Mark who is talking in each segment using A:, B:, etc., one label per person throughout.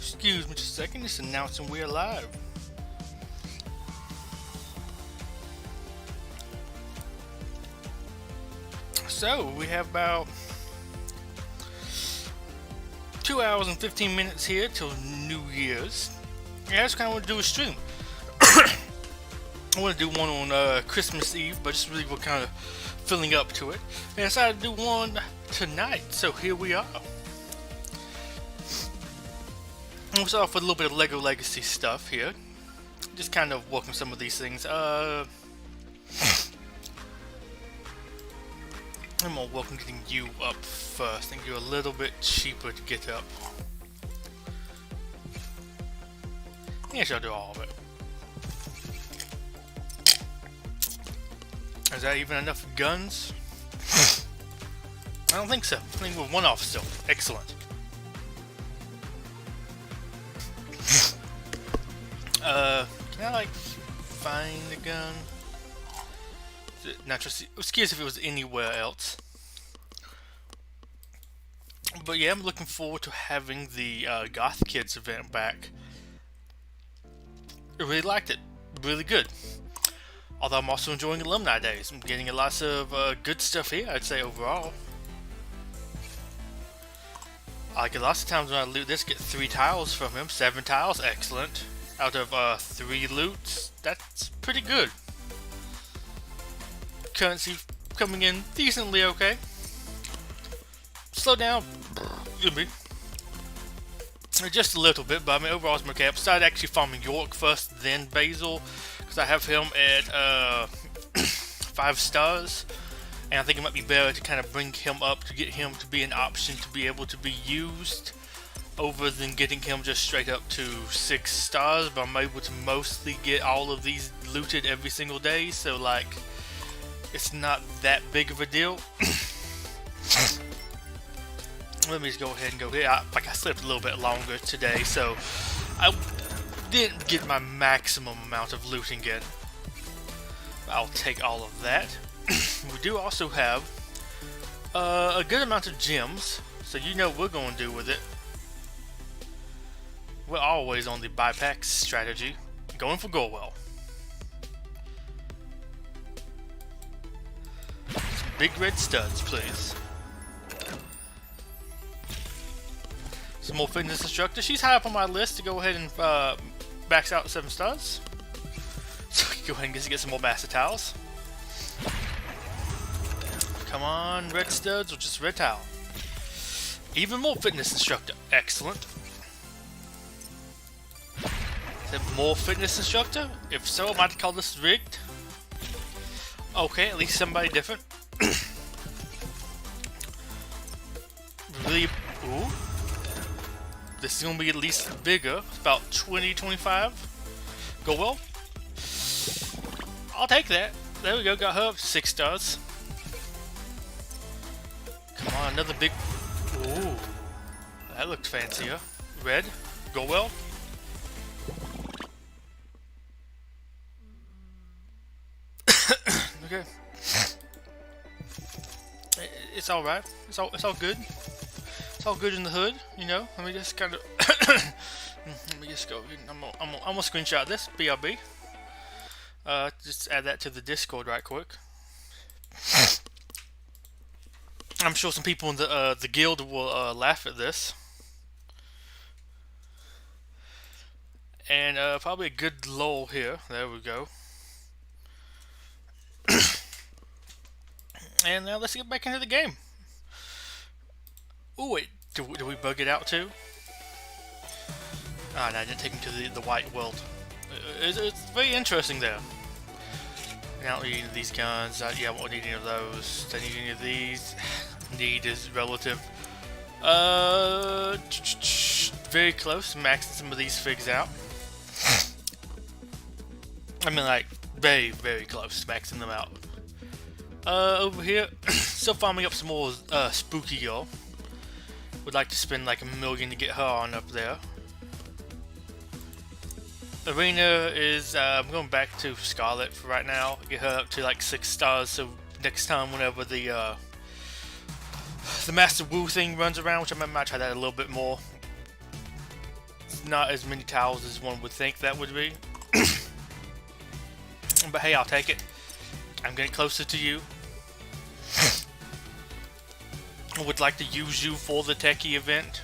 A: Excuse me just a second, it's announcing we're live. So, we have about 2 hours and 15 minutes here till New Year's. Yeah, I just kind of want to do a stream. I want to do one on Christmas Eve, but just really we're kind of filling up to it. And I decided to do one tonight, so here we are. We'll start off with a little bit of LEGO Legacy stuff here. Just kind of welcome some of these things. I'm gonna welcome getting you up first. I think you're a little bit cheaper to get up. Yes, I'll do all of it. Is that even enough guns? I don't think so. I think we're one off still. Excellent. Can I like find the gun? Not just. I was curious if it was anywhere else. But yeah, I'm looking forward to having the Goth Kids event back. I really liked it. Really good. Although I'm also enjoying Alumni Days. I'm getting lots of good stuff here, I'd say, overall. I like it lots of times when I loot this, get 3 tiles from him. 7 tiles, excellent. Out of 3 loots, that's pretty good. Currency coming in decently okay. Slow down, could be. Just a little bit, but I mean overall it's okay. I started actually farming York first, then Basil, because I have him at 5 stars, and I think it might be better to kind of bring him up to get him to be an option to be able to be used, over than getting him just straight up to 6 stars. But I'm able to mostly get all of these looted every single day, so like it's not that big of a deal. Let me just go ahead and go here. I slept a little bit longer today, so I didn't get my maximum amount of looting in. I'll take all of that. We do also have a good amount of gems, so you know what we're going to do with it. We're always on the buyback strategy, going for Gorewell. Some big red studs, please. Some more fitness instructor. She's high up on my list to go ahead and max out 7 stars. So we can go ahead and get some more master tiles. Come on, red studs or just red tile. Even more fitness instructor. Excellent. Is there more fitness instructor? If so, I might call this rigged. Okay, at least somebody different. Really? Ooh. This is going to be at least bigger. It's about 20-25. Go well. I'll take that. There we go. Got her up to 6 stars. Come on, another big... Ooh. That looked fancier. Red. Go well. Okay. It's alright. It's all good. It's all good in the hood, you know. Let me just kind of let me just go. I'm gonna screenshot this. BRB. Just add that to the Discord right quick. I'm sure some people in the guild will laugh at this, and probably a good lull here. There we go. And now let's get back into the game. Oh wait, do we bug it out too? Ah, no, I didn't take him to the white world. It's very interesting there. I don't need any of these guns. Yeah, I won't need any of those. Do I need any of these? Need is relative. Very close to maxing some of these figs out. I mean, like, very, very close to maxing them out. Over here, still farming up some more Spooky Girl. Would like to spend like $1 million to get her on up there. Arena is, I'm going back to Scarlet for right now. Get her up to like 6 stars, so next time whenever the Master Wu thing runs around, which I might try that a little bit more. It's not as many tiles as one would think that would be. But hey, I'll take it. I'm getting closer to you. I would like to use you for the techie event.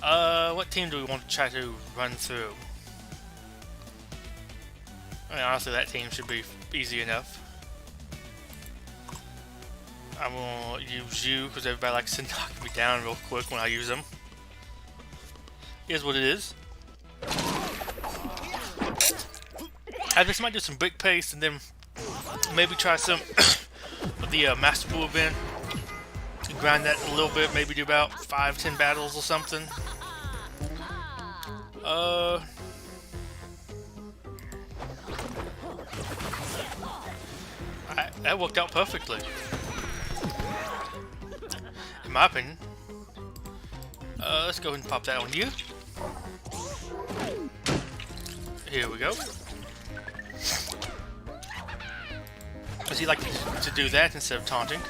A: What team do we want to try to run through? I mean, honestly, that team should be easy enough. I'm gonna use you because everybody likes to knock me down real quick when I use them. Here's what it is. I just might do some big pace and then maybe try some of the Master Pool event. Grind that a little bit, maybe do about 5-10 battles or something. That worked out perfectly. In my opinion. Let's go ahead and pop that on you. Here we go. Does he like to do that instead of taunting?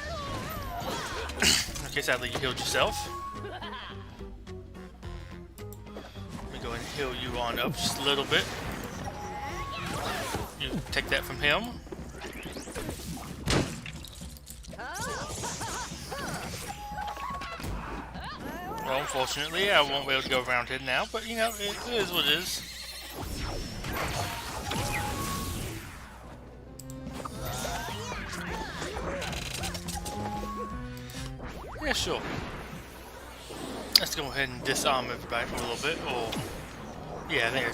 A: Okay, sadly you healed yourself. Let me go ahead and heal you on up just a little bit. You take that from him. Well, unfortunately, I won't be able to go around it now, but you know, it is what it is. Yeah, sure. Let's go ahead and disarm everybody for a little bit, or... Yeah, there.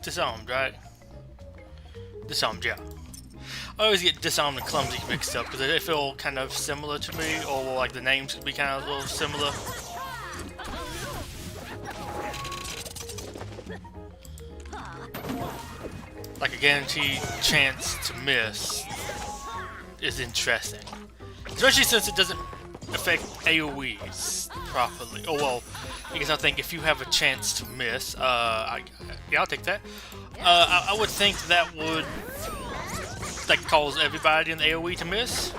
A: Disarmed, right? Disarmed, yeah. I always get disarmed and clumsy mixed up, because they feel kind of similar to me, or like the names could be kind of a little similar. Like a guaranteed chance to miss is interesting. Especially since it doesn't affect AoEs properly. Oh well, because I think if you have a chance to miss, yeah, I'll take that. I would think that would like cause everybody in the AoE to miss.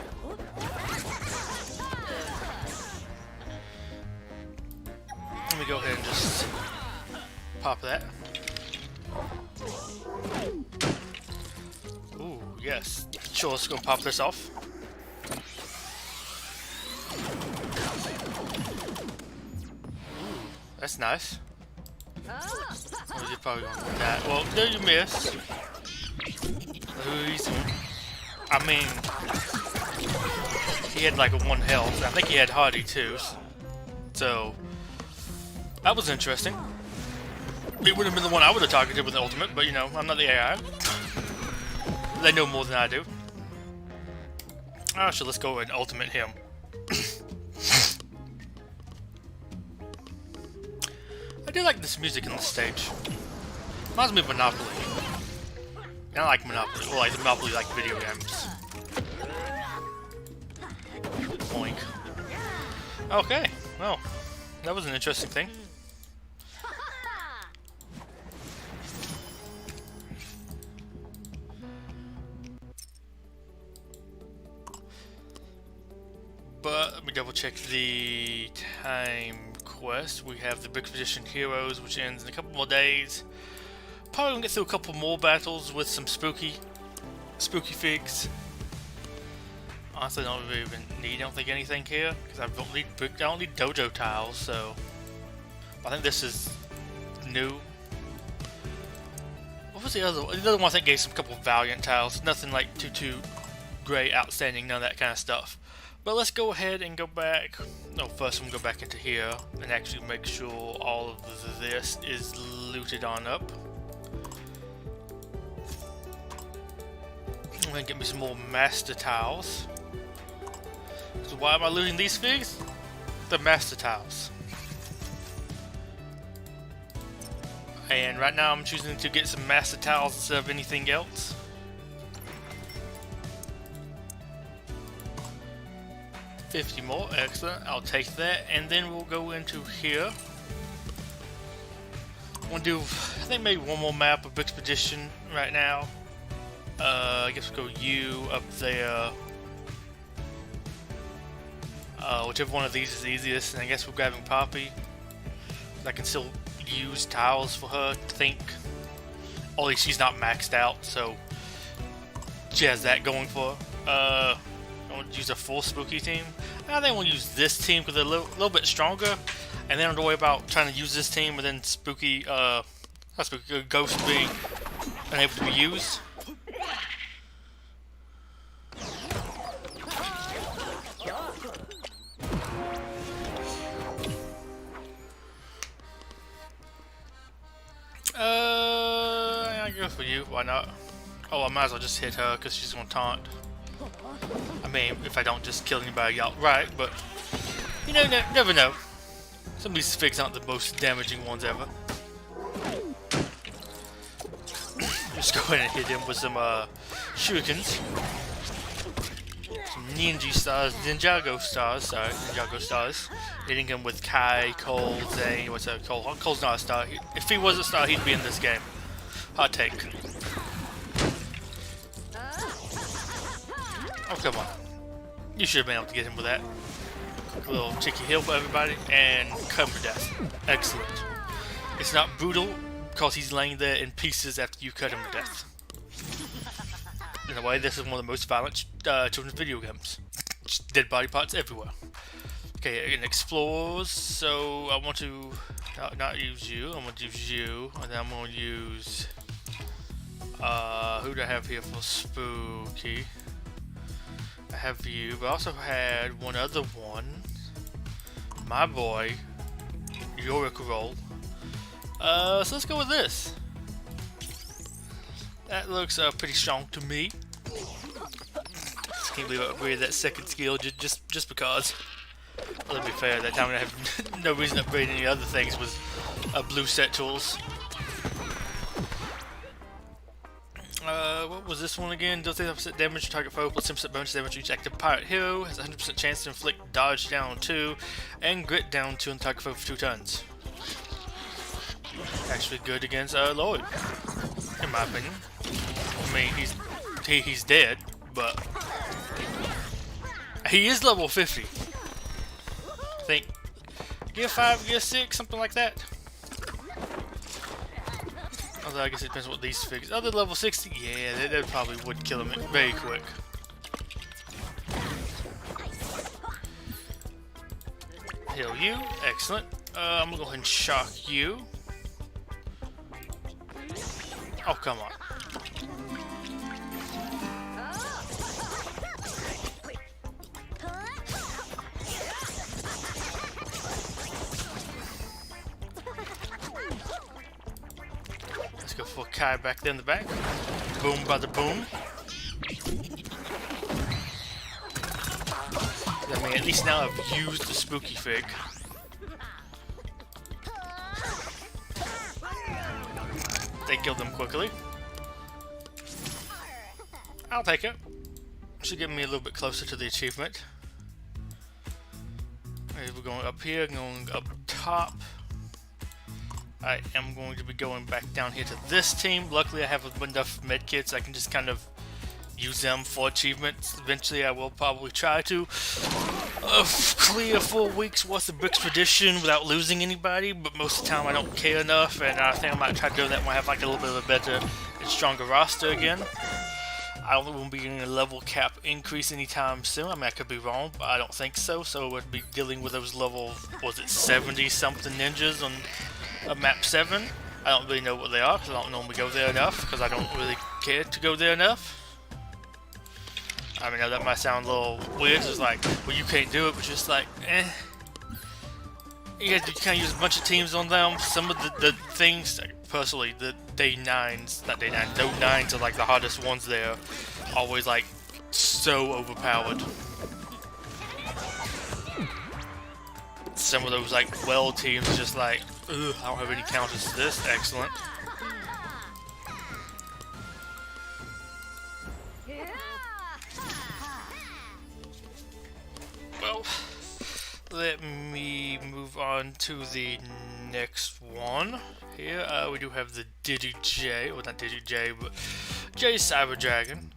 A: Let me go ahead and just pop that. Ooh, yes. Sure, let's go pop this off. Ooh, that's nice. Oh, you're probably going to do that. Well, there you miss. I mean, he had like a 1 health. I think he had Hardy too. So, that was interesting. It would have been the one I would have targeted with the ultimate, but you know, I'm not the AI. They know more than I do. Actually, let's go and ultimate him. I do like this music in the stage. Reminds me of Monopoly. I like Monopoly, or like the Monopoly like video games. Boink. Okay, well, that was an interesting thing. But let me double check the time quest. We have the Big Expedition Heroes, which ends in a couple more days. Probably gonna get through a couple more battles with some spooky figs. Honestly, I don't really even need, I don't think, anything here because I don't need dojo tiles. So I think this is new. What was the other one? The other one I think gave some couple of Valiant tiles. Nothing like too great, outstanding, none of that kind of stuff. But let's go ahead and go back. No, first I'm gonna go back into here and actually make sure all of this is looted on up. I'm gonna get me some more master tiles. So why am I looting these figs? The master tiles. And right now I'm choosing to get some master tiles instead of anything else. $50 more, excellent. I'll take that, and then we'll go into here. We'll do, I think, maybe one more map of Expedition right now. I guess we'll go you up there. Whichever one of these is easiest, and I guess we're grabbing Poppy. I can still use tiles for her, I think. Only she's not maxed out, so she has that going for her. I want to use a full spooky team. I think we'll use this team because they're a little bit stronger, and then I don't have to worry about trying to use this team and then spooky, not spooky, ghost being unable to be used. I go for you. Why not? Oh, I might as well just hit her because she's gonna taunt. I mean, if I don't just kill anybody outright, but you know, never know. Some of these figs aren't the most damaging ones ever. Just go ahead and hit him with some shurikens. Some Ninjago stars. Hitting him with Kai, Cole, Zane. What's that? Cole? Cole's not a star. If he was a star, he'd be in this game. Hot take. Oh, come on. You should have been able to get him with that. Quick little cheeky heal for everybody, and cut him to death. Excellent. It's not brutal, because he's laying there in pieces after you cut him to death. In a way, this is one of the most violent children's video games. Just dead body parts everywhere. Okay, it explores, so I want to not use you, I want to use you, and then I'm going to use, who do I have here for spooky? I have you, but I also had one other one, my boy, Yorikroll. So let's go with this. That looks pretty strong to me. Just can't believe I upgraded that second skill just because. Well, to be fair, that time I have no reason to upgrade any other things with blue set tools. What was this one again? Does 8% damage to target foe plus 10% bonus damage to each active pirate hero. Has a 100% chance to inflict dodge down 2 and grit down 2 on the target foe for 2 turns. Actually good against Lloyd, in my opinion. I mean, he's dead, but he is level 50. I think gear 5, gear 6, something like that. Although I guess it depends on what these figures. Oh, they're level 60. Yeah, that probably would kill him very quick. Heal you, excellent. I'm gonna go ahead and shock you. Oh, come on. Let's go for Kai back there in the back. Boom, bada boom. I mean, at least now I've used the spooky fig. They killed them quickly. I'll take it. Should get me a little bit closer to the achievement. Okay, we're going up here, going up top. I am going to be going back down here to this team. Luckily I have enough medkits I can just kind of use them for achievements. Eventually I will probably try to clear 4 weeks worth of Bricks Tradition without losing anybody, but most of the time I don't care enough, and I think I might try to do that when I have like a little bit of a better and stronger roster again. I don't think we'll be getting a level cap increase anytime soon. I mean, I could be wrong, but I don't think so. So we'll be dealing with those level, was it 70 something ninjas on map 7. I don't really know what they are because I don't normally go there enough because I don't really care to go there enough. I mean, that might sound a little weird. It's like, well, you can't do it, but just like, eh. You kind of use a bunch of teams on them. Some of the things, personally, the day 9s, not day 9, no 9s are like the hardest ones there. Always like so overpowered. Some of those like well teams just like, ugh, I don't have any counters to this. Excellent. Well, let me move on to the next one. Here we do have the Digi-J, well not Digi-J, but J Cyber Dragon.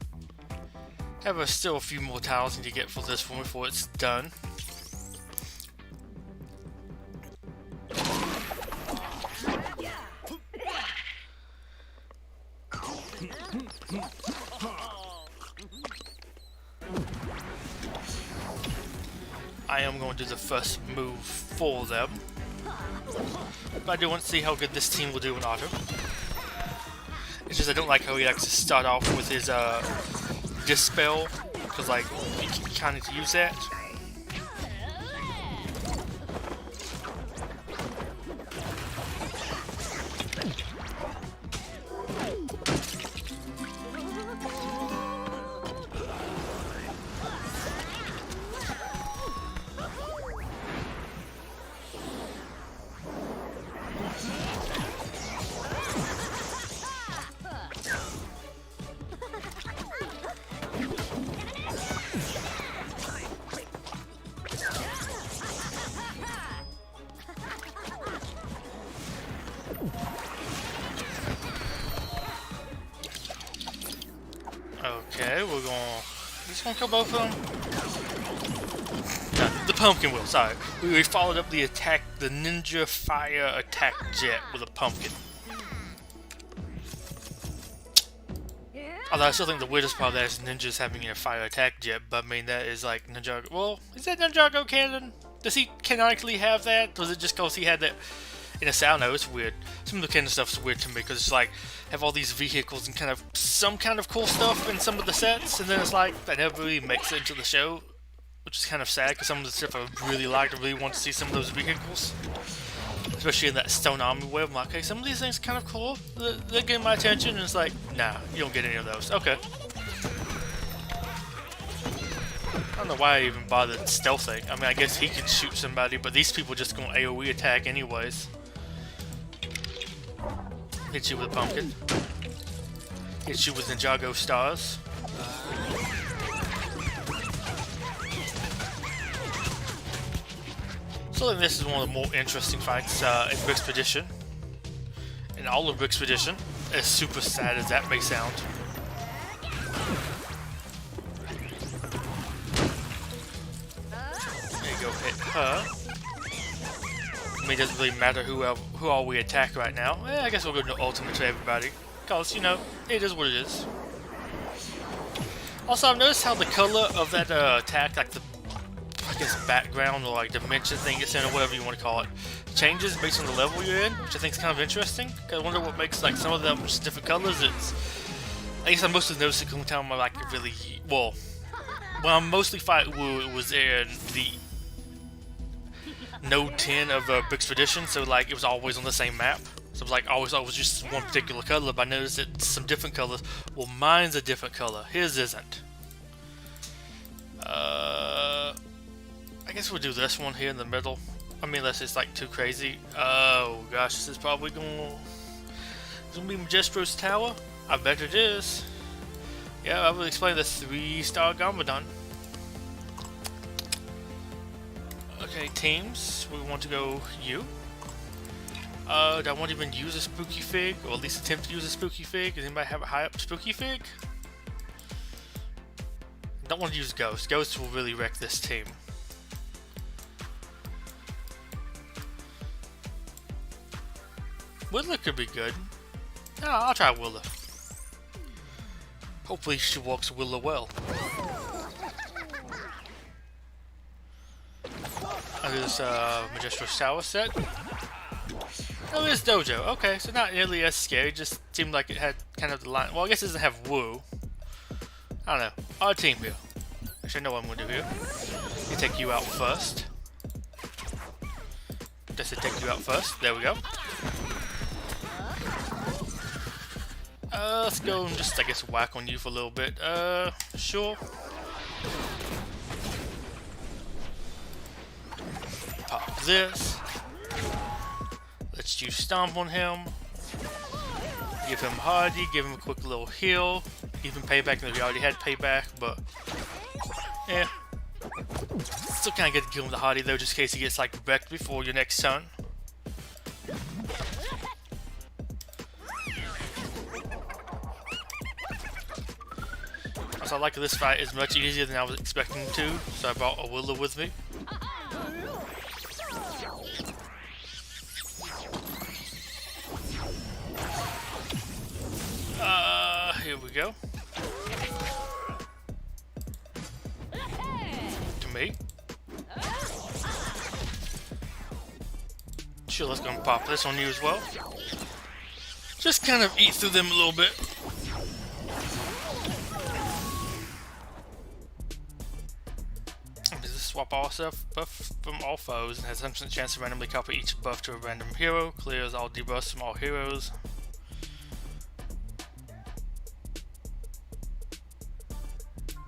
A: Have still a few more tiles need to get for this one before it's done. I am going to do the first move for them. But I do want to see how good this team will do in auto. It's just I don't like how he likes to start off with his Dispel, because like you kind of need to use that. Okay, we're just gonna kill both of them. No, the pumpkin will. Sorry, we followed up the ninja fire attack jet with a pumpkin. Although I still think the weirdest part of that is ninjas having a fire attack jet, but I mean that is like Ninjago. Well, is that Ninjago canon? Does he canonically have that? Was it just because he had that in a sound? No, it's weird. Some of the canon stuff's weird to me because it's like have all these vehicles and kind of some kind of cool stuff in some of the sets, and then it's like that never really makes it into the show, which is kind of sad because some of the stuff I really liked. I really want to see some of those vehicles, especially in that Stone Army way. I'm like, okay, some of these things are kind of cool. They're getting my attention, and it's like, nah, you don't get any of those. Okay. I don't know why I even bothered stealthing. I mean, I guess he could shoot somebody, but these people just gonna AoE attack anyways. Hit you with a pumpkin. Hit you with Ninjago stars. So I think this is one of the more interesting fights in Brickspedition. In all of Brickspedition, as super sad as that may sound. There you go, hit her. I mean, it doesn't really matter who all we attack right now. I guess we'll go to ultimate to everybody. Because, you know, it is what it is. Also, I've noticed how the color of that attack, like the, I guess, background or like dimension thing it's in, or whatever you want to call it, changes based on the level you're in, which I think is kind of interesting. Cause I wonder what makes like some of them just different colors. I guess I mostly noticed it every time I like really, well, when I mostly fight Wu, it was in the Node 10 of Brickspedition, so like it was always on the same map. So it was like always just one particular color, but I noticed it's some different colors. Well, mine's a different color. His isn't. I guess we'll do this one here in the middle. I mean, unless it's like too crazy. Oh gosh, this is probably gonna be Majestro's Tower. I bet it is. Yeah, I will explain the 3-star Gambadon. Okay, teams. We want to go you. Do I want to even use a Spooky Fig, or at least attempt to use a Spooky Fig? Does anybody have a high up Spooky Fig? I don't want to use Ghost. Ghost will really wreck this team. Willa could be good. No, I'll try Willa. Hopefully she works Willa well. I'll do this Majestro's Tower set. Oh, it's Dojo. Okay, so not nearly as scary. Just seemed like it had kind of the line. Well, I guess it doesn't have Woo. I don't know. Our team here. Actually, I know what I'm going to do here. You take you out first. Just to take you out first. There we go. Let's go and just, I guess, whack on you for a little bit. Sure. Pop this. Let's you stomp on him. Give him Hardy, give him a quick little heal. Give him payback, we already had payback, but yeah. Still kinda good to give him the Hardy though, just in case he gets like wrecked before your next turn. Also, I like this fight is much easier than I was expecting to, so I brought a Willa with me. Here we go. To me. Sure, let's go and pop this on you as well. Just kind of eat through them a little bit. Swap all stuff buff from all foes and has 100% chance to randomly copy each buff to a random hero. Clears all debuffs from all heroes.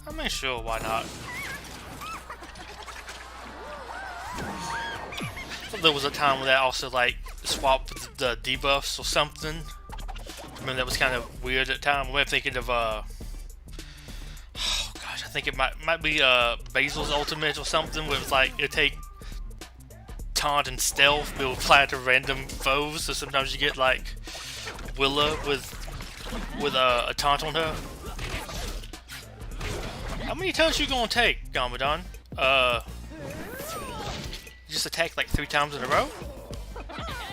A: I mean, sure, why not? But there was a time where that also like swapped the debuffs or something. I mean, that was kind of weird at the time. I'm thinking of I think it might be Basil's ultimate or something, where it's like it take taunt and stealth, but it'll apply to random foes. So sometimes you get like Willa with a taunt on her. How many turns you gonna take, Garmadon? You just attack like 3 times in a row,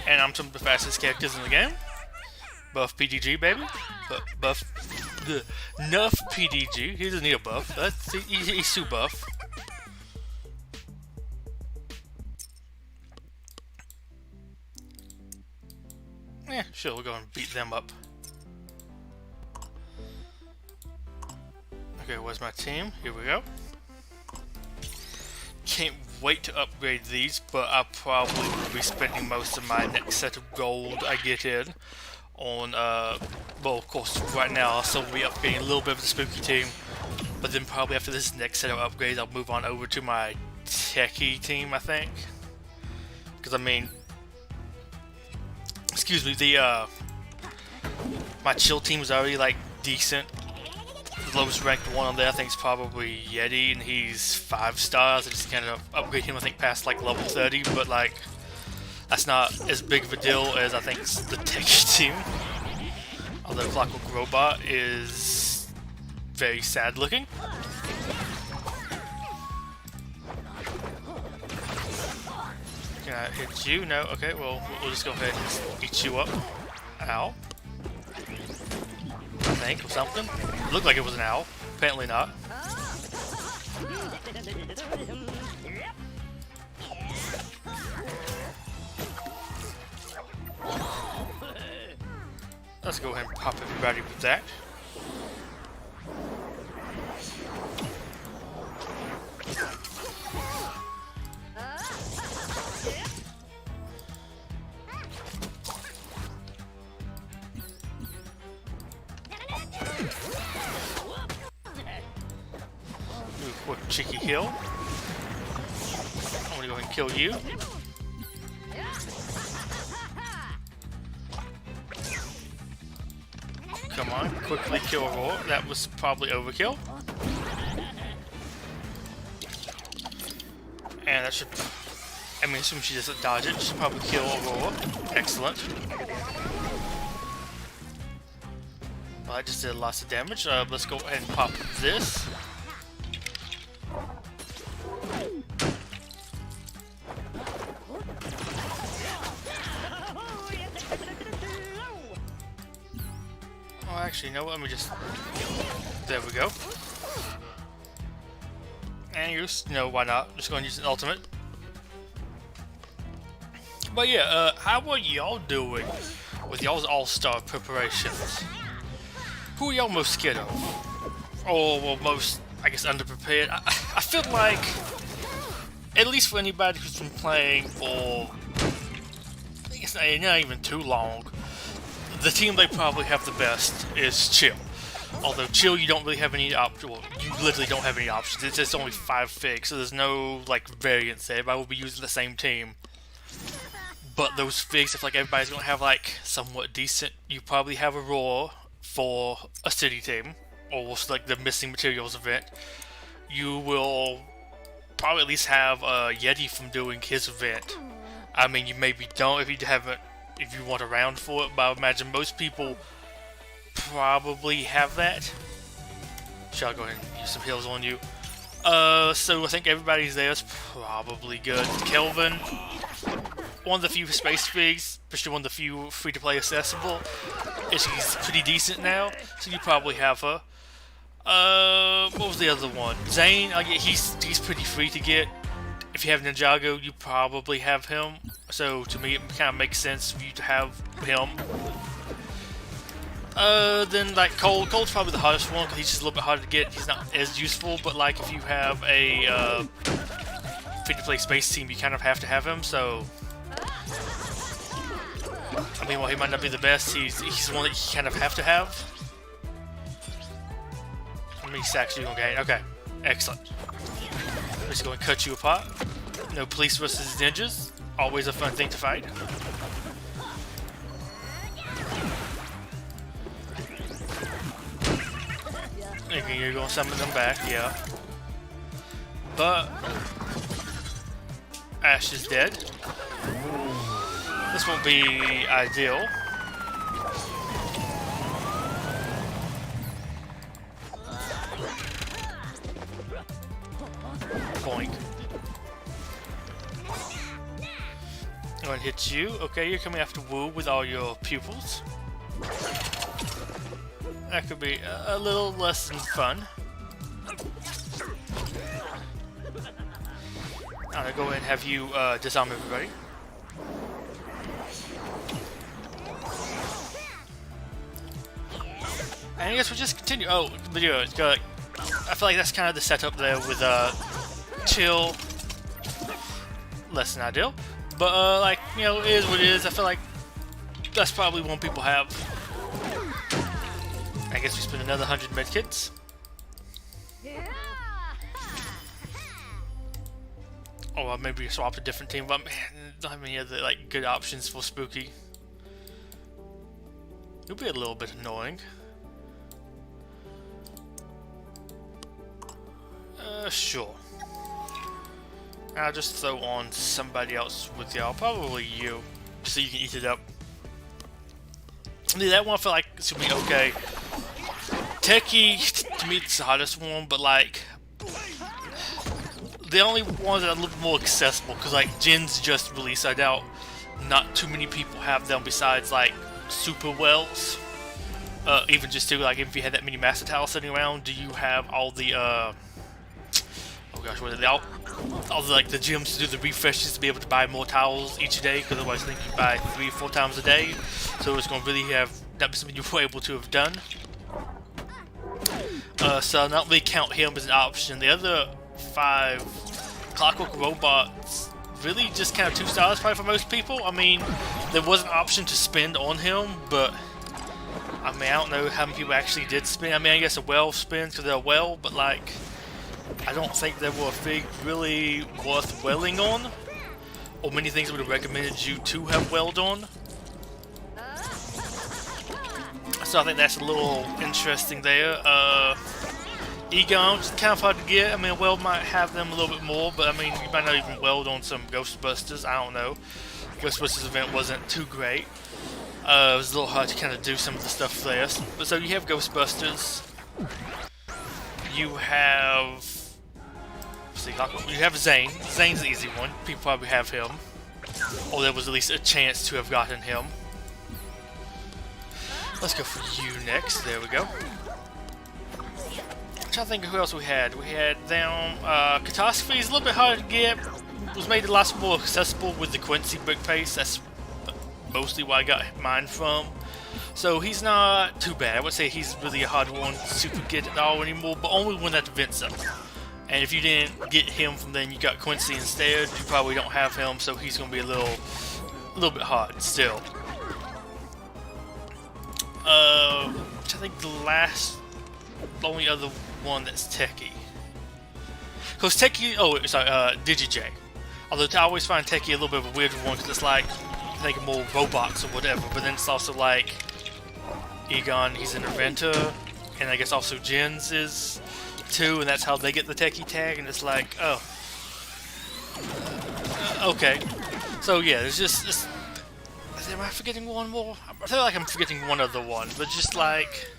A: and I'm some of the fastest characters in the game. Buff PDG, baby. Buff. Nuff PDG. He doesn't need a buff. He's too buff. Yeah, sure, we'll go and beat them up. Okay, where's my team? Here we go. Can't wait to upgrade these, but I probably will be spending most of my next set of gold I get in on, well, of course, right now I'll still be upgrading a little bit of the spooky team, but then probably after this next set of upgrades I'll move on over to my techie team, I think. Because, I mean, excuse me, the, my chill team is already, like, decent. The lowest ranked one on there I think is probably Yeti, and he's 5 stars. I just kind of upgrade him, I think, past, like, level 30, but, like, that's not as big of a deal as I think the techie team. Although Clockwork Robot is very sad looking. Can I hit you? No? Okay, well, we'll just go ahead and eat you up. Ow. I think, or something. It looked like it was an owl. Apparently not. Let's go ahead and pop everybody with that. Do a quick cheeky kill. I'm gonna go ahead and kill you. Come on, quickly kill Aurora. That was probably overkill. And that should... I mean, assuming she doesn't dodge it, she'll probably kill Aurora. Excellent. Well, I just did lots of damage. Let's go ahead and pop this. Oh, actually, you know what? Let me just... There we go. And use... No, why not? Just going to use an ultimate. But yeah, how are y'all doing with y'all's all-star preparations? Who are y'all most scared of? Or well, most, I guess, underprepared? I feel like, at least for anybody who's been playing for, I guess not even too long, the team they probably have the best is Chill. Although Chill, you don't really have any options. Well, you literally don't have any options. It's just only 5 figs, so there's no like variance there. Everybody will be using the same team. But those figs, if like everybody's gonna have like somewhat decent, you probably have a Roar for a city team, or like the missing materials event. You will probably at least have a Yeti from doing his event. I mean, you maybe don't if you haven't, if you want a round for it, but I imagine most people probably have that. Shall I go ahead and use some heals on you? So I think everybody's there is probably good. Kelvin, one of the few space figs, especially one of the few free-to-play accessible. She's pretty decent now, so you probably have her. What was the other one? Zane, he's pretty free to get. If you have Ninjago, you probably have him. So to me, it kind of makes sense for you to have him. Then like Cold's probably the hardest one because he's just a little bit harder to get. He's not as useful, but like if you have a free-to-play space team, you kind of have to have him. So I mean, while he might not be the best, he's one that you kind of have to have. How many sacks are you gonna gain? Okay, excellent. I'm just going to cut you apart. No police versus ninjas. Always a fun thing to fight. Thinking you're going to summon them back, yeah. But Ash is dead. This won't be ideal. Boink. I'm going to hit you. Okay, you're coming after Wu with all your pupils. That could be a little less than fun. I'm gonna go ahead and have you disarm everybody. And I guess we'll just continue. Oh, video. I feel like that's kind of the setup there with chill. Less than ideal, but like you know, it is what it is. I feel like that's probably one people have. I guess we spend another 100 medkits. Oh, well, maybe swap a different team, but man, don't have any other like good options for Spooky. It'll be a little bit annoying. Sure. I'll just throw on somebody else with y'all, probably you, so you can eat it up. That one I feel like it's gonna be okay. Techie, to me, it's the hardest one, but like the only ones that are a little more accessible, because like Jin's just released. I doubt not too many people have them besides like super wells. Even just to like if you had that many master towels sitting around, do you have all the oh gosh, what are they all the like the gyms to do the refreshes to be able to buy more towels each day? Because otherwise, I think you buy 3 or 4 times a day. So it's going to really have that be something you were able to have done. So I'll not really count him as an option. The other 5 Clockwork Robots really just kind of 2 stars probably for most people. I mean, there was an option to spend on him, but I mean, I don't know how many people actually did spend. I mean, I guess a well spins because they're a well, but like, I don't think they were a fig really worth welling on, or many things would have recommended you to have welled on. So I think that's a little interesting there. Egon, just kind of hard to get. I mean, a weld might have them a little bit more, but I mean, you might not even weld on some Ghostbusters. I don't know. Ghostbusters event wasn't too great. It was a little hard to kind of do some of the stuff there. But so you have Ghostbusters. You have... see, you have Zane. Zane's the easy one. People probably have him. Or there was at least a chance to have gotten him. Let's go for you next. There we go. I'm trying to think of who else we had. We had them. Catastrophe is a little bit harder to get. It was made a lot more accessible with the Quincy brick paste. That's mostly where I got mine from. So he's not too bad. I would say he's really a hard one to super get at all anymore, but only when that event's up. And if you didn't get him from then, you got Quincy instead. You probably don't have him, so he's going to be a little bit hard still. I think the only other one that's techie. Because techie, oh sorry, DigiJ. Although I always find techie a little bit of a weird one because it's like thinking more robots or whatever, but then it's also like Egon, he's an inventor, and I guess also Jins is too, and that's how they get the techie tag, and it's like, oh, okay. So yeah, there's just am I forgetting one more? I feel like I'm forgetting one other one, but just like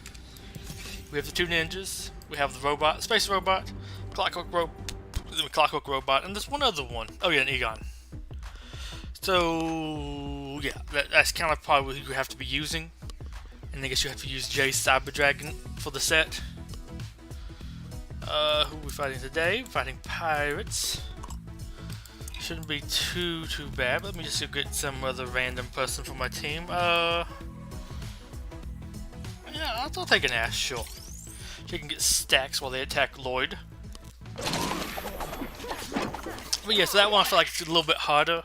A: we have the 2 ninjas, we have the robot, space robot, clockwork robot, and there's one other one. Oh yeah, an Egon. So yeah, that's kind of probably what you have to be using, and I guess you have to use Jay's Cyber Dragon for the set. Who are we fighting today? We're fighting pirates. Shouldn't be too bad. Let me just go get some other random person from my team. Yeah, I'll take an Ash, sure. She can get stacks while they attack Lloyd. But yeah, so that one I feel like it's a little bit harder.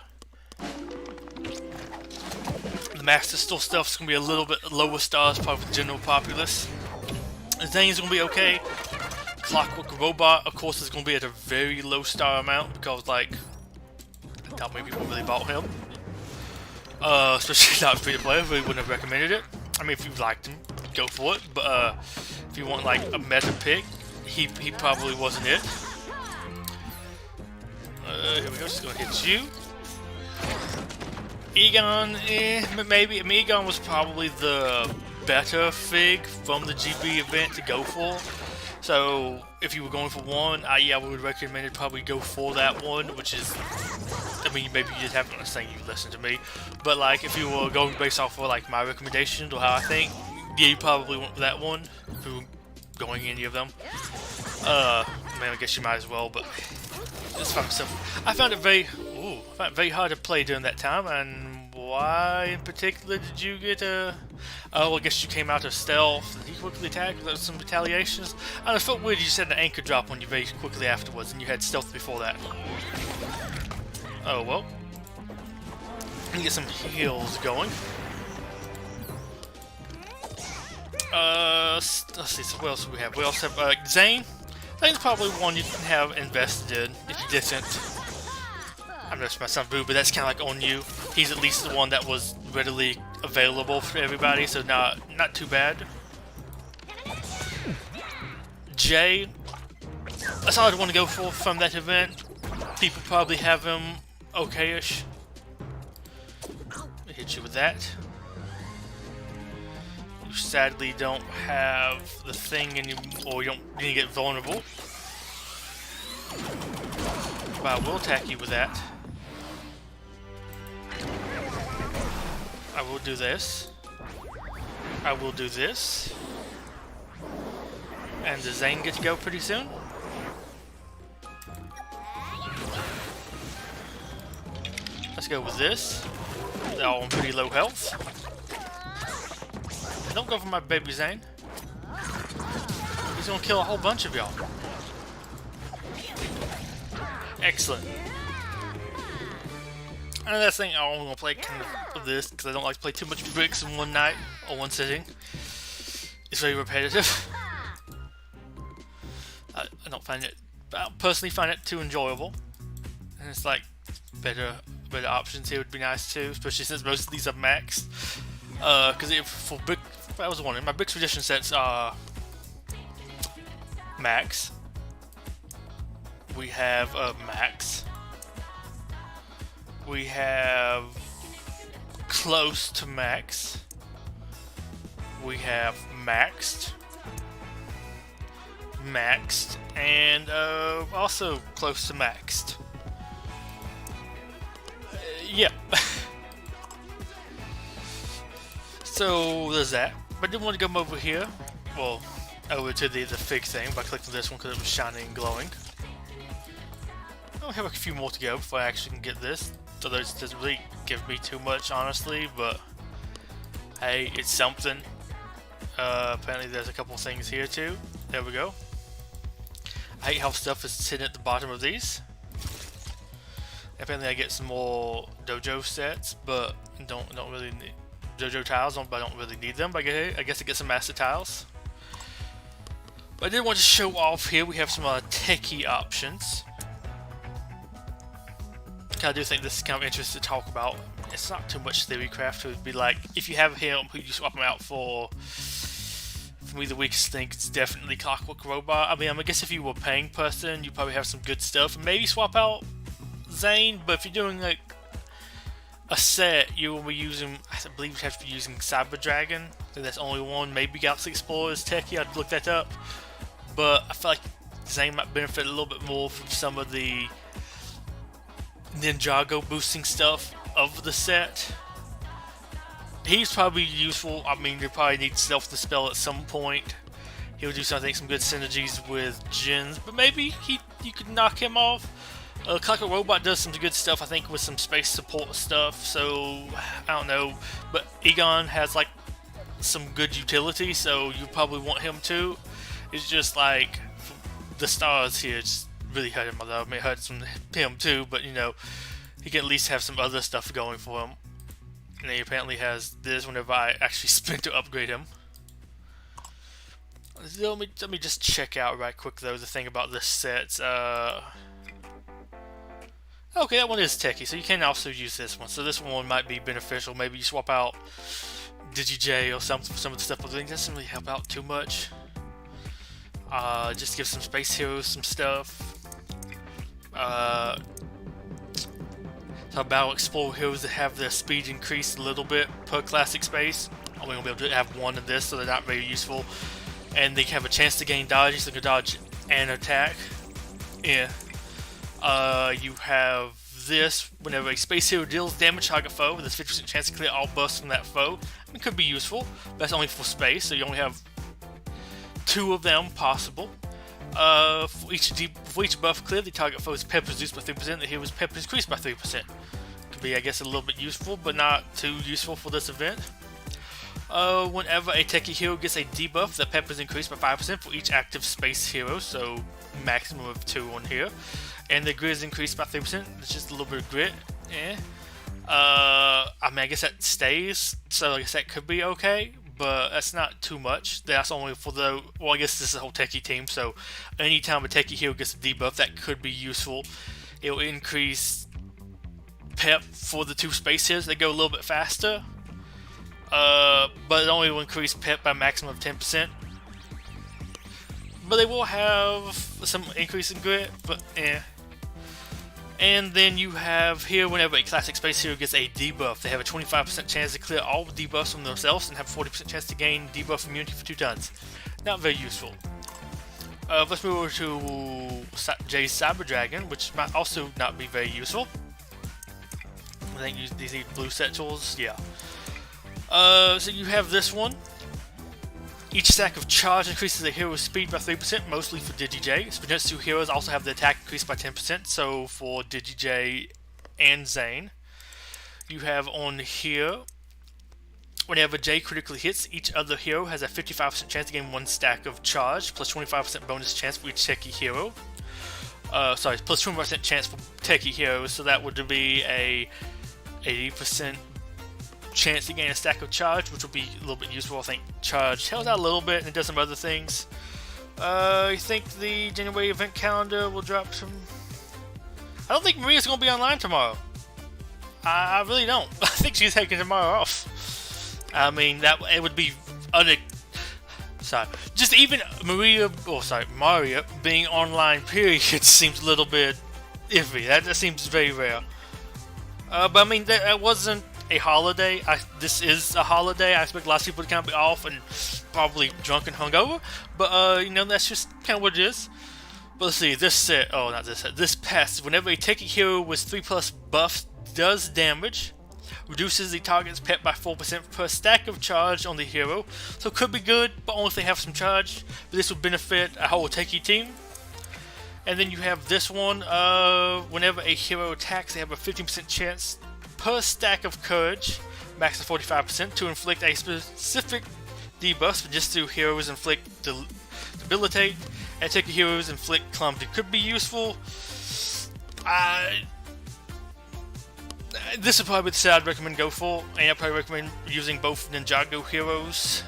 A: The Master Store stuff's gonna be a little bit lower stars, probably the general populace. Zane's gonna be okay. Clockwork Robot, of course, is gonna be at a very low star amount because, like, I doubt many people really bought him. Especially not free to play, I really wouldn't have recommended it. I mean, if you liked him, go for it. But if you want like a meta pick, he probably wasn't it. Here we go. Just gonna hit you. Egon, maybe. I mean, Egon was probably the better fig from the GB event to go for. So if you were going for one, yeah, I would recommend it. Probably go for that one, which is. I mean, maybe you just haven't been saying you listen to me, but like if you were going based off of like my recommendations or how I think, yeah, you probably went for that one. If you were going any of them, I mean, I guess you might as well. But it's fun stuff. I found it very hard to play during that time. And why in particular did you get a? Oh, I guess you came out of stealth. Did you quickly attack? There was some retaliations. I felt weird. You just had an anchor drop on you very quickly afterwards, and you had stealth before that. Oh well. Let me get some heals going. Let's see, so what else do we have? We also have Zane. Zane's probably one you can have invested in if you didn't. I know this might sound rude, but that's kind of like on you. He's at least the one that was readily available for everybody, so not too bad. Jay, that's all I'd want to go for from that event. People probably have him okay-ish. Hit you with that. You sadly don't have the thing anymore, or you didn't get vulnerable. But I will attack you with that. I will do this. I will do this. And does Zane get to go pretty soon? Let's go with this. They're all on pretty low health. Don't go for my baby Zane. He's gonna kill a whole bunch of y'all. Excellent. And that's the thing, I'm only gonna play kind of this because I don't like to play too much bricks in one night or one sitting. It's very repetitive. I personally find it too enjoyable. And it's like better options here would be nice too, especially since most of these are maxed. Because for brick, I was wondering, my brick tradition sets are max. We have max. We have close to max. We have maxed. Maxed. And also close to maxed. Yeah. So there's that. But I did want to come over here. Well, over to the fig thing by clicking this one because it was shining and glowing. I only have a few more to go before I actually can get this. So this doesn't really give me too much, honestly, but hey, it's something. Apparently there's a couple things here too. There we go. I hate how stuff is sitting at the bottom of these. Apparently I get some more dojo sets, but don't really need dojo tiles, but I don't really need them. But I guess I get some master tiles. But I did want to show off here. We have some techie options. I do think this is kind of interesting to talk about. It's not too much theorycraft. It would be like if you have him, who you swap him out for. For me, the weakest thing is definitely Clockwork Robot. I mean, I guess if you were a paying person, you probably have some good stuff. And maybe swap out Zane, but if you're doing like a set, you will be using, I believe you have to be using Cyber Dragon. I think that's only one. Maybe Galaxy Explorer is techie. I'd look that up. But I feel like Zane might benefit a little bit more from some of the Ninjago boosting stuff of the set. He's probably useful. I mean, you probably need Stealth to spell at some point. He'll do something, some good synergies with Jins, but maybe you could knock him off. Clockwork Robot does some good stuff, I think, with some space support stuff, so I don't know. But Egon has like some good utility, so you probably want him too. It's just like the stars here just really hurt him, although I mean, it hurts him too, but you know, he can at least have some other stuff going for him. And he apparently has this whenever I actually spin to upgrade him. Let me just check out right quick though the thing about this set. Okay, that one is techie, so you can also use this one. So this one might be beneficial. Maybe you swap out DigiJ or some of the stuff, but I think that doesn't really help out too much. Just give some space heroes some stuff. So Battle Explorer heroes that have their speed increased a little bit per classic space. Only gonna be able to have one of this, so they're not very useful. And they have a chance to gain dodge, so they can dodge and attack. Yeah. You have this, whenever a space hero deals damage to target foe, there's 50% chance to clear all buffs from that foe. It could be useful, but that's only for space, so you only have 2 of them possible. For each buff cleared, the target foe's pep is reduced by 3%, the hero's pep is increased by 3%. Could be, I guess, a little bit useful, but not too useful for this event. Whenever a techie hero gets a debuff, the pep is increased by 5% for each active space hero, so maximum of 2 on here. And the grit is increased by 3%, it's just a little bit of grit. I mean, I guess that stays, so I guess that could be okay, but that's not too much. That's only for the, well, I guess this is a whole techie team, so anytime a techie hero gets a debuff, that could be useful. It'll increase pep for the 2 space heroes, they go a little bit faster. But it only will increase pep by a maximum of 10%. But they will have some increase in grit, but And then you have here, whenever a classic space hero gets a debuff, they have a 25% chance to clear all debuffs from themselves and have a 40% chance to gain debuff immunity for 2 turns. Not very useful. Let's move over to Jay's Cyber Dragon, which might also not be very useful. I think these need blue satchels, yeah. So you have this one. Each stack of charge increases the hero's speed by 3%, mostly for DigiJ. Spinetsu heroes also have the attack increased by 10%, so for DigiJ and Zane. You have on here, whenever J critically hits, each other hero has a 55% chance to gain 1 stack of charge, plus 25% bonus chance for each techie hero. Sorry, plus 25% chance for techie heroes, so that would be a 80% chance to gain a stack of charge, which will be a little bit useful. I think charge helps out a little bit and it does some other things. I think the January event calendar will drop some. I don't think Maria's going to be online tomorrow. I really don't. I think she's taking tomorrow off. I mean, that it would be just even Maria being online period seems a little bit iffy. That seems very rare. But I mean, that wasn't a holiday. This is a holiday. I expect lots of people to kind of be off and probably drunk and hungover. But you know, that's just kind of what it is. But let's see. This set. Oh, not this set. This pest. Whenever a techie hero with 3+ buffs does damage, reduces the target's pep by 4% per stack of charge on the hero. So it could be good, but only if they have some charge. But this would benefit a whole techie team. And then you have this one. Whenever a hero attacks, they have a 15% chance per stack of courage, max of 45%, to inflict a specific debuff. Just to heroes inflict debilitate, and techie heroes inflict clumsy. Could be useful. This would probably be the set I'd recommend go for, and I'd probably recommend using both Ninjago heroes.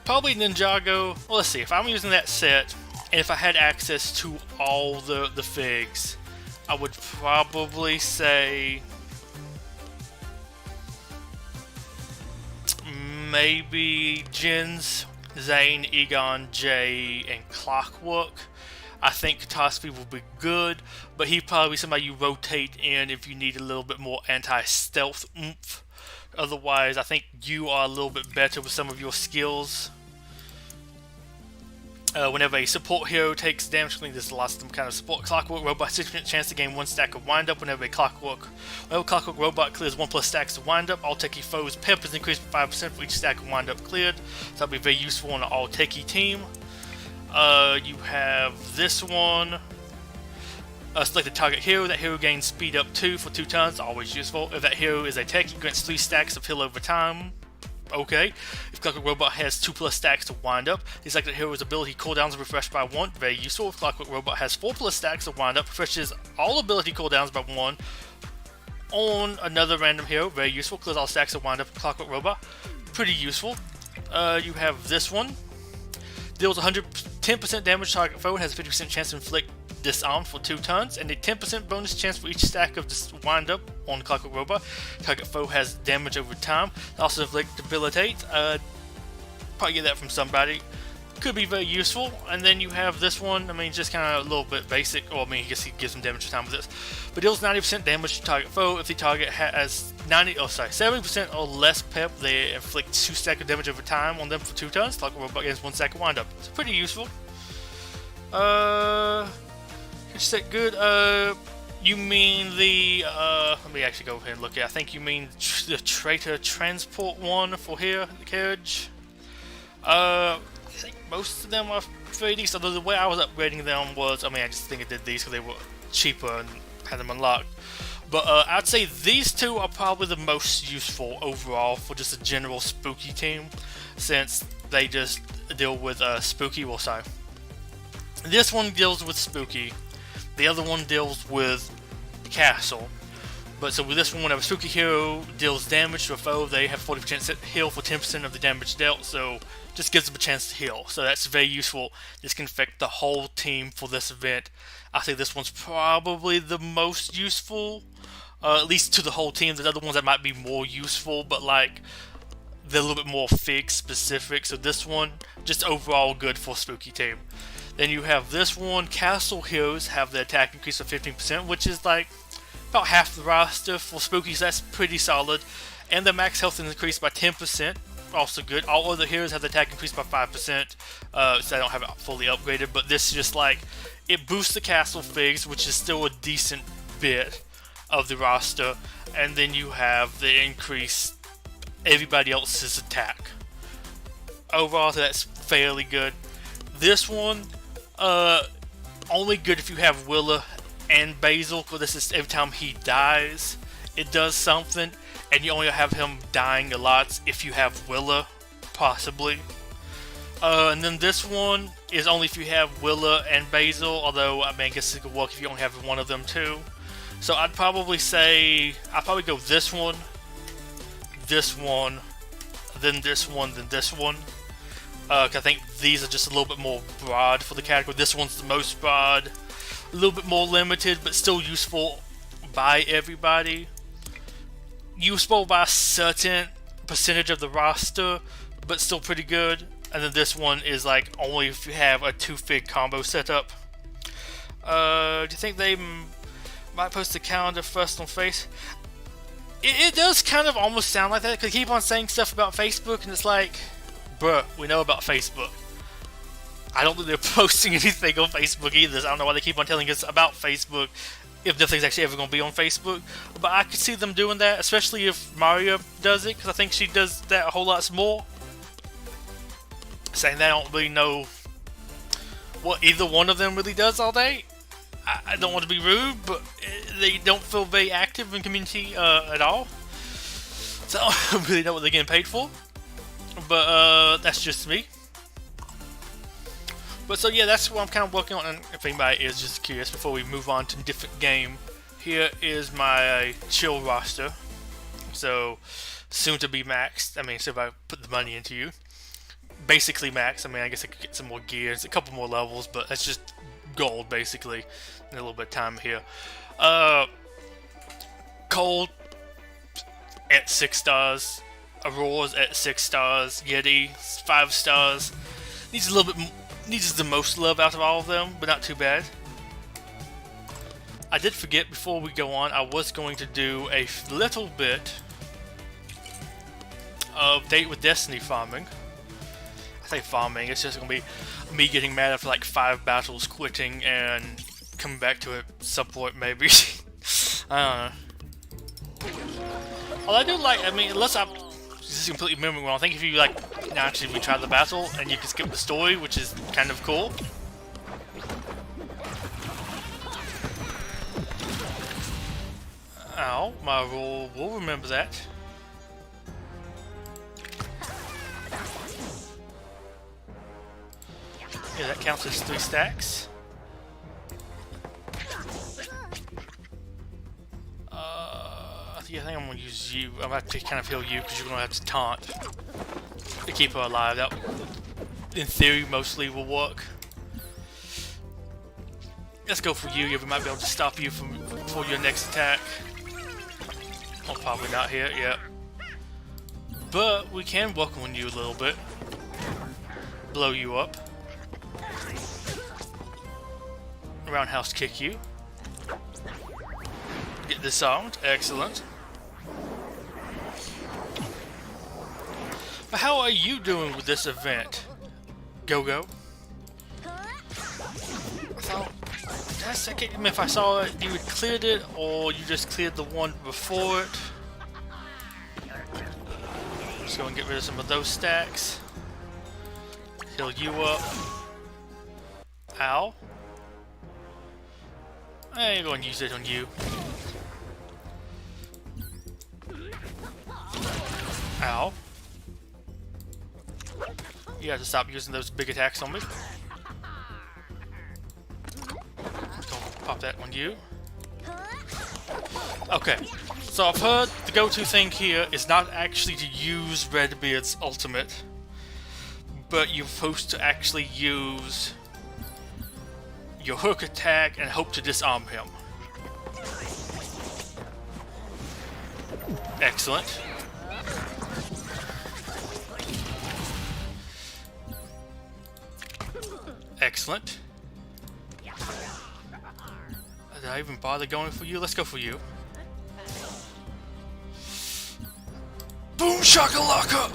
A: Probably Ninjago. Well, let's see. If I'm using that set, and if I had access to all the figs, I would probably say maybe Jins, Zane, Egon, Jay, and Clockwork. I think Kataspy will be good, but he'd probably be somebody you rotate in if you need a little bit more anti-stealth oomph. Otherwise, I think you are a little bit better with some of your skills. Whenever a support hero takes damage, I think there's lots of them kind of support. Clockwork Robot, 6% chance to gain 1 stack of wind up. Whenever Clockwork Robot clears 1+ stacks of wind up, all techie foes' pep is increased by 5% for each stack of wind up cleared. So that'll be very useful on an all techie team. You have this one. Select the target hero. That hero gains speed up 2 for 2 turns, always useful. If that hero is a tech, it grants 3 stacks of heal over time. Okay. If Clockwork Robot has 2+ stacks to wind up, the selected hero's ability cooldowns are refreshed by 1, very useful. If Clockwork Robot has 4+ stacks to wind up, refreshes all ability cooldowns by 1 on another random hero, very useful. Clears all stacks to wind up Clockwork Robot, pretty useful. You have this one. Deals 10% damage to target foe and has a 50% chance to inflict disarm for 2 turns, and a 10% bonus chance for each stack of this wind up on Clockwork Robot. Target foe has damage over time. Also inflict debilitate. Probably get that from somebody. Could be very useful. And then you have this one. I mean, just kind of a little bit basic. Well, I mean, I guess he gives some damage to time with this. But deals 90% damage to target foe. If the target has 70% or less pep, they inflict 2 stacks of damage over time on them for 2 turns. Clockwork Robot gains 1 stack of wind up. It's pretty useful. Is that good? You mean the, let me actually go ahead and look at it. I think you mean the Traitor Transport one for here, the carriage. I think most of them are pretty decent, although the way I was upgrading them was, I mean, I just think I did these because they were cheaper and had them unlocked. But I'd say these 2 are probably the most useful overall for just a general spooky team, since they just deal with spooky, well, sorry. This one deals with spooky. The other one deals with castle. But so with this one, whenever spooky hero deals damage to a foe, they have 40% heal for 10% of the damage dealt, so just gives them a chance to heal. So that's very useful. This can affect the whole team for this event. I think this one's probably the most useful, at least to the whole team. There's other ones that might be more useful, but like they're a little bit more Fig specific. So this one, just overall good for spooky team. Then you have this one. Castle heroes have their attack increased by 15%, which is like about half the roster for spooky, so that's pretty solid. And the max health is increased by 10%, also good. All other heroes have the attack increased by 5%, so I don't have it fully upgraded, but this is just like, it boosts the castle figs, which is still a decent bit of the roster. And then you have the increase everybody else's attack. Overall, that's fairly good. This one, only good if you have Willa and Basil, because this is every time he dies, it does something, and you only have him dying a lot if you have Willa, possibly. And then this one is only if you have Willa and Basil, although I mean, I guess it could work if you only have one of them too. So I'd probably say, I'd probably go this one, then this one, then this one. 'Cause I think these are just a little bit more broad for the category. This one's the most broad, a little bit more limited, but still useful by everybody. Useful by a certain percentage of the roster, but still pretty good. And then this one is like only if you have a 2-fig combo setup. Do you think they might post the calendar first on Face? It does kind of almost sound like that, because they keep on saying stuff about Facebook, and it's like, bruh, we know about Facebook. I don't think they're posting anything on Facebook either, so I don't know why they keep on telling us about Facebook if nothing's actually ever going to be on Facebook. But I could see them doing that, especially if Maria does it, because I think she does that a whole lot more. Saying that, I don't really know what either one of them really does all day. I don't want to be rude, but they don't feel very active in community at all. So I don't really know what they're getting paid for. But that's just me. But so yeah, that's what I'm kind of working on. And if anybody is just curious, before we move on to a different game, here is my chill roster. So soon to be maxed. I mean, so if I put the money into you, basically maxed. I mean, I guess I could get some more gears, a couple more levels, but that's just gold basically. And a little bit of time here. Cold at 6 stars. Aurora's at 6 stars. Yeti 5 stars. Needs a little bit. Needs the most love out of all of them, but not too bad. I did forget before we go on, I was going to do a little bit of Date with Destiny farming. I say farming, it's just going to be me getting mad after like 5 battles, quitting, and coming back to it some point maybe. I don't know. All I do like, I mean, unless I'm just completely remembering well, I think if you like naturally retry the battle and you can skip the story, which is kind of cool. Ow, my roll will remember that. Yeah, that counts as 3 stacks. Yeah, I think I'm gonna use you. I'm gonna have to kind of heal you because you're gonna have to taunt to keep her alive. That, in theory, mostly will work. Let's go for you. We might be able to stop you from for your next attack. Oh, probably not here. Yep. But we can work on you a little bit. Blow you up. Roundhouse kick you. Get disarmed. Excellent. But how are you doing with this event? Go-Go? If I saw it, you had cleared it, or you just cleared the one before it. Just go and get rid of some of those stacks. Heal you up. Ow. I ain't gonna use it on you. Ow. You have to stop using those big attacks on me. Pop that on you. Okay, so I've heard the go-to thing here is not actually to use Redbeard's ultimate, but you're supposed to actually use your hook attack and hope to disarm him. Excellent. Excellent. Did I even bother going for you? Let's go for you. Boom shakalaka!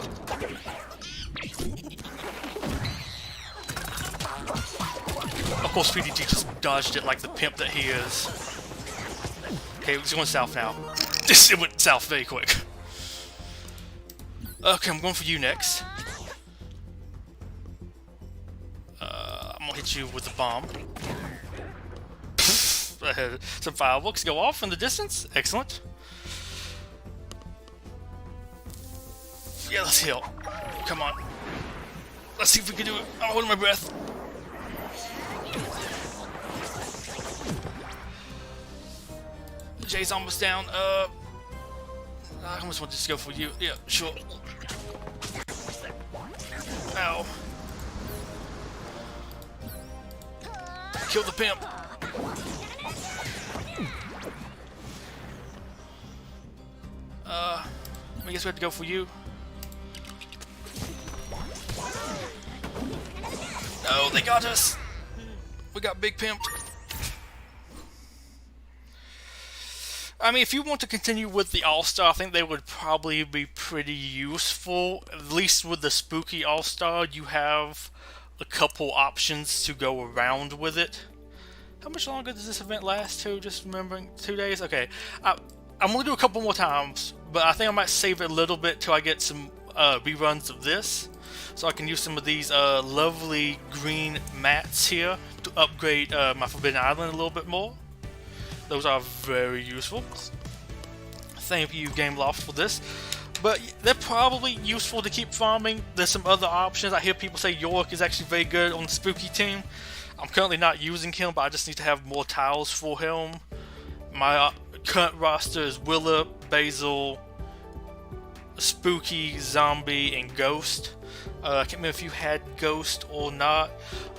A: Of course, PDG just dodged it like the pimp that he is. Okay, it's going south now. It went south very quick. Okay, I'm going for you next. I'm gonna hit you with the bomb. Some fireworks go off in the distance. Excellent. Yeah, let's heal. Come on. Let's see if we can do it. I'm holding my breath. Jay's almost down. I almost want to just go for you. Yeah, sure. Ow. Kill the pimp. I guess we have to go for you. No, they got us. We got big pimped. I mean, if you want to continue with the All-Star, I think they would probably be pretty useful. At least with the Spooky All-Star, you have a couple options to go around with it. How much longer does this event last? Just remembering, 2 days? Okay. I'm going to do a couple more times, but I think I might save it a little bit till I get some reruns of this. So I can use some of these lovely green mats here to upgrade my Forbidden Island a little bit more. Those are very useful. Thank you, Gameloft, for this. But they're probably useful to keep farming. There's some other options. I hear people say York is actually very good on the Spooky team. I'm currently not using him, but I just need to have more tiles for him. My current roster is Willa, Basil, Spooky, Zombie, and Ghost. I can't remember if you had Ghost or not,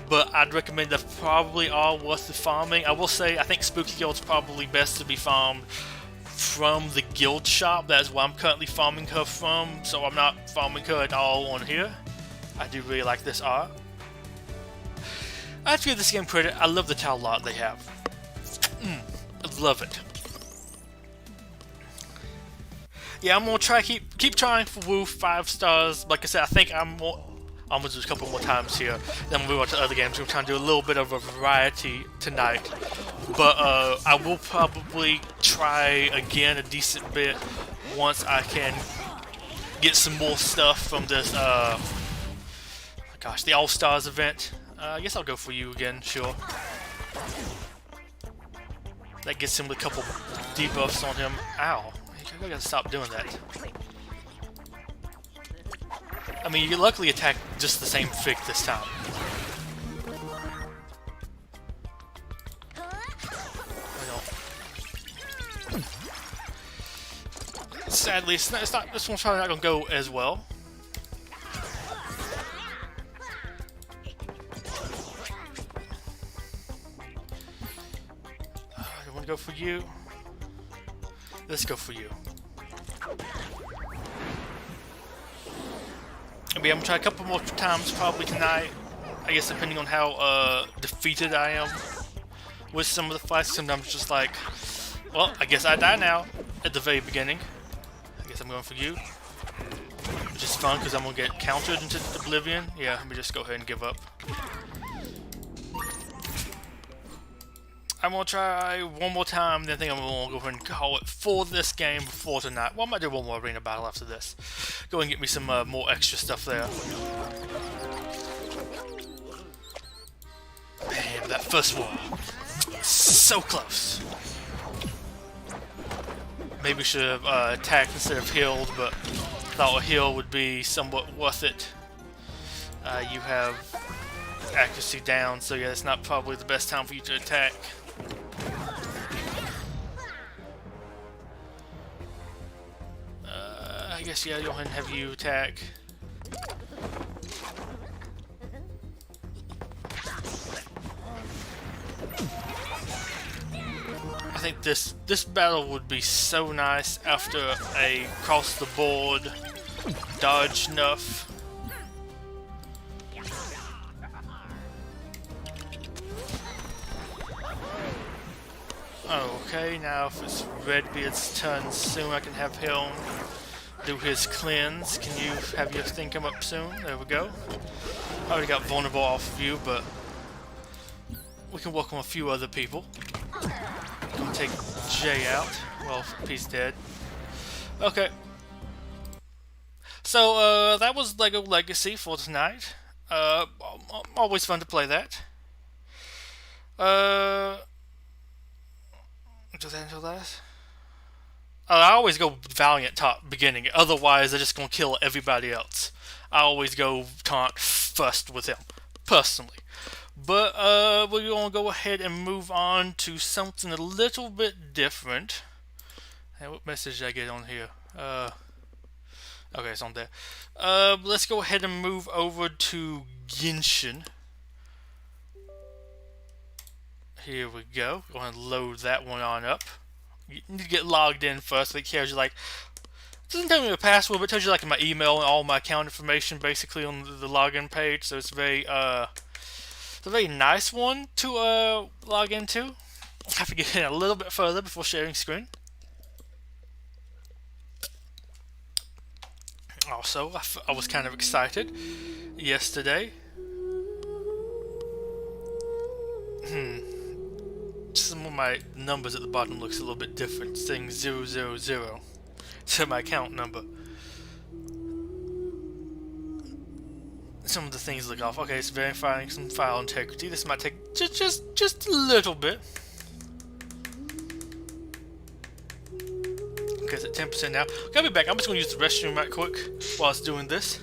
A: but I'd recommend they probably are worth the farming. I will say I think Spooky Guild's probably best to be farmed from the guild shop. That's where I'm currently farming her from, so I'm not farming her at all on here. I do really like this art. I have to give this game credit. I love the tile art they have. I love it. Yeah, I'm gonna try keep trying for Woo 5 stars. Like I said, I think I'm gonna do a couple more times here. Then we'll move on to other games. We're trying to do a little bit of a variety tonight. But I will probably try again a decent bit once I can get some more stuff from this. Gosh, the All Stars event. I guess I'll go for you again. Sure. That gets him a couple debuffs on him. Ow. I gotta stop doing that. I mean, you luckily attack just the same fig this time. Sadly, this one's probably not gonna go as well. I want to go for you. Let's go for you. Maybe I'm gonna try a couple more times probably tonight. I guess depending on how defeated I am with some of the fights. Sometimes just like, well, I guess I die now at the very beginning. I guess I'm going for you. Which is fun because I'm gonna get countered into oblivion. Yeah, let me just go ahead and give up. I'm gonna try one more time, then I think I'm gonna go ahead and call it for this game before tonight. Well, I might do one more arena battle after this. Go and get me some more extra stuff there. Man, that first one, so close. Maybe we should have attacked instead of healed, but thought a heal would be somewhat worth it. You have accuracy down, so yeah, it's not probably the best time for you to attack. I guess, yeah, go ahead and have you attack. I think this battle would be so nice after a cross-the-board dodge nuff. Okay, now if it's Redbeard's turn soon, I can have him do his cleanse. Can you have your thing come up soon? There we go. I already got vulnerable off of you, but we can welcome a few other people. I'm gonna take Jay out. Well, he's dead. Okay. So, that was LEGO Legacy for tonight. Always fun to play that. Do that until last? I always go Valiant top beginning, otherwise they're just gonna kill everybody else. I always go taunt first with him, personally. But we're gonna go ahead and move on to something a little bit different. Hey, what message did I get on here? Okay, it's on there. Let's go ahead and move over to Genshin. Here we go. Go ahead and load that one on up. You need to get logged in first. It tells you like, it doesn't tell me the password, but it tells you like my email and all my account information basically on the login page. So it's very it's a very nice one to log into. I have to get in a little bit further before sharing screen. Also, I was kind of excited yesterday. Some of my numbers at the bottom looks a little bit different, saying 000 to my account number. Some of the things look off. Okay, it's verifying some file integrity. This might take just a little bit. Okay, it's at 10% now. Okay, I'll be back. I'm just going to use the restroom right quick while it's doing this.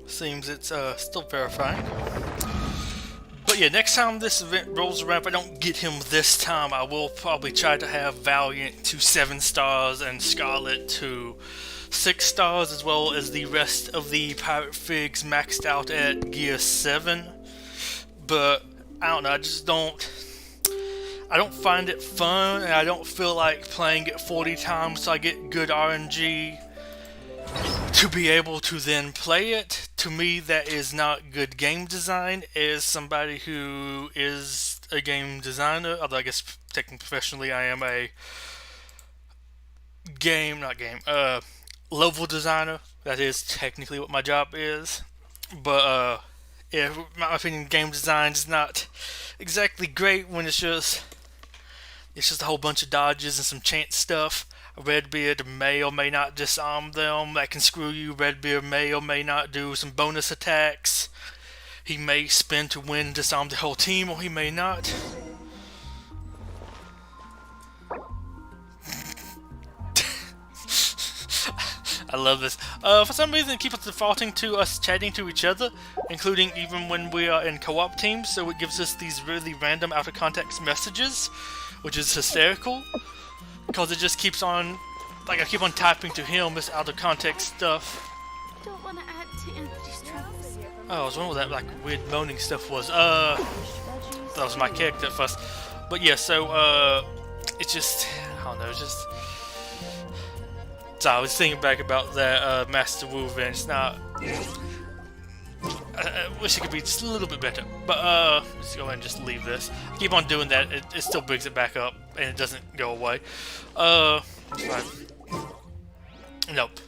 A: Seems it's still verifying. But yeah, next time this event rolls around, if I don't get him this time, I will probably try to have Valiant to 7 stars and Scarlet to 6 stars, as well as the rest of the Pirate Figs maxed out at Gear 7. But I don't know, I don't find it fun, and I don't feel like playing it 40 times so I get good RNG to be able to then play it. To me, that is not good game design. As somebody who is a game designer, although I guess technically professionally I am a level designer. That is technically what my job is. But yeah, in my opinion, game design is not exactly great when it's just a whole bunch of dodges and some chance stuff. Redbeard may or may not disarm them. That can screw you. Redbeard may or may not do some bonus attacks. He may spin to win, disarm the whole team, or he may not. I love this. For some reason, it keeps defaulting to us chatting to each other, including even when we are in co-op teams, so it gives us these really random out-of-context messages, which is hysterical. Because it just keeps on, like I keep on typing to him this out of context stuff.
B: Don't want to add to Anthony's troubles.
A: Oh, I was wondering what that like weird moaning stuff was. That was my character at first. But yeah, so it's just, I don't know, it's just. So I was thinking back about that Master Wu event. It's not. I wish it could be just a little bit better, but let's go ahead and just leave this. Keep on doing that, it still brings it back up, and it doesn't go away. Nope.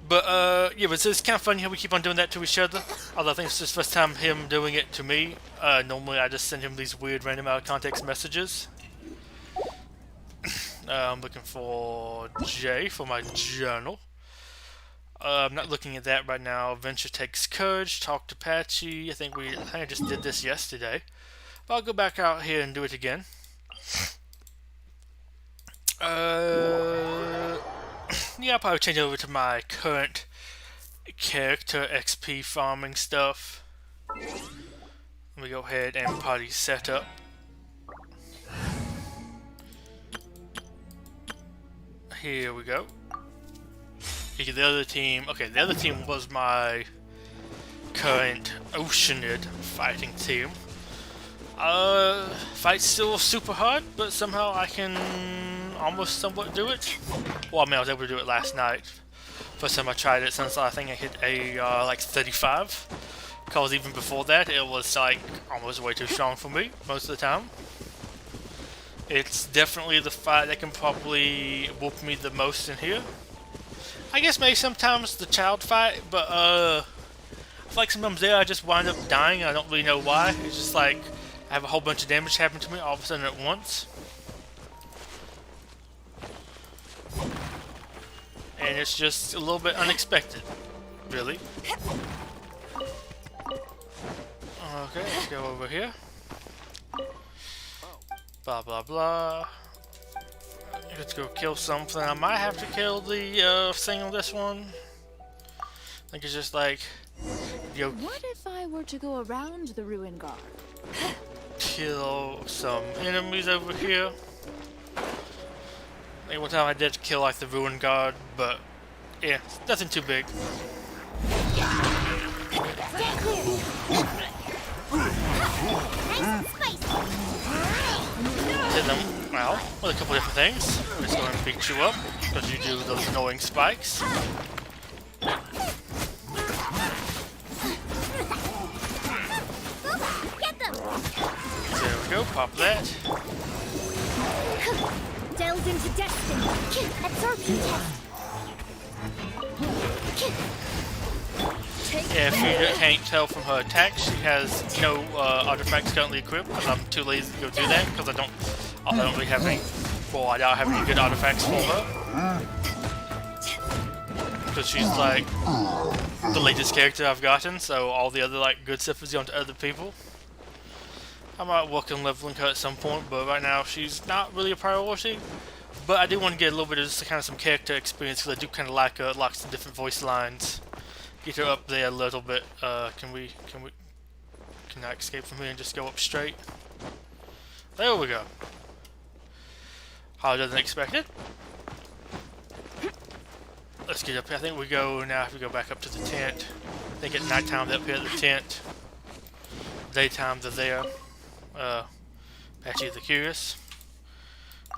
A: But yeah, but it's kind of funny how we keep on doing that to each other. Although I think it's just the first time him doing it to me. Normally I just send him these weird random out of context messages. I'm looking for J for my journal. I'm not looking at that right now. Venture takes courage. Talk to Patchy. I think I just did this yesterday. But I'll go back out here and do it again. Yeah, I'll probably change over to my current character XP farming stuff. Let me go ahead and party setup. Here we go. The other team, okay, the other team was my current Oceanid fighting team. Fight's still super hard, but somehow I can almost somewhat do it. Well, I mean, I was able to do it last night. First time I tried it since I think I hit a, like 35. Because even before that, it was like almost way too strong for me most of the time. It's definitely the fight that can probably whoop me the most in here. I guess maybe sometimes the child fight, but I feel like sometimes there I just wind up dying and I don't really know why. It's just like I have a whole bunch of damage happen to me all of a sudden at once. And it's just a little bit unexpected, really. Okay, let's go over here. Blah blah blah. Let's go kill something. I might have to kill the thing on this one. I think it's just like, yo.
B: What if I were to go around the ruin guard?
A: Kill some enemies over here. I think one time I did kill like the ruin guard, but yeah, nothing too big. Hit them, well, with a couple different things. I'm just going to beat you up, because you do those annoying spikes. There we go, pop that.
B: Delve into destiny. Absorption test.
A: Yeah, if you can't tell from her attack, she has no artifacts currently equipped, because I'm too lazy to go do that, because I don't really have any, well, I don't have any good artifacts for her. Because she's like the latest character I've gotten, so all the other like good stuff is going to other people. I might work on leveling her at some point, but right now she's not really a priority. But I do want to get a little bit of just kind of some character experience, because I do kind of like lots of different voice lines. get her up there a little bit. Can I escape from here and just go up straight? There we go. Harder than expected. Let's get up here. I think we go now. If we go back up to the tent, I think at nighttime they're up here at the tent. Daytime they're there. Patchy the Curious.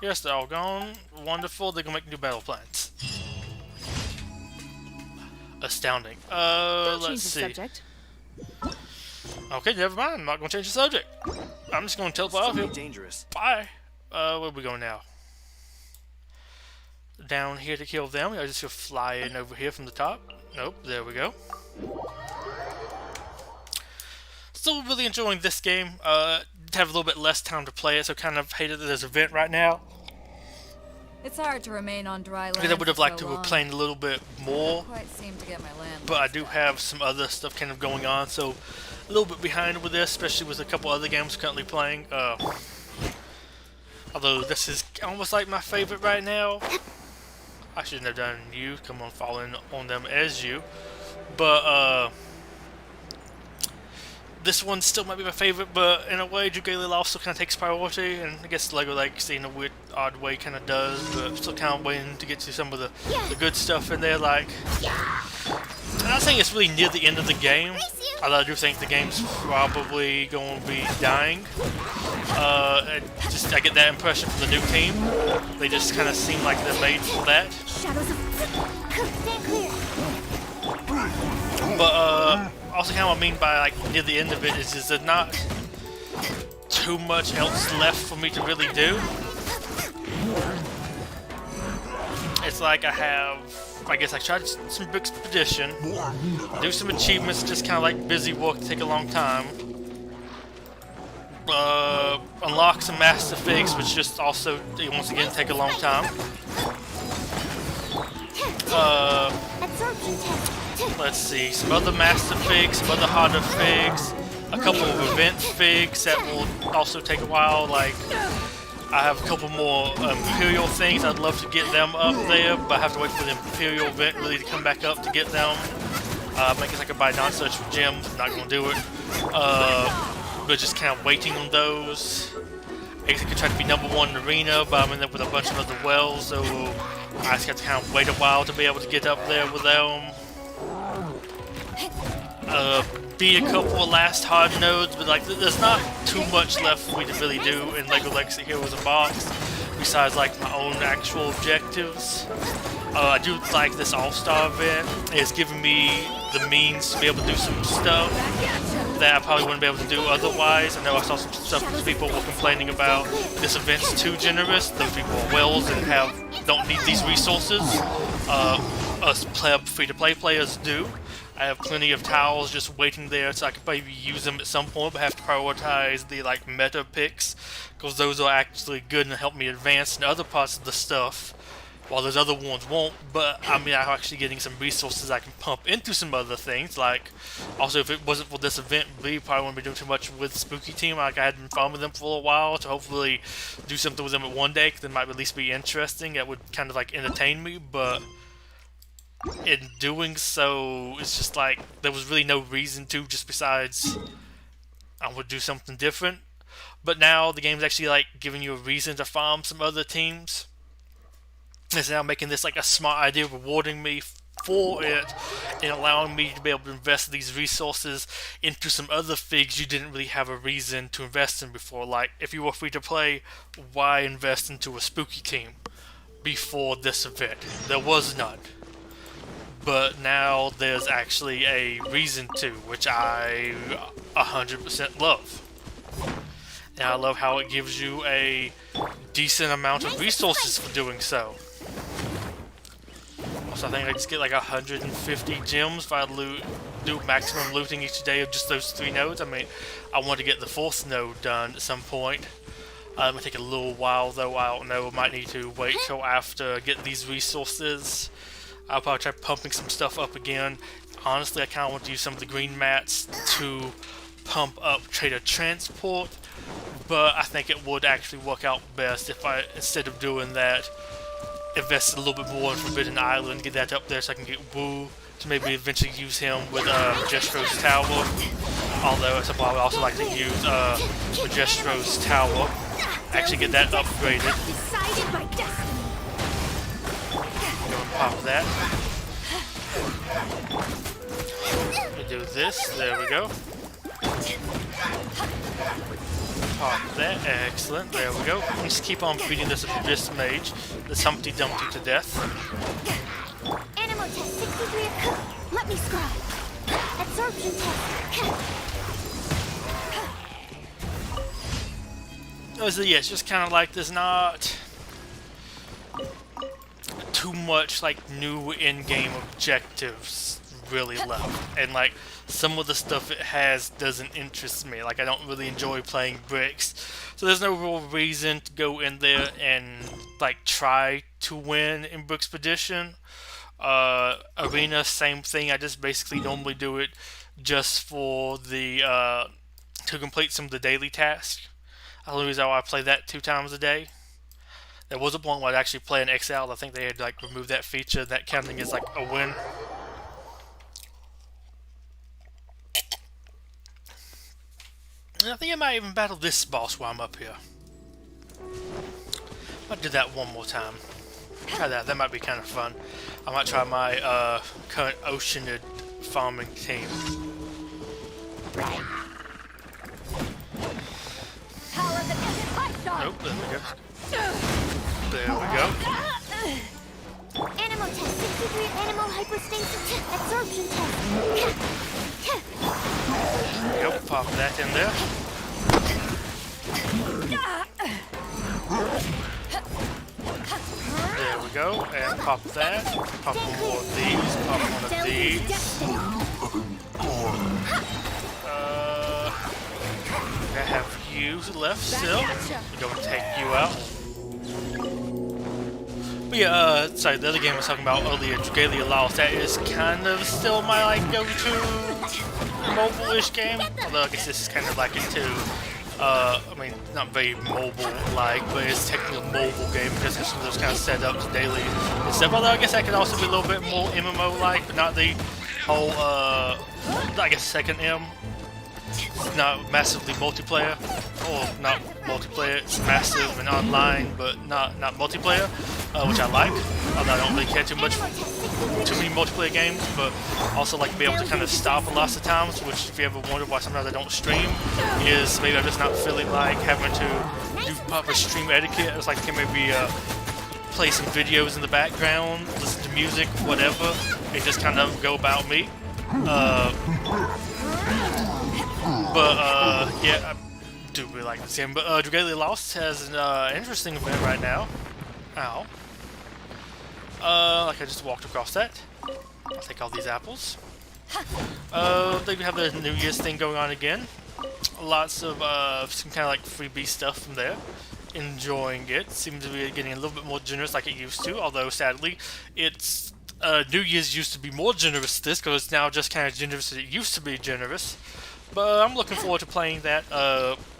A: Yes, they're all gone. Wonderful. They're gonna make new battle plans. Astounding. Let's see.
C: Subject.
A: Okay, never mind. I'm not gonna change the subject. I'm just gonna teleport out here.
D: Dangerous.
A: Bye. Where are we going now? Down here to kill them. I just feel flying over here from the top. Nope. There we go. Still really enjoying this game. Have a little bit less time to play it, so kind of hated this event right now.
C: It's hard to remain on dry land.
A: Because I would have liked to have played a little bit more.
C: Quite seem to get my land.
A: But I do have some other stuff kind of going on, so a little bit behind with this, especially with a couple other games currently playing. Although this is almost like my favorite right now. I shouldn't have done you. Come on, falling on them as you. But this one still might be my favorite, but in a way, Jugalil also kind of takes priority, and I guess Lego Legacy in a weird, odd way kind of does, but still kind of waiting to get to some of the good stuff in there, like... I'm not saying it's really near the end of the game, although I do think the game's probably going to be dying. I get that impression from the new team. They just kind of seem like they're made for that.
B: Shadows of stand clear.
A: But also kind of what I mean by like near the end of it is there's not too much else left for me to really do. It's like I guess I tried some big expedition, do some achievements, just kind of like busy work, take a long time. Unlock some master figs, which just also once again take a long time. Let's see, some other master figs, some other harder figs, a couple of event figs that will also take a while. Like I have a couple more Imperial things. I'd love to get them up there, but I have to wait for the Imperial event really to come back up to get them. I guess I could buy non-search for gems. I'm not gonna do it. But just kind of waiting on those. I guess I could try to be #1 in the arena, but I'm in there with a bunch of other wells, so I just have to kind of wait a while to be able to get up there with them. Beat a couple of last hard nodes, but like there's not too much left for me to really do in LEGO Legacy Heroes of Box, besides like my own actual objectives. I do like this All-Star event. It's giving me the means to be able to do some stuff that I probably wouldn't be able to do otherwise. I know I saw some stuff that people were complaining about. This event's too generous. Those people are wells and don't need these resources. Us free-to-play players do. I have plenty of towels just waiting there, so I could maybe use them at some point, but I have to prioritize the like meta picks, because those are actually good and help me advance in other parts of the stuff, while those other ones won't. But I mean, I'm actually getting some resources I can pump into some other things. Like, also, if it wasn't for this event, we probably wouldn't be doing too much with Spooky Team. Like, I had been farming them for a while to hopefully do something with them at one day, because it might at least be interesting. That would kind of like entertain me, but in doing so, it's just like there was really no reason to, just besides I would do something different. But now the game's actually like giving you a reason to farm some other teams. It's now making this like a smart idea, rewarding me for it and allowing me to be able to invest these resources into some other figs you didn't really have a reason to invest in before. Like, if you were free to play, why invest into a Spooky Team before this event? There was none. But now there's actually a reason to, which I 100% love. And I love how it gives you a decent amount of resources for doing so. So I think I just get like 150 gems if I do maximum looting each day of just those 3 nodes. I mean, I want to get the 4th node done at some point. It might take a little while though, I don't know. I might need to wait till after I get these resources. I'll probably try pumping some stuff up again. Honestly, I kind of want to use some of the green mats to pump up Trader Transport, but I think it would actually work out best if I, instead of doing that, invest a little bit more in Forbidden Island, get that up there so I can get Woo, to maybe eventually use him with Majestro's Tower. Although at some point I would also like to use Majestro's Tower. Actually get that upgraded.
B: Decided by destiny.
A: Go and pop that. We do this. There we go. Pop that. Excellent. There we go. Just keep on beating this mage, this Humpty Dumpty, to death.
B: Animal test 63. Let me scribe. Absorption test.
A: So yeah, it's just kind of like there's not too much like new in-game objectives really left, and like some of the stuff it has doesn't interest me. Like I don't really enjoy playing bricks, so there's no real reason to go in there and like try to win in Brickspedition. Arena, same thing. I just basically normally do it just for the to complete some of the daily tasks. The only reason why I play that 2 times a day. There was a point where I'd actually play an XL. I think they had like removed that feature, that counting as like a win. And I think I might even battle this boss while I'm up here. I'll do that one more time. Try that. That might be kind of fun. I might try my current Oceanid farming team. Nope, there we go. There we go.
B: Animal test 63. Animal hypostasis absorption test.
A: Yep, pop that in there. There we go, and pop that. Pop one more of these, pop one of these. I have you left still. We're going to take you out. But yeah, sorry, the other game I was talking about earlier, Dragalia Lost, that is kind of still my like go-to mobile-ish game. Although I guess this is kind of like it too. I mean, not very mobile-like, but it's technically a mobile game because there's some of those kind of setups daily and stuff. Although I guess that could also be a little bit more MMO-like, but not the whole, I guess, second M. It's not massively multiplayer, or not multiplayer. It's massive and online, but not multiplayer, which I like. Although I don't really care too many multiplayer games, but also like be able to kind of stop a lot of times. Which, if you ever wonder why sometimes I don't stream, is maybe I'm just not feeling like having to do proper stream etiquette. It's like I can maybe play some videos in the background, listen to music, whatever, and just kind of go about me. Yeah, I do really like this game. But Dragalia Lost has an interesting event right now. Ow. Like I just walked across that. I'll take all these apples. They have the New Year's thing going on again. Lots of some kind of like freebie stuff from there. Enjoying it. Seems to be getting a little bit more generous like it used to. Although sadly, it's New Year's used to be more generous than this because it's now just kind of generous as it used to be generous. But I'm looking forward to playing that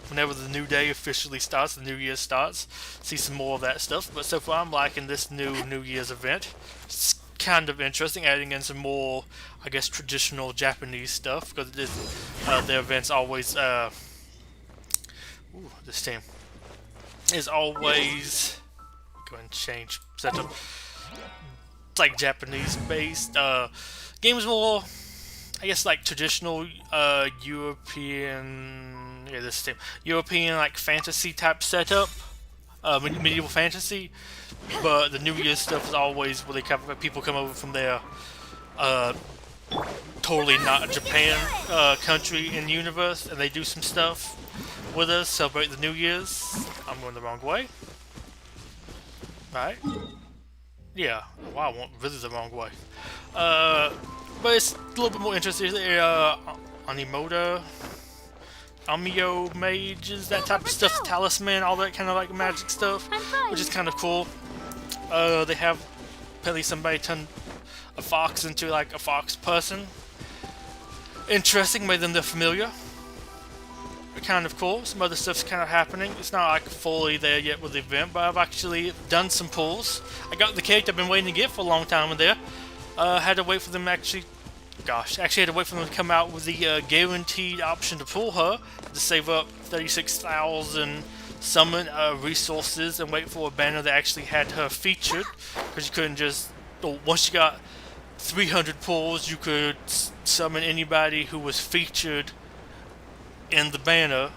A: whenever the new day officially starts, the New Year starts. See some more of that stuff. But so far I'm liking this new New Year's event. It's kind of interesting, adding in some more, I guess, traditional Japanese stuff. Because their events always... this team is always... Go ahead and change setup. It's like Japanese based. Games more... I guess like traditional European, this team, European like fantasy type setup, medieval fantasy. But the New Year's stuff is always where people come over from their totally not Japan country in the universe, and they do some stuff with us, celebrate the New Year's. I'm going the wrong way. Right? Yeah. Wow, I went really the wrong way. But it's a little bit more interesting. Animoda, Amio mages, that type of stuff, talisman, all that kind of like magic stuff, which is kind of cool. They have apparently somebody turned a fox into like a fox person. Interesting, made them they're familiar. Kind of cool. Some other stuff's kind of happening. It's not like fully there yet with the event, but I've actually done some pulls. I got the character I've been waiting to get for a long time in there. Had to wait for them actually had to wait for them to come out with the guaranteed option to pull her to save up 36,000 summon resources and wait for a banner that actually had her featured, because you couldn't just, once you got 300 pulls, you could summon anybody who was featured in the banner,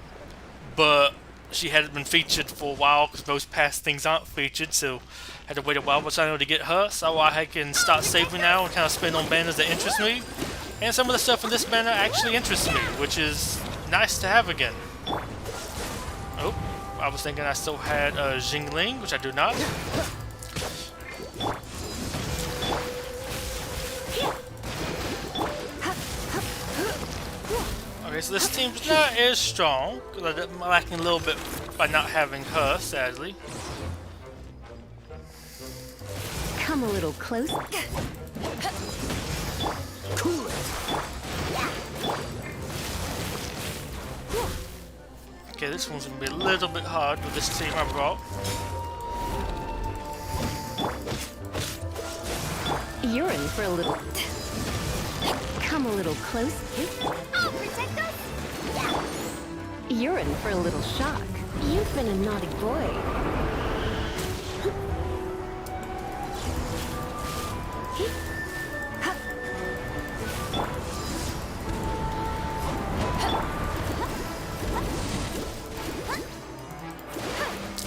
A: but she hadn't been featured for a while because most past things aren't featured, so had to wait a while. But I know to get her, so I can start saving now and kind of spend on banners that interest me. And some of the stuff in this banner actually interests me, which is nice to have again. Oh, I was thinking I still had Jingling, which I do not. Okay, so this team's not as strong, because I'm lacking a little bit by not having her, sadly.
B: Come a little closer. Cool it.
A: Okay, this one's gonna be a little bit hard with this team I brought.
B: You're in for a little. Come a little closer. I'll protect us. You're in for a little shock. You've been a naughty boy.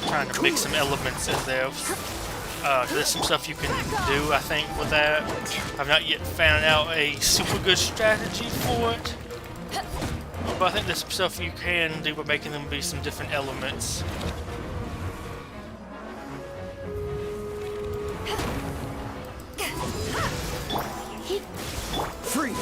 A: Trying to mix some elements in there. There's some stuff you can do, I think, with that. I've not yet found out a super good strategy for it, but I think there's some stuff you can do by making them be some different elements.
D: Freeze!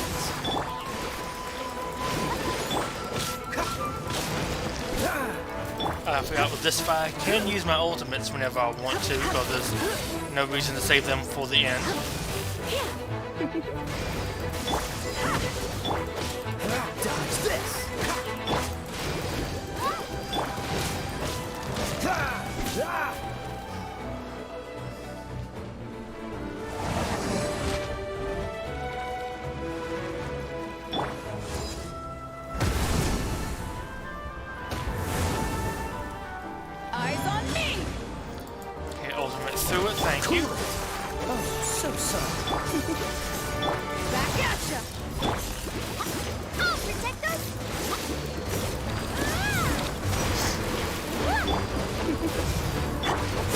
A: I forgot with this fight, I can use my ultimates whenever I want to, because there's no reason to save them for the end.
D: Dodge this!
C: Eyes on me!
A: Okay, ultimate through it, thank you.
D: Oh, so sorry.
C: Back at ya!
B: I'll protect us.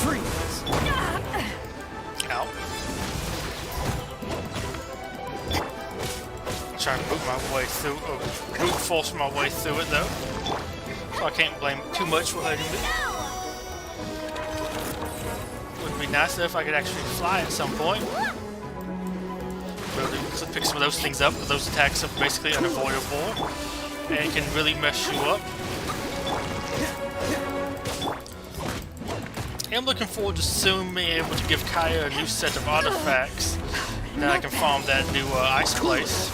D: Freeze!
A: Ow. I'm trying to boot my way through, brute force my way through it though. So I can't blame too much for hurting me. Would be nice though if I could actually fly at some point. Really pick some of those things up, because those attacks are basically unavoidable and can really mess you up. I'm looking forward to soon being able to give Kaya a new set of artifacts, and then I can farm that new ice place.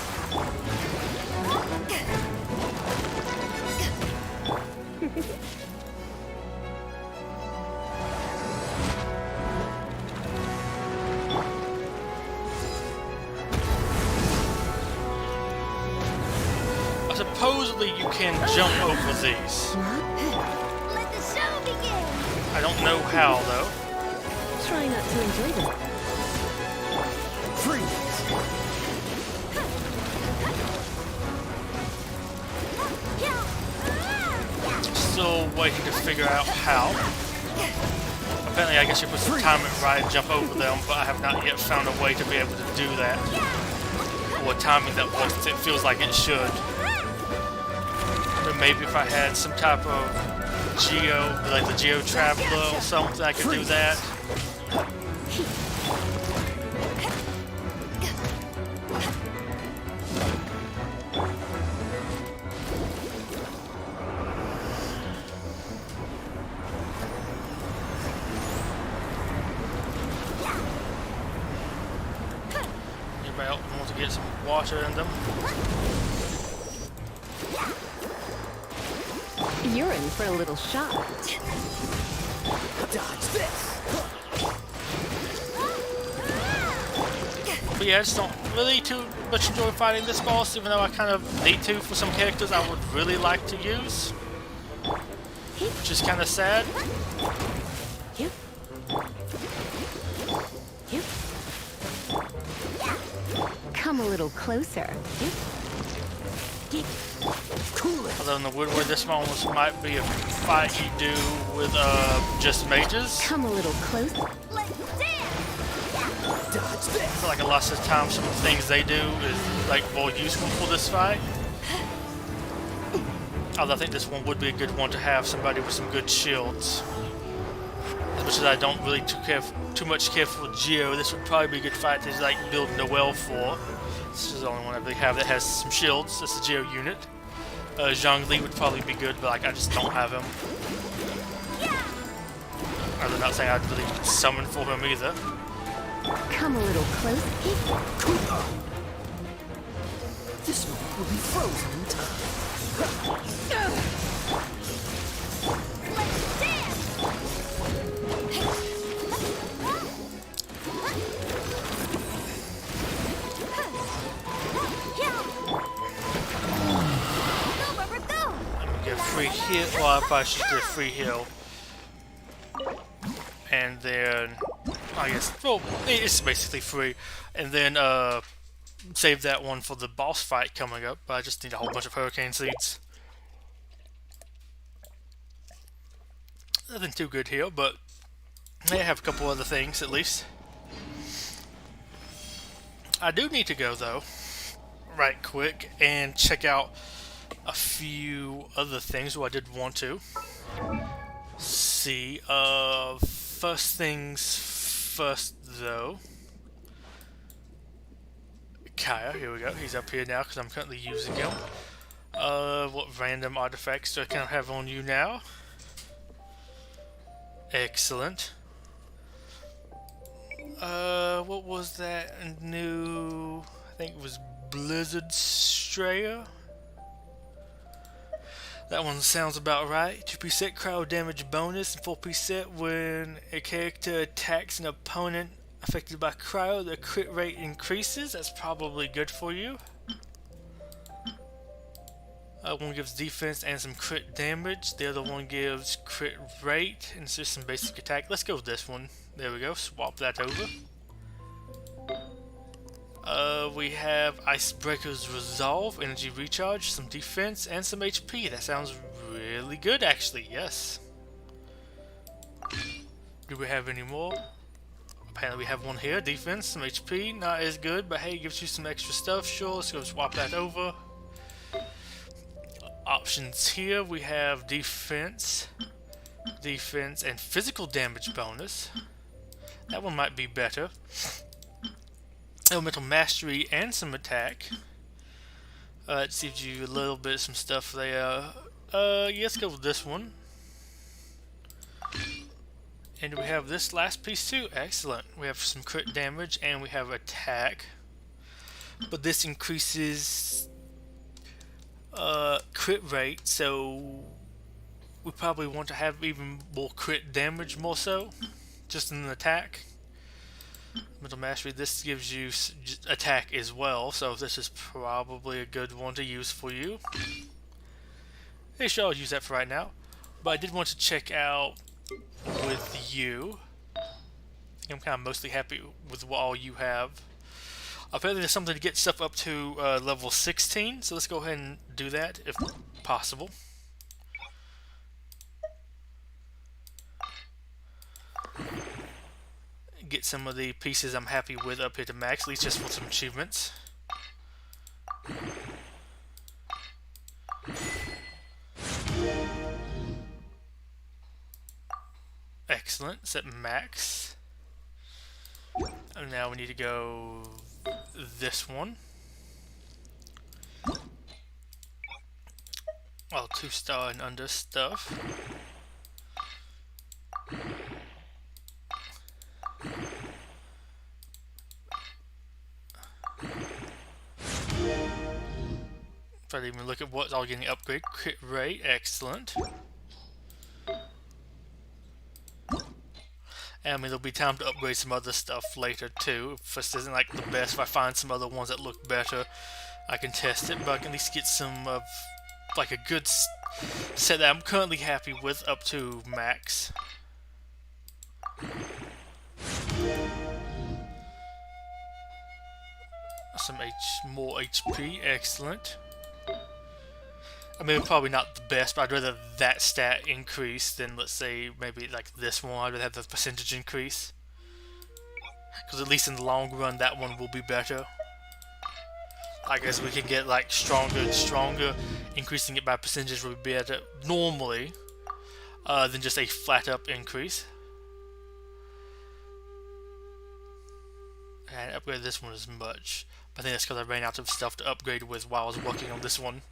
A: Supposedly you can jump over these.
B: Let the show begin.
A: I don't know how though.
B: Try not to enjoy this.
D: Freeze!
A: Still waiting to figure out how. Apparently I guess you put some time it right and jump over them, but I have not yet found a way to be able to do that. Or timing that works. It feels like it should. But maybe if I had some type of like the Geo Traveler or something, I could do that. Anybody else want to get some water in them?
B: You're in for a little shock.
D: Dodge this!
A: But yeah, I just don't really too much enjoy fighting this boss, even though I kind of need to for some characters I would really like to use. Which is kind of sad.
B: Come a little closer.
A: Although in the Woodward, this one might be a fight you do with just mages.
B: Come a little closer.
A: I feel like a lot of times some of the things they do is like more useful for this fight. Although I think this one would be a good one to have somebody with some good shields. As much as I don't really too much care for Geo, this would probably be a good fight to like build Noel for. This is the only one I really have that has some shields. That's the Geo unit. Zhongli would probably be good, but like I just don't have him. I'm not saying I'd really summon for him either.
B: Come a little closer.
D: This one will be frozen in time.
A: Get free heal. Well, I probably should get free heal. And then, I guess, well, it's basically free. And then, save that one for the boss fight coming up. But I just need a whole bunch of hurricane seeds. Nothing too good here, but I have a couple other things at least. I do need to go though, right quick, and check out a few other things. Well, I did want to see. First things first, though. Kaya, here we go. He's up here now because I'm currently using him. What random artifacts do I kind of have on you now? Excellent. What was that new? I think it was Blizzard Strayer. That one sounds about right. 2% cryo damage bonus and 4% when a character attacks an opponent affected by cryo, the crit rate increases. That's probably good for you. One gives defense and some crit damage. The other one gives crit rate and it's just some basic attack. Let's go with this one. There we go. Swap that over. We have Icebreaker's Resolve, Energy Recharge, some defense, and some HP. That sounds really good, actually. Yes. Do we have any more? Apparently we have one here. Defense, some HP. Not as good, but hey, it gives you some extra stuff. Sure, let's go swap that over. Options here. We have defense, and physical damage bonus. That one might be better. Elemental Mastery and some attack. It gives you a little bit of some stuff there. Yeah, let's go with this one. And we have this last piece too. Excellent. We have some crit damage and we have attack. But this increases crit rate, so we probably want to have even more crit damage more so. Just an attack. Mental Mastery, this gives you attack as well, so this is probably a good one to use for you. Hey, sure, I'll use that for right now. But I did want to check out with you. I think I'm kind of mostly happy with what all you have. Apparently there's something to get stuff up to level 16, so let's go ahead and do that if possible. Get some of the pieces I'm happy with up here to max, at least just for some achievements. Excellent, set max. And now we need to go this one. Well, 2-star and under stuff. Try to even look at what's all getting upgrade. Crit rate, excellent. And I mean, there'll be time to upgrade some other stuff later too. If this isn't like the best, if I find some other ones that look better, I can test it. But I can at least get some of like a good set that I'm currently happy with up to max. Some more HP, excellent. I mean, probably not the best, but I'd rather that stat increase than, let's say, maybe like this one. I'd rather have the percentage increase. Because at least in the long run, that one will be better. I guess we can get like stronger and stronger. Increasing it by percentage would be better normally than just a flat up increase. And upgrade this one as much. I think that's because I ran out of stuff to upgrade with while I was working on this one.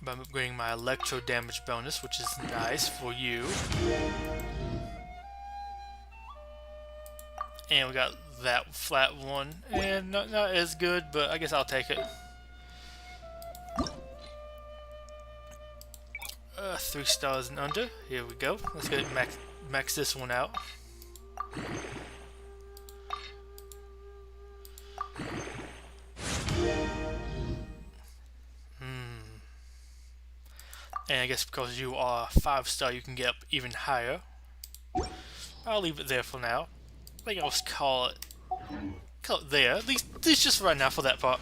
A: But I'm upgrading my electro damage bonus, which is nice for you. And we got that flat one, and not as good, but I guess I'll take it. 3 stars and under. Here we go. Let's go max this one out. And I guess because you are 5-star, you can get up even higher. I'll leave it there for now. I think I'll just call it there. At least just right now for that part.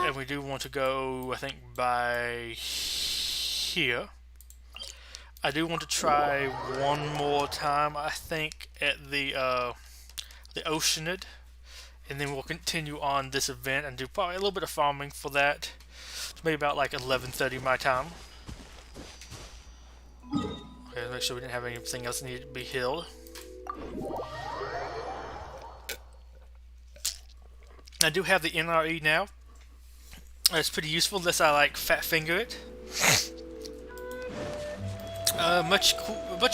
A: And we do want to go, I think, by here. I do want to try one more time, I think, at the Oceanid. And then we'll continue on this event and do probably a little bit of farming for that. Maybe about like 11:30 my time. Okay, make sure we didn't have anything else that needed to be healed. I do have the NRE now. It's pretty useful unless I like fat finger it. Much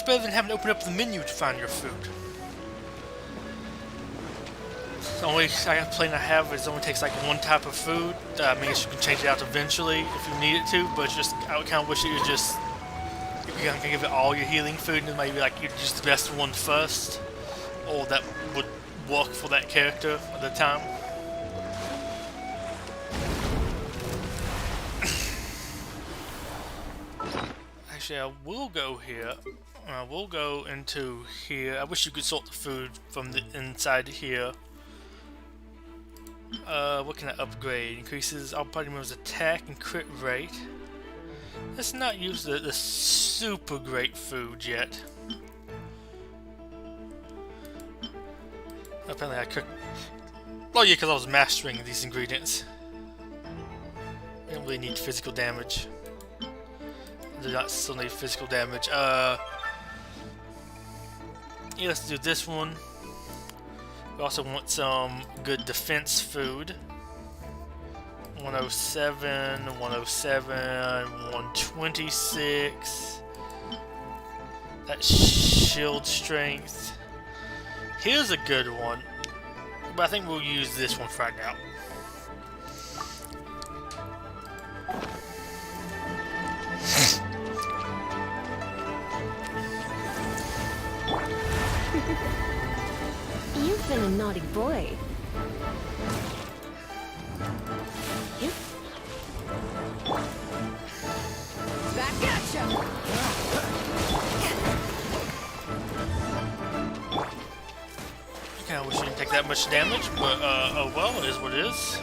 A: better than having to open up the menu to find your food. The only complaint I have is it only takes like one type of food. I mean, you can change it out eventually if you need it to, but it's just I would kind of wish it was just if you can give it all your healing food and maybe like you just the best one first, or that would work for that character at the time. Actually, I will go here. We'll go into here. I wish you could sort the food from the inside here. What can I upgrade? Increases all party members' attack and crit rate. Let's not use the super great food yet. Apparently I cooked... Oh yeah, because I was mastering these ingredients. I don't really need physical damage. I do not still need physical damage. Yeah, let's do this one. We also want some good defense food. 107, 107, 126. That's shield strength. Here's a good one, but I think we'll use this one for right now.
B: You've been a naughty boy.
C: Back at ya!
A: I wish you didn't take that much damage, but oh well, it is what it is.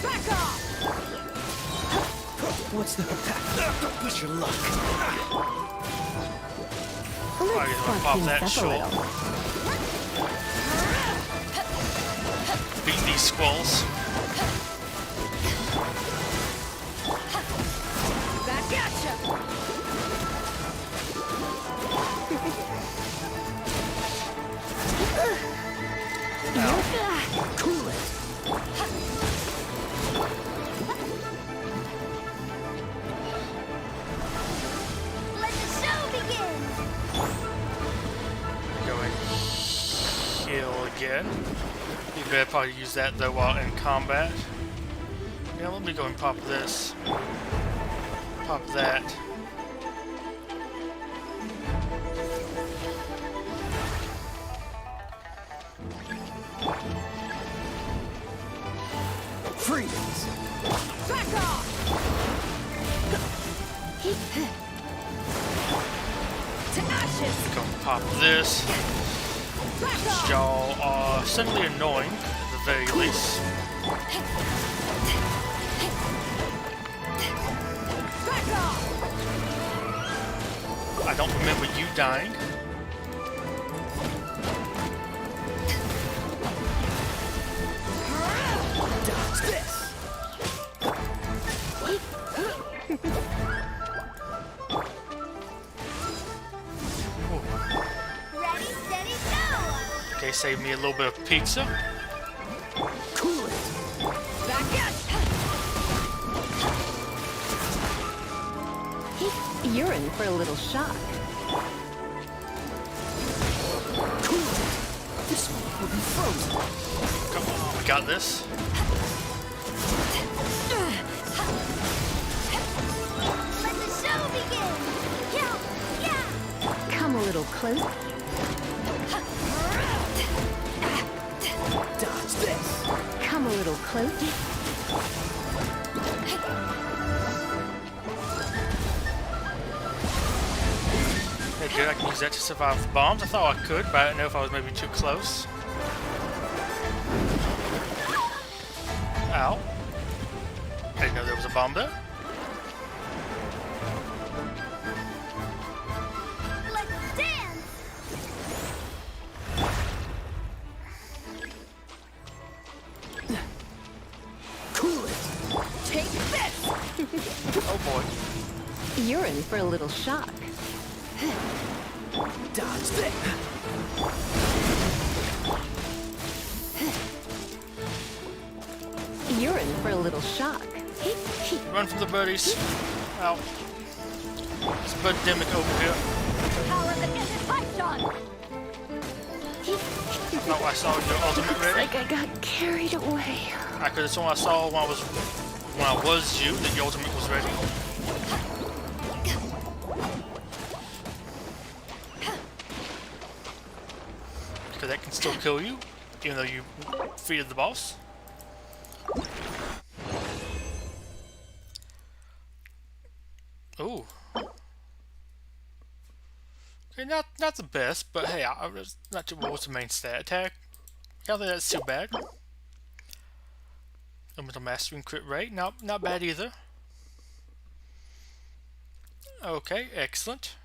C: Back off!
D: What's the attack? Push your luck.
A: I guess I'll pop that short. Beat these squalls.
C: Back at ya!
D: Cool it.
C: Let the show begin!
A: Go in again. You better probably use that though while in combat. Yeah, let me go and pop this. Pop that.
D: Freeze!
C: Back off! To ashes!
A: Go and pop this.
C: Back off!
A: Y'all are suddenly annoying, at the very least.
C: Back off!
A: I don't remember you dying.
D: Dodge this!
C: Ready, steady, go!
A: Okay, save me a little bit of pizza.
D: Cool it!
C: Back at
B: You're in for a little shock.
D: Cool it! This one will be frozen!
A: Come on, we got this.
C: Let the show begin! Yeah, yeah!
B: Come a little close.
D: Dodge this!
B: Come a little close.
A: Okay, good, I can use that to survive the bombs. I thought I could, but I didn't know if I was maybe too close. Ow. I didn't know there was a bomb there.
C: Let's dance!
D: Cool it!
C: Take this!
A: Oh boy.
B: You're in for a little shock.
D: Dodge this!
B: You're in for a little shock.
A: Run from the birdies. Ow. It's a birdemic over here.
C: Power that gets piped on!
A: No, I saw your ultimate ready.
B: Like I got carried away.
A: I could have sworn I saw when I was you that your ultimate was ready. Because that can still kill you, even though you defeated the boss. Ooh. Okay, not the best, but hey, I was not too. What's the main stat? Attack. I don't think that's too bad. Elemental mastery and crit rate. Not bad either. Okay, excellent.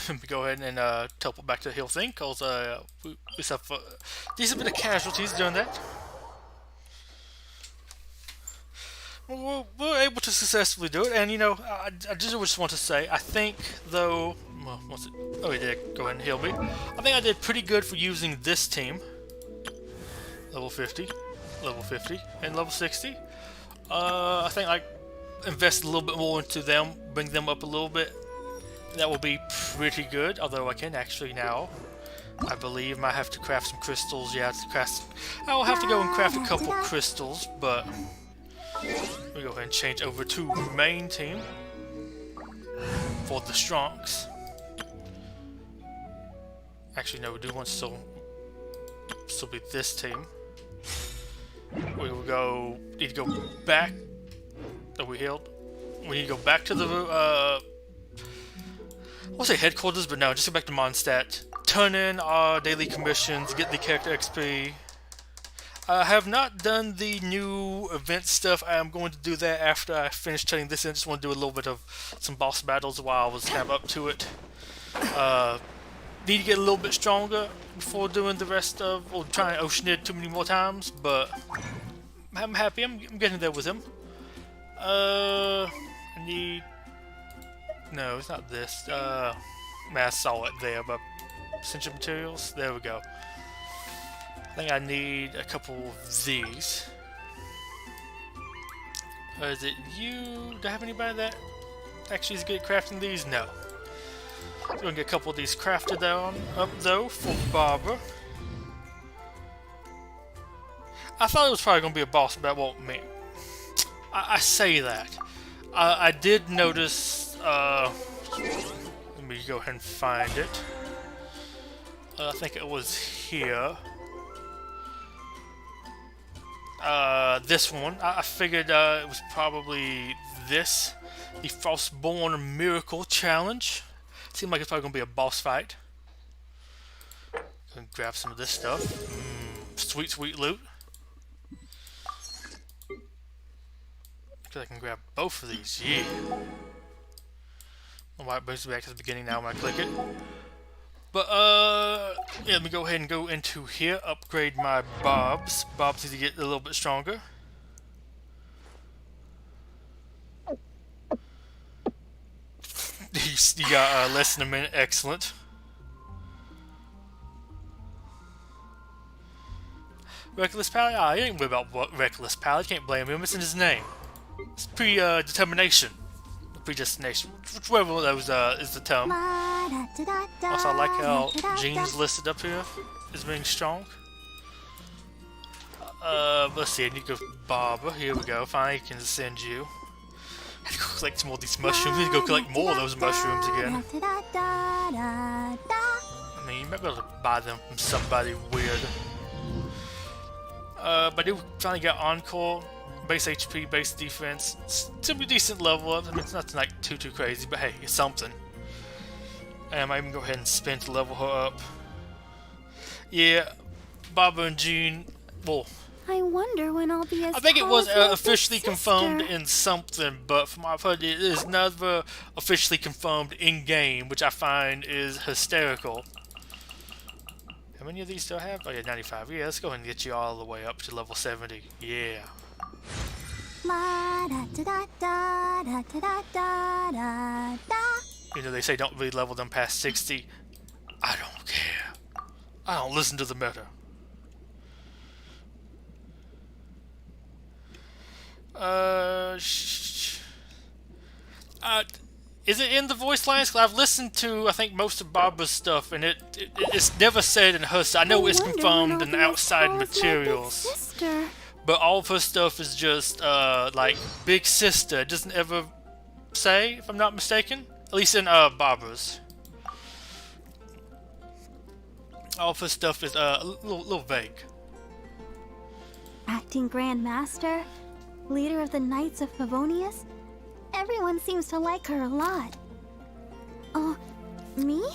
A: Let me go ahead and teleport back to the hill thing, because we suffer a decent bit of casualties doing that. We're able to successfully do it, and you know, I just want to say, I think though, well, what's it? Oh, he did go ahead and heal me. I think I did pretty good for using this team. Level 50, and level 60. I think I invest a little bit more into them, bring them up a little bit. That will be pretty good. Although I can actually now, I believe, might have to craft some crystals. Yeah, I'll have to go and craft a couple crystals, but. We go ahead and change over to main team for the Strongs. Actually, no, we do want to still be this team. We will need to go back. Oh, we healed. We need to go back to the I won't say headquarters, but no, just go back to Mondstadt. Turn in our daily commissions, get the character XP. I have not done the new event stuff. I am going to do that after I finish turning this in. I just want to do a little bit of some boss battles while I was kind of up to it. Need to get a little bit stronger before doing the rest of, or trying Oceanid too many more times, but I'm happy. I'm getting there with him. I need... No, it's not this. Man, I saw it there, but essential materials. There we go. I think I need a couple of these. Is it you? Do I have anybody that actually is good at crafting these? No. Gonna get a couple of these crafted down up though for Barbara. I thought it was probably gonna be a boss, but well, man, I say that. I did notice. Let me go ahead and find it. I think it was here. This one. I figured it was probably this. The Frostborn Miracle Challenge. Seemed like it's probably gonna be a boss fight. Gonna grab some of this stuff. Sweet, sweet loot. I can grab both of these. Yeah. Why it brings me back to the beginning now when I click it. But yeah, let me go ahead and go into here. Upgrade my bobs. Bobs need to get a little bit stronger. You got less than a minute. Excellent. Reckless Pally? Ah, he ain't worried about what Reckless Pally. Can't blame him. It's in his name. It's predetermination. Predestination. Whichever one of those is the term. Also, I like how Jean's listed up here as being strong. Let's see. I need to go Barbara. Here we go. Finally, I can send you. I need to go collect some more of these mushrooms. I need to go collect more of those mushrooms again. I mean, you might be able to buy them from somebody weird. But I do finally got Encore. Base HP, base defense. Still be decent level up. I mean, it's nothing like too crazy, but hey, it's something. And I might even go ahead and spend to level her up. Yeah, Barbara and Jean. Well,
B: I wonder when I'll be as
A: I think it was
B: tall as
A: officially
B: sister.
A: confirmed in something, but from what I've heard, it is never officially confirmed in game, which I find is hysterical. How many of these do I have? Oh yeah, 95. Yeah, let's go ahead and get you all the way up to level 70. Yeah. You know, they say don't really level them past 60. I don't care. I don't listen to the meta. Is it in the voice lines? 'Cause I've listened to, I think, most of Barbara's stuff, and it's never said in her. I know it's confirmed in the outside materials. But all of her stuff is just, like, Big Sister. It doesn't ever say, if I'm not mistaken. At least in, Barbara's. All of her stuff is, a little vague.
C: Acting Grand Master, leader of the Knights of Favonius. Everyone seems to like her a lot. Oh, me?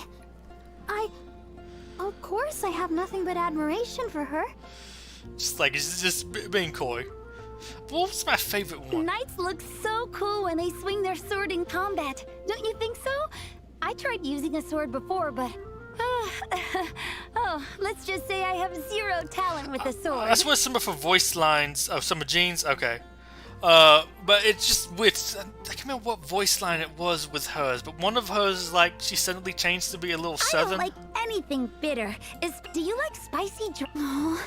C: Of course I have nothing but admiration for her.
A: It's just being coy. What was my favorite one?
C: Knights look so cool when they swing their sword in combat. Don't you think so? I tried using a sword before, but... oh, let's just say I have zero talent with the sword.
A: That's what some of her voice lines... Oh, some of Jean's? Okay. But it's just weird. I can't remember what voice line it was with hers, but one of hers is like she suddenly changed to be a little southern.
C: I don't like anything bitter. Do you like spicy Oh,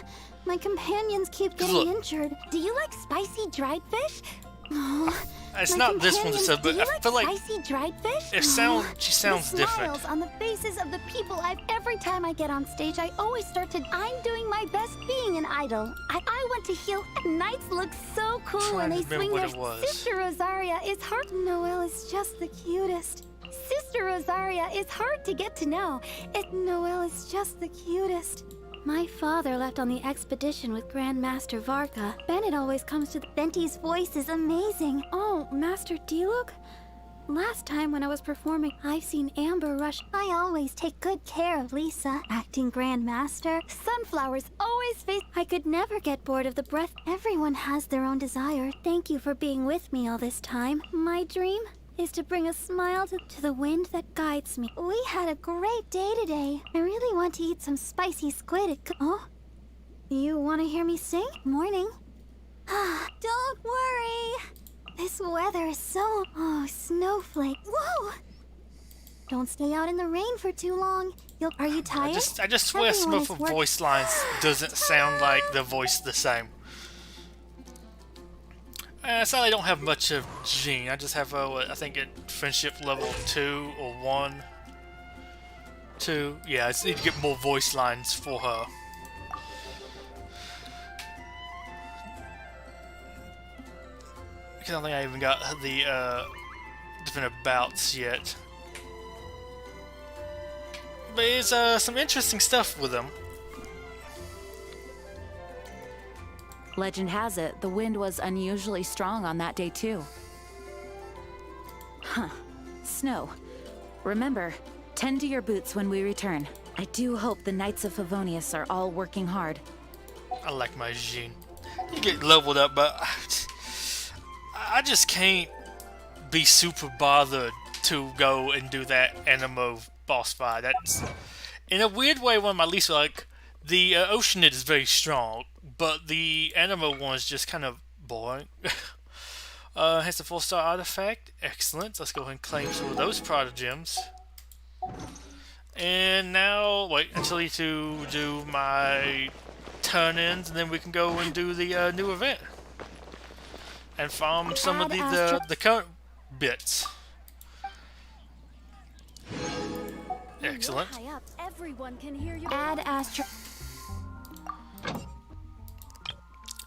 C: my companions keep getting injured. Do you like spicy dried fish? Oh,
A: it's not this one that said, but I feel like
C: spicy dried fish?
A: she sounds
C: the
A: different.
C: Smiles on the faces of the people every time I get on stage, I always start to. I'm doing my best being an idol. I want to heal. Knights look so cool when they swing their. Sister Rosaria is hard. Noelle is just the cutest. Sister Rosaria is hard to get to know. Noelle is just the cutest. My father left on the expedition with Grand Master Varka. Bennett always comes to Venti's voice is amazing. Oh, Master Diluc? Last time when I was performing, I've seen Amber rush. I always take good care of Lisa. Acting Grand Master. Sunflowers always face. I could never get bored of the breath. Everyone has their own desire. Thank you for being with me all this time. My dream is to bring a smile to the wind that guides me. We had a great day today. I really want to eat some spicy squid. Oh? You want to hear me sing? Morning. Don't worry. This weather is so... Oh, snowflake. Whoa! Don't stay out in the rain for too long. Are you tired?
A: I just swear some of her voice lines doesn't sound like the voice the same. Sadly, I don't have much of Jean. I just have, I think, at friendship level 2 or 1. too. Yeah, I just need to get more voice lines for her. Because I don't think I even got the different abouts yet. But it's some interesting stuff with them.
E: Legend has it, the wind was unusually strong on that day too. Huh. Snow. Remember, tend to your boots when we return. I do hope the Knights of Favonius are all working hard.
A: I like my Jean. You get leveled up, but I just can't be super bothered to go and do that Animo boss fight. That's, in a weird way, one of my least like. The Oceanid is very strong, but the Animo one is just kind of boring. Has the 4-star artifact. Excellent. Let's go ahead and claim some of those Protogems. And now, wait until you to do my turn-ins, and then we can go and do the new event. And farm some of the current bits. Excellent.
C: Everyone can hear you. Add Astro.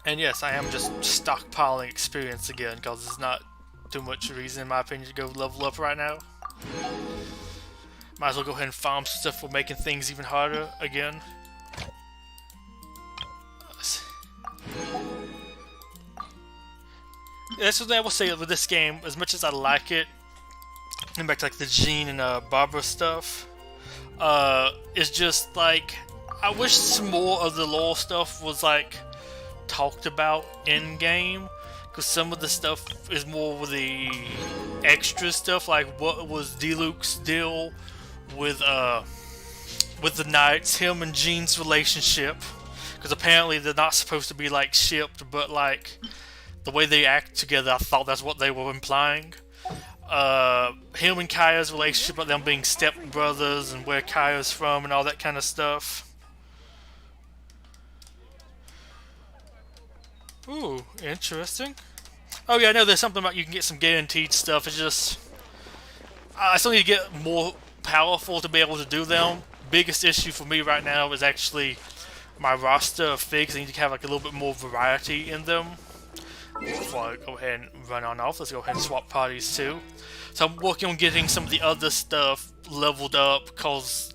A: And yes, I am just stockpiling experience again, because there's not too much reason, in my opinion, to go level up right now. Might as well go ahead and farm some stuff for making things even harder again. That's what I will say with this game. As much as I like it, and back to like the Jean and Barbara stuff, it's just like I wish some more of the lore stuff was like talked about in game, because some of the stuff is more with the extra stuff, like what was Diluc's deal with the Knights, him and Jean's relationship, because apparently they're not supposed to be like shipped, but like the way they act together, I thought that's what they were implying. Him and Kaya's relationship, about them being stepbrothers and where Kaya's from and all that kind of stuff. Ooh, interesting. Oh yeah, I know there's something about you can get some guaranteed stuff. It's just I still need to get more powerful to be able to do them. Biggest issue for me right now is actually my roster of figs. I need to have like a little bit more variety in them. Before I go ahead and run on off, let's go ahead and swap parties too. So I'm working on getting some of the other stuff leveled up, because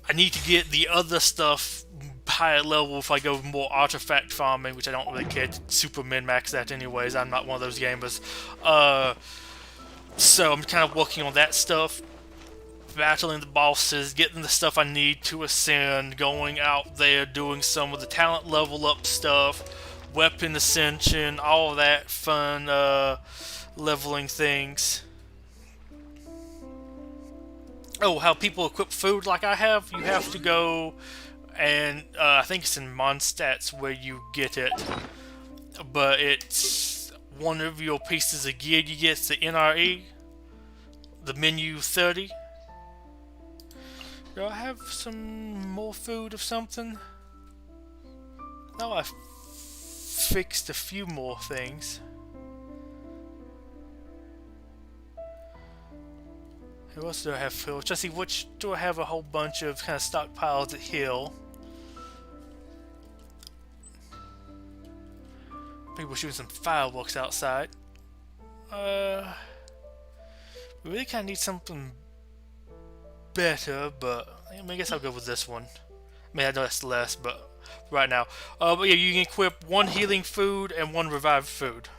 A: I need to get the other stuff higher level if I go more artifact farming, which I don't really care to super min-max that anyways. I'm not one of those gamers. So I'm kind of working on that stuff, battling the bosses, getting the stuff I need to ascend, going out there, doing some of the talent level up stuff, weapon ascension, all of that fun leveling things. Oh, how people equip food like I have? You have to go and I think it's in Mondstadt's where you get it, but it's one of your pieces of gear you get, the NRE, the menu 30. Do I have some more food of something? No, I fixed a few more things. Who else do I have filled? Just see which do I have a whole bunch of kind of stockpiles at Hill. People shooting some fireworks outside. We really kind of need something better, but I guess I'll go with this one. I mean, I know that's less, but right now. But yeah, you can equip one healing food and one revived food.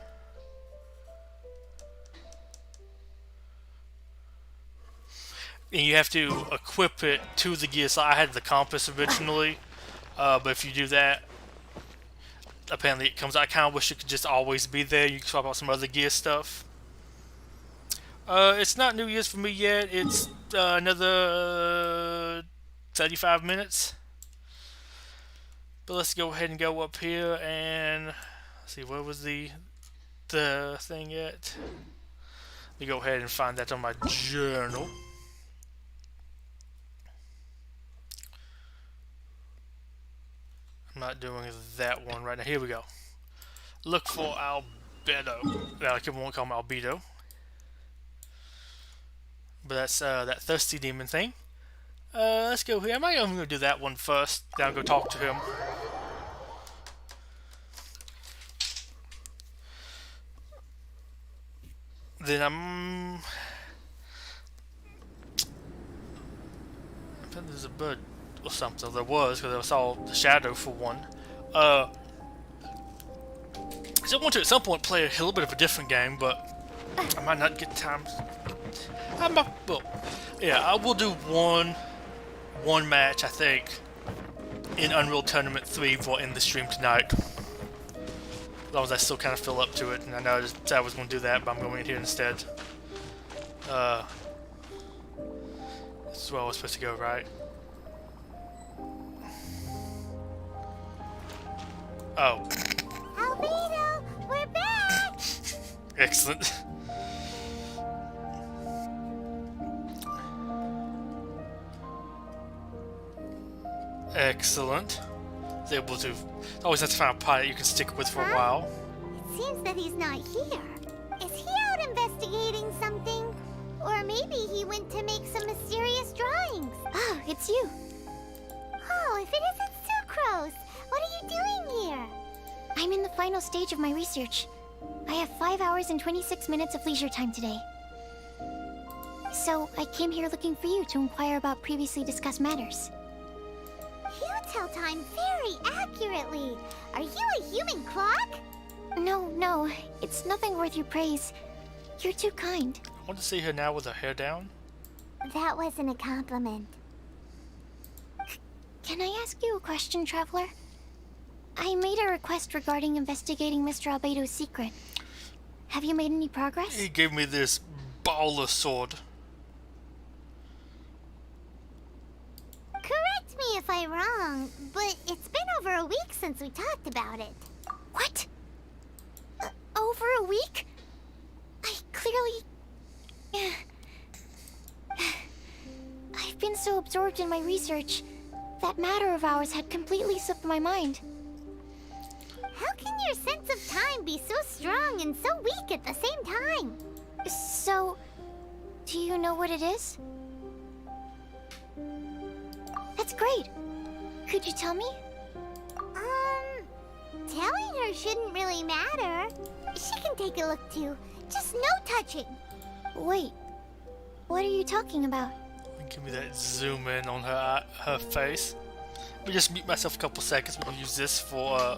A: And you have to equip it to the gear. So I had the compass originally, but if you do that, apparently it comes out. I kind of wish it could just always be there. You can swap out some other gear stuff. It's not New Year's for me yet. It's another 35 minutes. But let's go ahead and go up here and let's see, where was the thing at? Let me go ahead and find that on my journal. I'm not doing that one right now. Here we go. Look for albedo. Well, I won't call him albedo. But that's that thirsty demon thing. Let's go here. I might even go do that one first. Then I'll go talk to him. Then I think there's a bird or something. There was, because I saw the shadow for one. So I want to at some point play a little bit of a different game, but I might not get time. Well, yeah, I will do one match, I think, in Unreal Tournament 3 for in the stream tonight. As long as I still kind of feel up to it, and I know I just said I was going to do that, but I'm going in here instead. This is where I was supposed to go, right? Oh.
C: Albedo, we're back!
A: Excellent. Excellent. Is able to always have to find a pilot you can stick with for a while.
C: It seems that he's not here. Is he out investigating something? Or maybe he went to make some mysterious drawings.
E: Oh, it's you.
C: Oh, if it isn't Sucrose! What are you doing here?
F: I'm in the final stage of my research. I have 5 hours and 26 minutes of leisure time today. So, I came here looking for you to inquire about previously discussed matters.
C: You tell time very accurately. Are you a human clock?
F: No, it's nothing worth your praise. You're too kind.
A: I want to see her now with her hair down.
C: That wasn't a compliment.
F: Can I ask you a question, Traveler? I made a request regarding investigating Mr. Albedo's secret. Have you made any progress?
A: He gave me this baller sword.
C: Correct me if I'm wrong, but it's been over a week since we talked about it.
F: What? Over a week? I clearly... I've been so absorbed in my research. That matter of ours had completely slipped my mind.
C: How can your sense of time be so strong and so weak at the same time?
F: So, do you know what it is? That's great. Could you tell me?
C: Telling her shouldn't really matter. She can take a look too. Just no touching.
F: Wait, what are you talking about?
A: Give me that zoom in on her face. Let me just mute myself a couple seconds. We'll use this for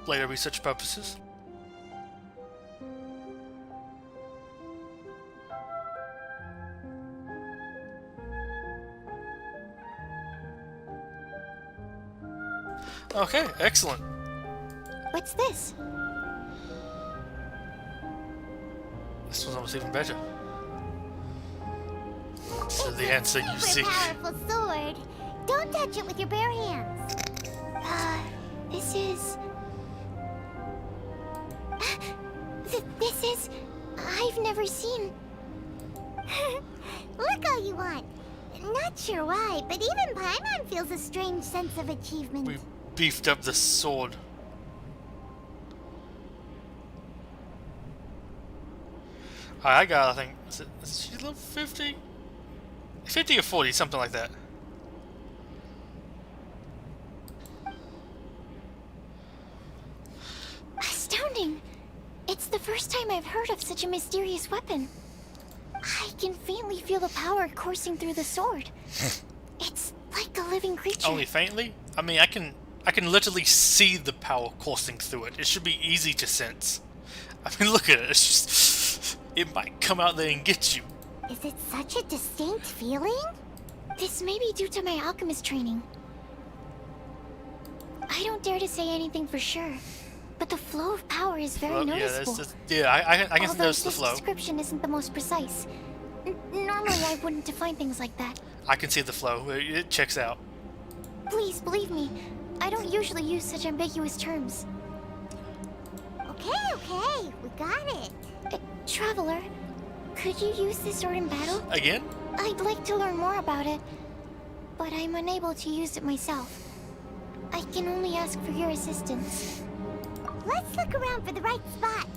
A: later research purposes. Okay, excellent.
F: What's this?
A: This one's almost even better. So the answer you seek.
C: Powerful sword. Don't touch it with your bare hands.
F: This is... This is... I've never seen...
C: Look all you want. Not sure why, but even Paimon feels a strange sense of achievement.
A: We beefed up the sword. I got, I think, is she level 50? 50 or 40, something like that.
F: Astounding! It's the first time I've heard of such a mysterious weapon. I can faintly feel the power coursing through the sword. It's like a living creature.
A: Only faintly? I mean, I can literally see the power coursing through it. It should be easy to sense. I mean, look at it. It's just, it might come out there and get you.
C: Is it such a distinct feeling?
F: This may be due to my alchemist training. I don't dare to say anything for sure, but the flow of power is very noticeable.
A: I can
F: Although
A: notice the flow.
F: this description isn't the most precise. Normally I wouldn't define things like that.
A: I can see the flow. It checks out.
F: Please believe me, I don't usually use such ambiguous terms.
C: Okay, we got it.
F: Traveler, could you use this sword in battle?
A: Again?
F: I'd like to learn more about it, but I'm unable to use it myself. I can only ask for your assistance.
C: Let's look around for the right spot.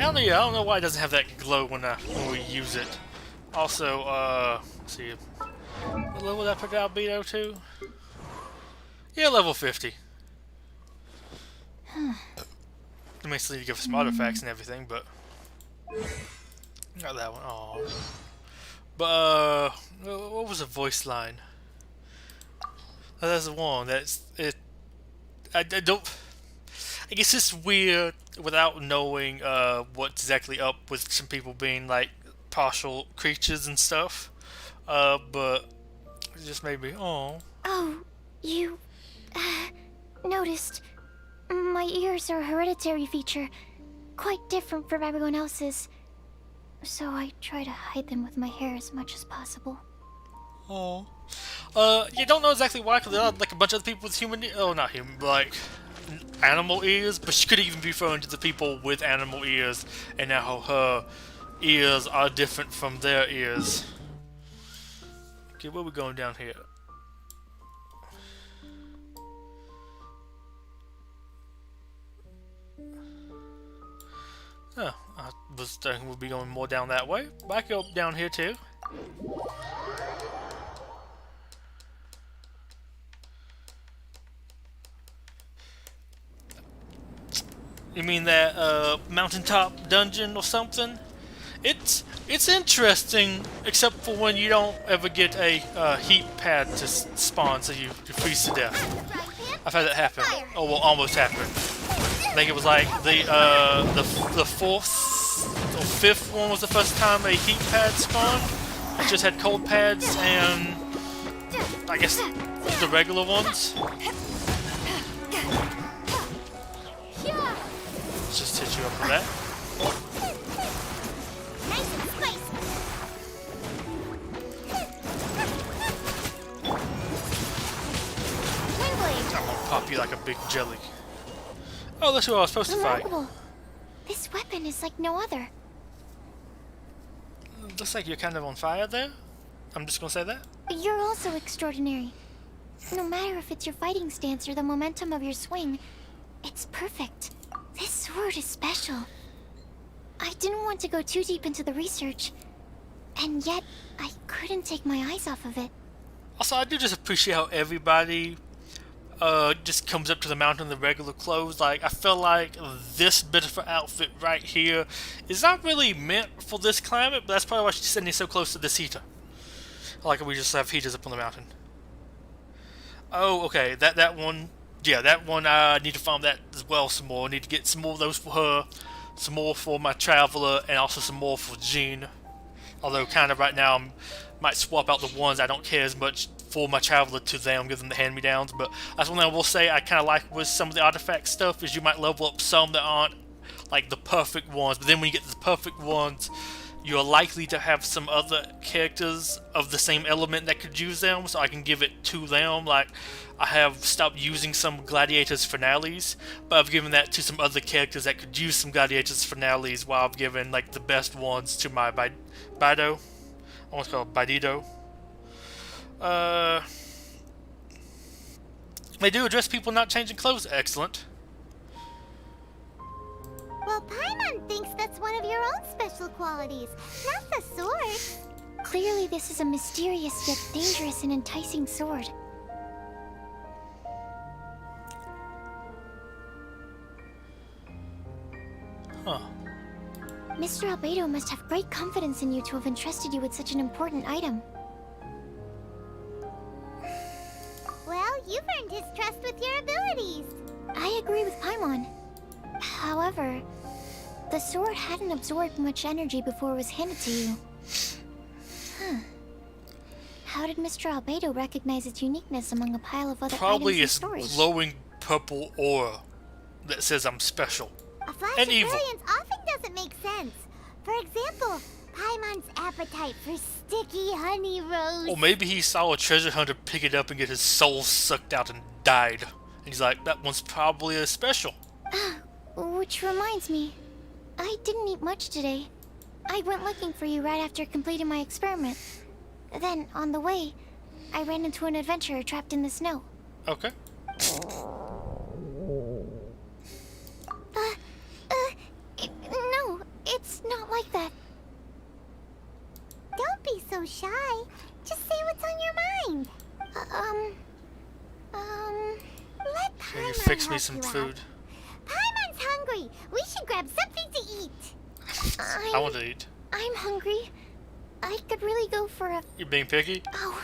A: I don't know why it doesn't have that glow when we use it. Also, let's see, what level did I put Albedo to? Yeah, level 50. It makes it give some artifacts and everything, but not that one. Oh, but what was the voice line? Oh, that's the one. That's it. I don't. I guess it's weird without knowing what's exactly up with some people being like partial creatures and stuff. But it just made me, oh.
F: Oh, you noticed. My ears are a hereditary feature, quite different from everyone else's. So I try to hide them with my hair as much as possible.
A: Oh. You don't know exactly why, because there are like a bunch of other people with human, oh, not human, but like animal ears, but she could even be referring to the people with animal ears, and now her ears are different from their ears. Okay, where are we going down here? Oh, I was thinking we'll be going more down that way. But I can go down here too. You mean that mountaintop dungeon or something? It's interesting, except for when you don't ever get a heat pad to spawn, so you freeze to death. I've had that happen. Oh well, almost happened. I think it was like the fourth or fifth one was the first time a heat pad spawned. I just had cold pads and I guess the regular ones. Let's just hit you up with that.
F: Nice and spicy.
A: I'm gonna pop you like a big jelly. Oh, that's who I was supposed to fight.
F: Remarkable. This weapon is like no other.
A: Looks like you're kind of on fire there. I'm just gonna say that.
F: You're also extraordinary. No matter if it's your fighting stance or the momentum of your swing, it's perfect. This sword is special. I didn't want to go too deep into the research, and yet I couldn't take my eyes off of it.
A: Also, I do just appreciate how everybody just comes up to the mountain in the regular clothes. Like, I feel like this bit of her outfit right here is not really meant for this climate, but that's probably why she's sitting so close to this heater. Like, we just have heaters up on the mountain. Oh, okay, that one, yeah, that one, I need to farm that as well some more. I need to get some more of those for her, some more for my Traveler, and also some more for Jean. Although, kind of right now, I might swap out the ones I don't care as much for my Traveler to them, give them the hand-me-downs. But that's one thing I will say I kind of like with some of the artifact stuff, is you might level up some that aren't like the perfect ones, but then when you get to the perfect ones, you're likely to have some other characters of the same element that could use them, so I can give it to them. Like, I have stopped using some Gladiators finales, but I've given that to some other characters that could use some Gladiators finales, while I've given like the best ones to my Bido. I want to call it Bidido. They do address people not changing clothes. Excellent.
C: Well, Paimon thinks that's one of your own special qualities, not the sword.
F: Clearly, this is a mysterious yet dangerous and enticing sword.
A: Huh.
F: Mr. Albedo must have great confidence in you to have entrusted you with such an important item.
C: Well, you've earned his trust with your abilities.
F: I agree with Paimon. However, the sword hadn't absorbed much energy before it was handed to you. Huh. How did Mr. Albedo recognize its uniqueness among a pile of other
A: Probably
F: items in
A: its
F: storage?
A: glowing purple aura that says I'm special.
C: A flash
A: And
C: of
A: evil.
C: brilliance often doesn't make sense. For example, Paimon's appetite for sticky honey rose.
A: Or maybe he saw a treasure hunter pick it up and get his soul sucked out and died. And he's like, that one's probably a special.
F: Which reminds me, I didn't eat much today. I went looking for you right after completing my experiment. Then, on the way, I ran into an adventurer trapped in the snow.
A: Okay.
F: No,
A: fix me
C: help
A: some
C: you out.
A: food.
C: Paimon's hungry. We should grab something to eat.
A: I want to eat.
F: I'm hungry. I could really go for a...
A: You being picky?
F: Oh.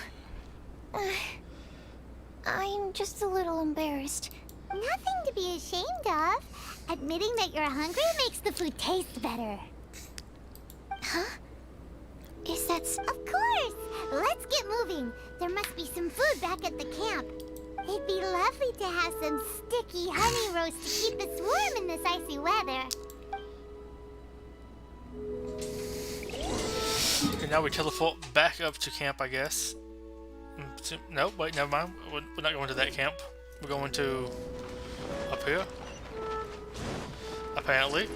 F: I'm just a little embarrassed.
C: Nothing to be ashamed of. Admitting that you're hungry makes the food taste better.
F: Huh? Is that...
C: Of course. Let's get moving. There must be some food back at the camp. It'd be lovely to have some sticky honey roast to keep us warm in this icy weather.
A: Okay, now we teleport back up to camp, I guess. No, wait, never mind. We're not going to that camp. We're going to up here. Apparently.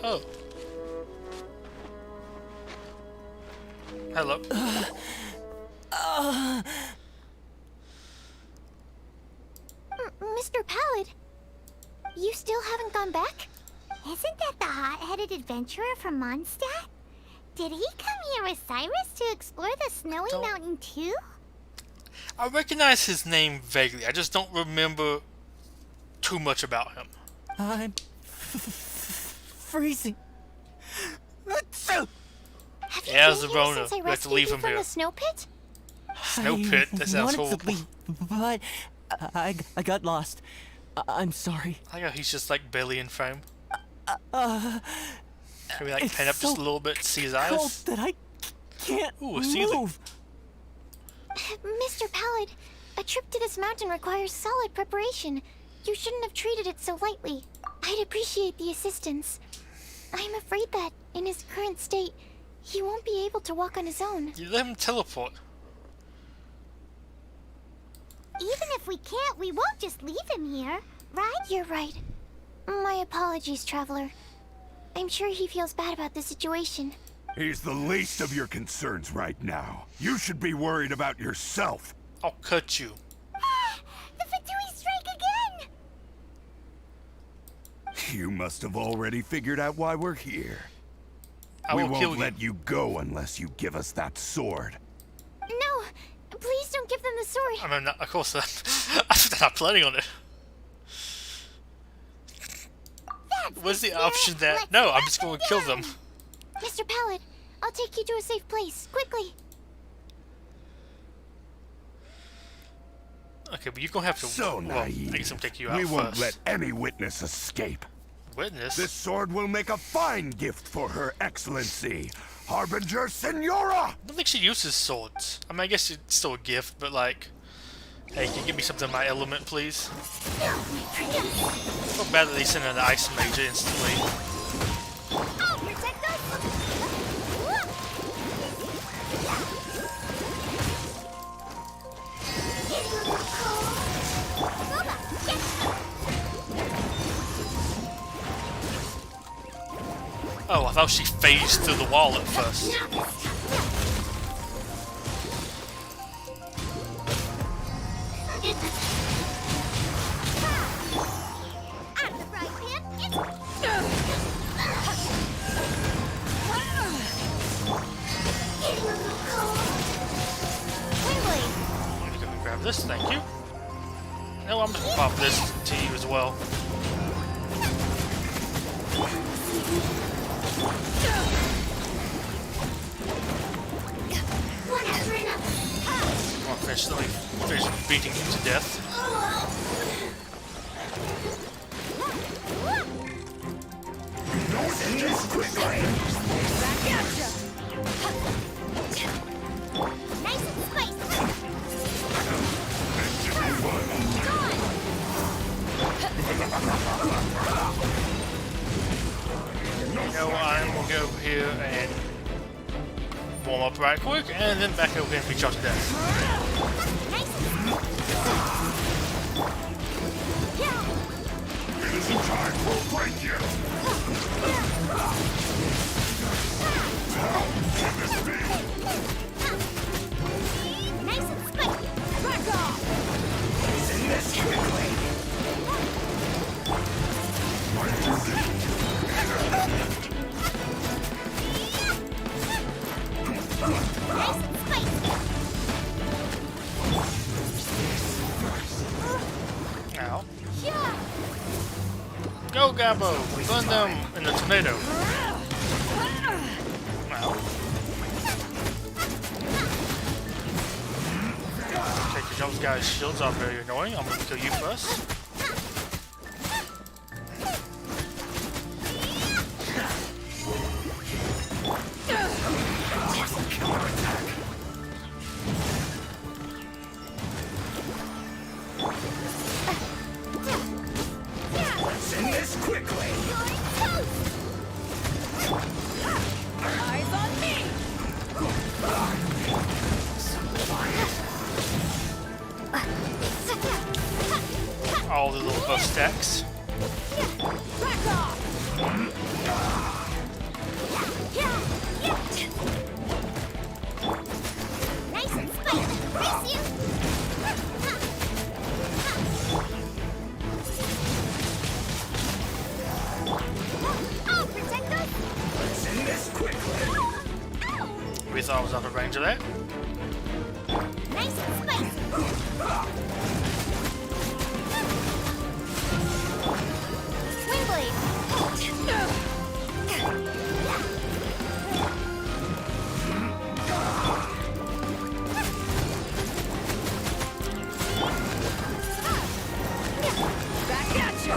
A: Oh. Hello.
F: Mr. Pallid, you still haven't gone back?
C: Isn't that the hot-headed adventurer from Mondstadt? Did he come here with Cyrus to explore the snowy mountain too?
A: I recognize his name vaguely. I just don't remember too much about him.
D: I'm freezing.
F: Have you
A: Yeah,
F: been here
A: Zerona.
F: since I
A: We have to
F: rescued
A: leave
F: you
A: him
F: from
A: here.
F: the snow pit?
A: Snow pit? That sounds
D: wanted
A: horrible.
D: to leave, but I got lost. I'm sorry.
A: I know he's just like barely in frame. Can we like
D: It's
A: pan up just
D: so
A: a little bit to see his
D: cold
A: eyes?
D: that I can't
A: Ooh, a ceiling.
D: move.
F: Mr. Pallid, a trip to this mountain requires solid preparation. You shouldn't have treated it so lightly. I'd appreciate the assistance. I'm afraid that, in his current state, he won't be able to walk on his own.
A: You let him teleport.
C: Even if we can't, we won't just leave him here, right?
F: You're right. My apologies, Traveler. I'm sure he feels bad about the situation.
G: He's the least of your concerns right now. You should be worried about yourself.
A: I'll cut you.
C: The Fatui strike again!
G: You must have already figured out why we're here.
A: I
G: We
A: will kill
G: won't
A: you.
G: let you go unless you give us that sword.
F: No! Please don't give them the sword!
A: I mean, of course, I'm not planning on it. What's the option that... No, I'm just going to kill them.
F: Mr. Pallid, I'll take you to a safe place, quickly!
A: Okay, but you're going to have to...
G: So
A: well, I
G: naive.
A: guess I'm taking you out
G: We won't
A: first.
G: let any witness escape.
A: Witness?
G: This sword will make a fine gift for Her Excellency, Harbinger Senora!
A: I don't think she uses swords. I mean, I guess it's still a gift, but like... Hey, can you give me something in my element, please? So bad that they sent an ice mage instantly.
C: I'll protect us!
A: Oh, I thought she phased through the wall at first.
C: Out of the frying pan,
A: I'm just gonna grab this, thank you. No, I'm just gonna pop this to you as well. Let me finish beating you to death.
C: nice and spicy!
A: You know what, I'm gonna go over here and warm up right quick, and then back over here and beat you to death.
G: Time will break you!
C: Nice and spicy! Back off!
G: Isn't this quickly?
A: Gabbo! Burn them in the tornado. Wow. Take the jump guys' shields are very annoying. I'm gonna kill you first.
G: Send this quickly.
B: Eyes on me!
A: All the little buff stacks.
B: Back off!
F: Nice and spicy. Brace you. I'll protect us.
G: Send this quickly.
A: We thought I was out of range of that.
F: Nice and spicy. Wingblade.
B: Back at you!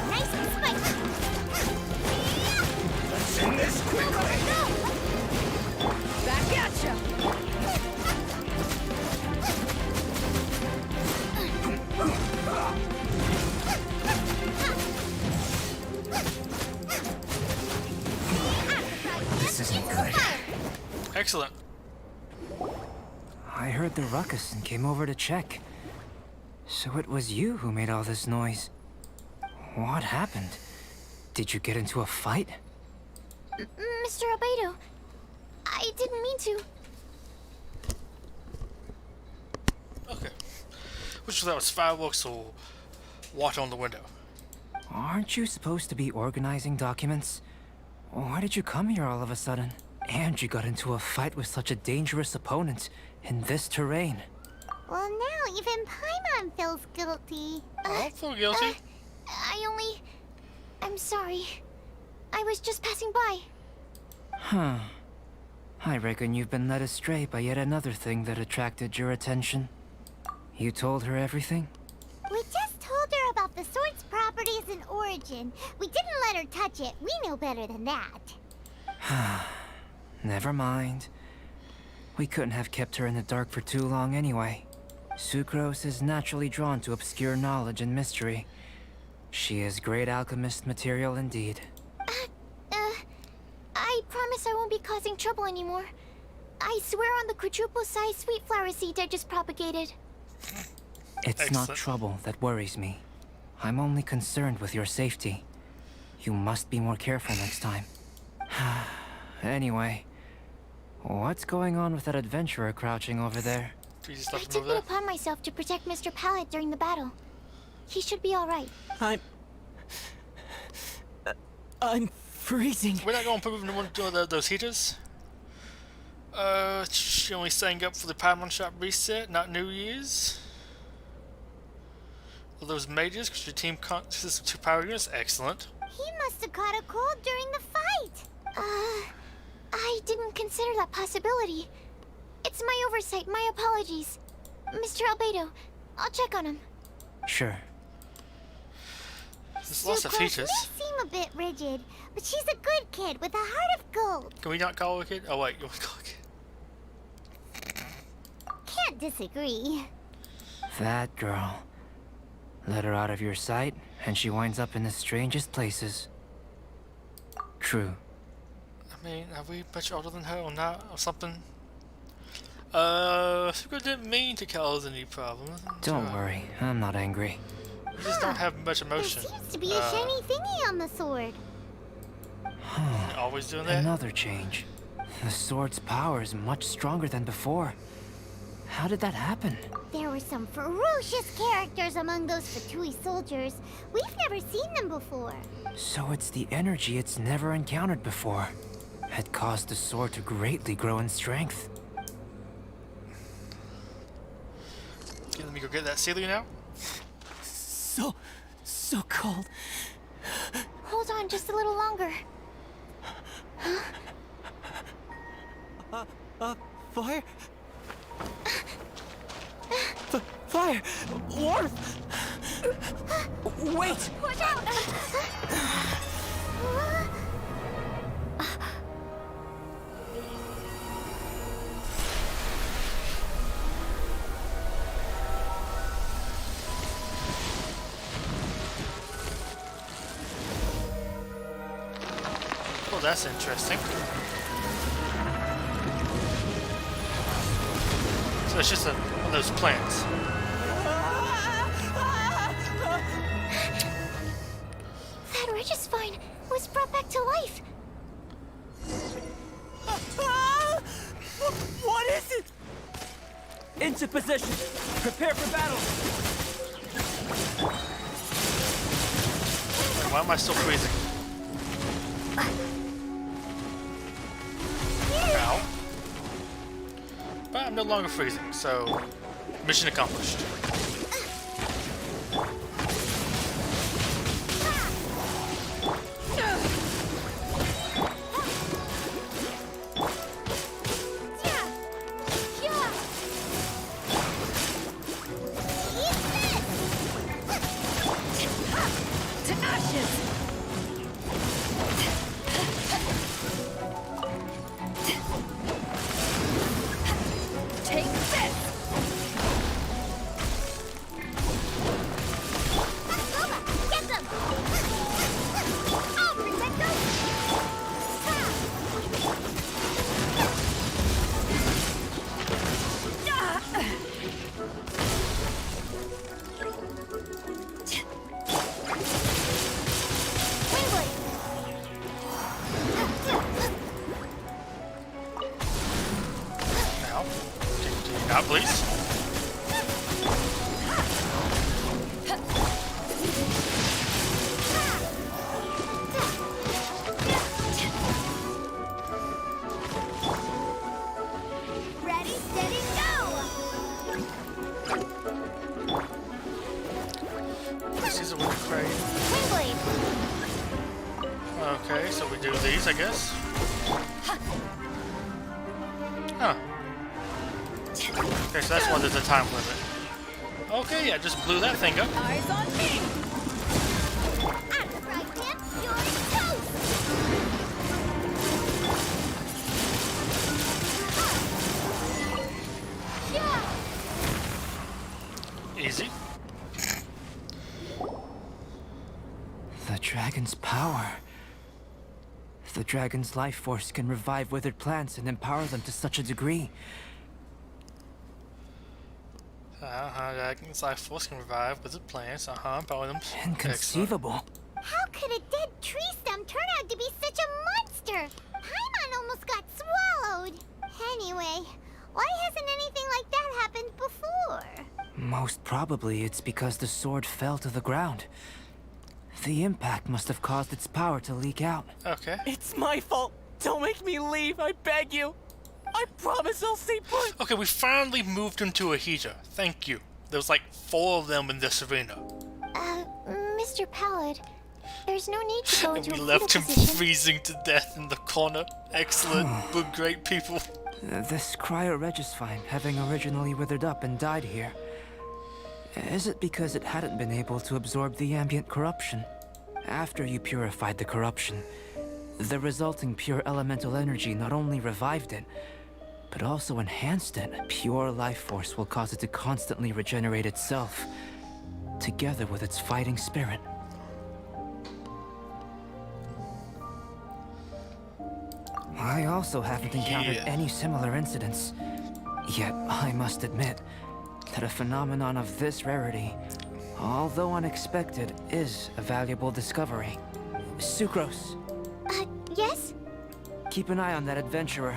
F: Nice and spicy.
G: Send this quickly.
B: Back at you!
D: This isn't good.
A: Excellent.
D: I heard the ruckus and came over to check. So it was you who made all this noise. What happened? Did you get into a fight?
F: Mr. Albedo, I didn't mean to.
A: Okay. Which that was fireworks or water on the window?
D: Aren't you supposed to be organizing documents? Why did you come here all of a sudden? And you got into a fight with such a dangerous opponent in this terrain.
F: Well, now even Paimon feels guilty.
A: I don't feel guilty.
F: I'm sorry. I was just passing by.
D: Huh. I reckon you've been led astray by yet another thing that attracted your attention. You told her everything?
F: We just told her about the sword's properties and origin. We didn't let her touch it. We know better than that.
D: Never mind. We couldn't have kept her in the dark for too long anyway. Sucrose is naturally drawn to obscure knowledge and mystery. She is great alchemist material indeed.
F: I promise I won't be causing trouble anymore. I swear on the quadruple-sized sweet flower seed I just propagated.
D: It's
A: Excellent.
D: not trouble that worries me. I'm only concerned with your safety. You must be more careful next time. Anyway, what's going on with that adventurer crouching over there?
A: Did you just
F: I
A: left him
F: took
A: over
F: it
A: there?
F: upon myself to protect Mr. Pallet during the battle. He should be all right.
D: I'm freezing.
A: We're not going to put one of those heaters. She only sang up for the Paimon shop reset, not New Year's. Well, those mages, because your team consists of 2 power units. Excellent.
F: He must have caught a cold during the fight. I didn't consider that possibility. It's my oversight, my apologies. Mr. Albedo, I'll check on him.
D: Sure.
A: There's lots of
F: Sucrose
A: heaters.
F: may seem a bit rigid, but she's a good kid with a heart of gold.
A: Can we not call her a kid? Oh wait, you want to call her a kid?
F: Can't disagree.
D: That girl. Let her out of your sight, and she winds up in the strangest places. True.
A: I mean, are we much older than her or not, or something? Sucrose didn't mean to cause any problems.
D: Don't worry, I'm not angry.
A: We just don't have much
F: There
A: emotion.
F: seems to be a shiny thingy on the sword.
A: Always doing that?
D: Another change. The sword's power is much stronger than before. How did that happen?
F: There were some ferocious characters among those Fatui soldiers. We've never seen them before.
D: So it's the energy it's never encountered before. It caused the sword to greatly grow in strength.
A: go get that Celia now?
D: So cold.
F: Hold on just a little longer.
D: Fire? Fire! Warmth! Wait!
F: Watch out!
A: Oh, that's interesting. So it's just one of those plants.
F: That Regisvine was brought back to life.
D: What is it? Into position. Prepare for battle.
A: Why am I still freezing? Ow. But I'm no longer freezing, so mission accomplished. Now, please.
F: Ready, steady, go!
A: This is a wind crate.
F: Wingblade!
A: Okay, so we do these, I guess. Huh. Okay, so that's why there's a time limit. Okay, yeah, just blew that thing up.
C: Eyes on me!
F: Out of the frying pan, you're toast! Yeah!
A: Easy.
D: The dragon's power. The dragon's life force can revive withered plants and empower them to such a degree.
A: Dragon's life force can revive wizard plants. Empower them.
D: Inconceivable.
F: How could a dead tree stem turn out to be such a monster? Paimon almost got swallowed. Anyway, why hasn't anything like that happened before?
D: Most probably it's because the sword fell to the ground. The impact must have caused its power to leak out.
A: Okay.
H: It's my fault. Don't make me leave, I beg you. I promise I'll stay put.
A: Okay, we finally moved him to a heater. Thank you. There was like 4 of them in this arena.
F: Mr. Pallid, there's no need to go
A: And
F: into
A: we
F: a
A: left him
F: fetal position.
A: freezing to death in the corner. Excellent. We're great people.
D: This cryoregisvine, having originally withered up and died here. Is it because it hadn't been able to absorb the ambient corruption? After you purified the corruption, the resulting pure elemental energy not only revived it, but also enhanced it. Pure life force will cause it to constantly regenerate itself, together with its fighting spirit. I also haven't encountered any similar incidents. Yet, I must admit that a phenomenon of this rarity, although unexpected, is a valuable discovery. Sucrose,
F: Yes?
D: keep an eye on that adventurer.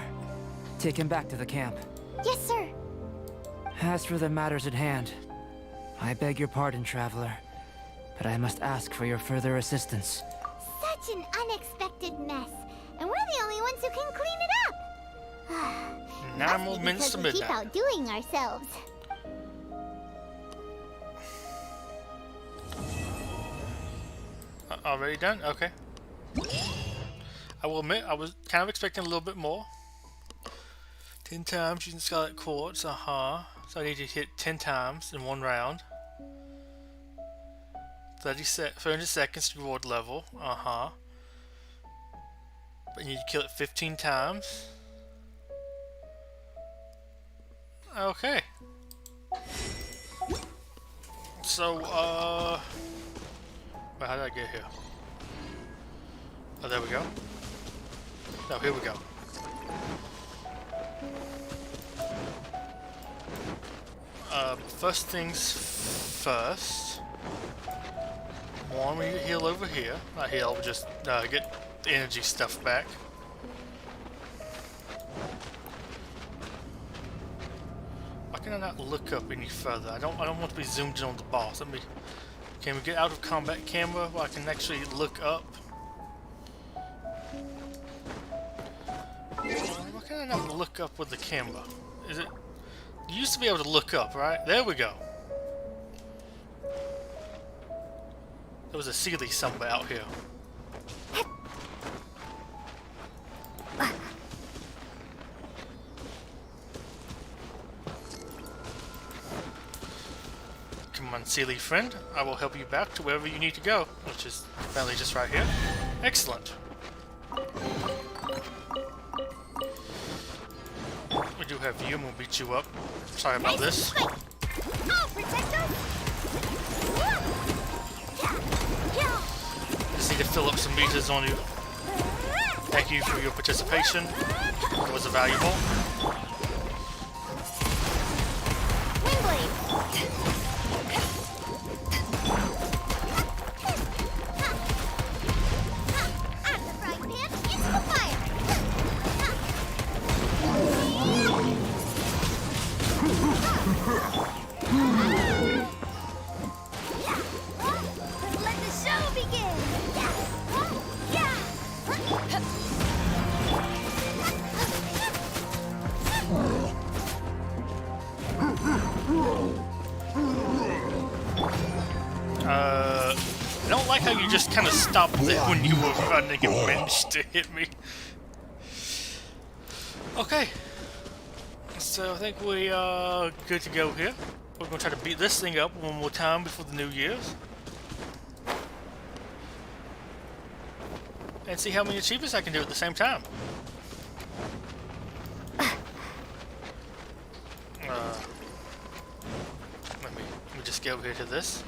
D: Take him back to the camp.
F: Yes, sir.
D: As for the matters at hand, I beg your pardon, traveler, but I must ask for your further assistance.
F: Such an unexpected mess. And we're the only ones who can clean it up.
A: 9 more minutes
F: Because
A: to
F: we keep
A: midnight.
F: outdoing ourselves.
A: Already done? Okay. I will admit, I was kind of expecting a little bit more. 10 times using Scarlet Quartz, So I need to hit 10 times in one round. 300 seconds reward level, But you need to kill it 15 times. Okay. So, wait, how did I get here? Oh, there we go. No, here we go. First things first. One, we heal over here. Not heal, we just get the energy stuff back. Why can I not look up any further? I don't want to be zoomed in on the boss. Can we get out of combat camera where I can actually look up? Why can I not look up with the camera? Is it? You used to be able to look up, right? There we go. There was a Sealy somewhere out here. Come on, Sealy friend. I will help you back to wherever you need to go, which is apparently just right here. Excellent. We do have you, and we'll beat you up. Sorry about this.
F: I'll protect us.
A: Just need to fill up some meters on you. Thank you for your participation. It was valuable.
F: Let the show begin.
A: I don't like how you just kind of stopped there when you were running and managed to hit me. Okay. So I think we are good to go here. We're going to try to beat this thing up one more time before the New Year's. And see how many achievements I can do at the same time. Let me just get over here to this.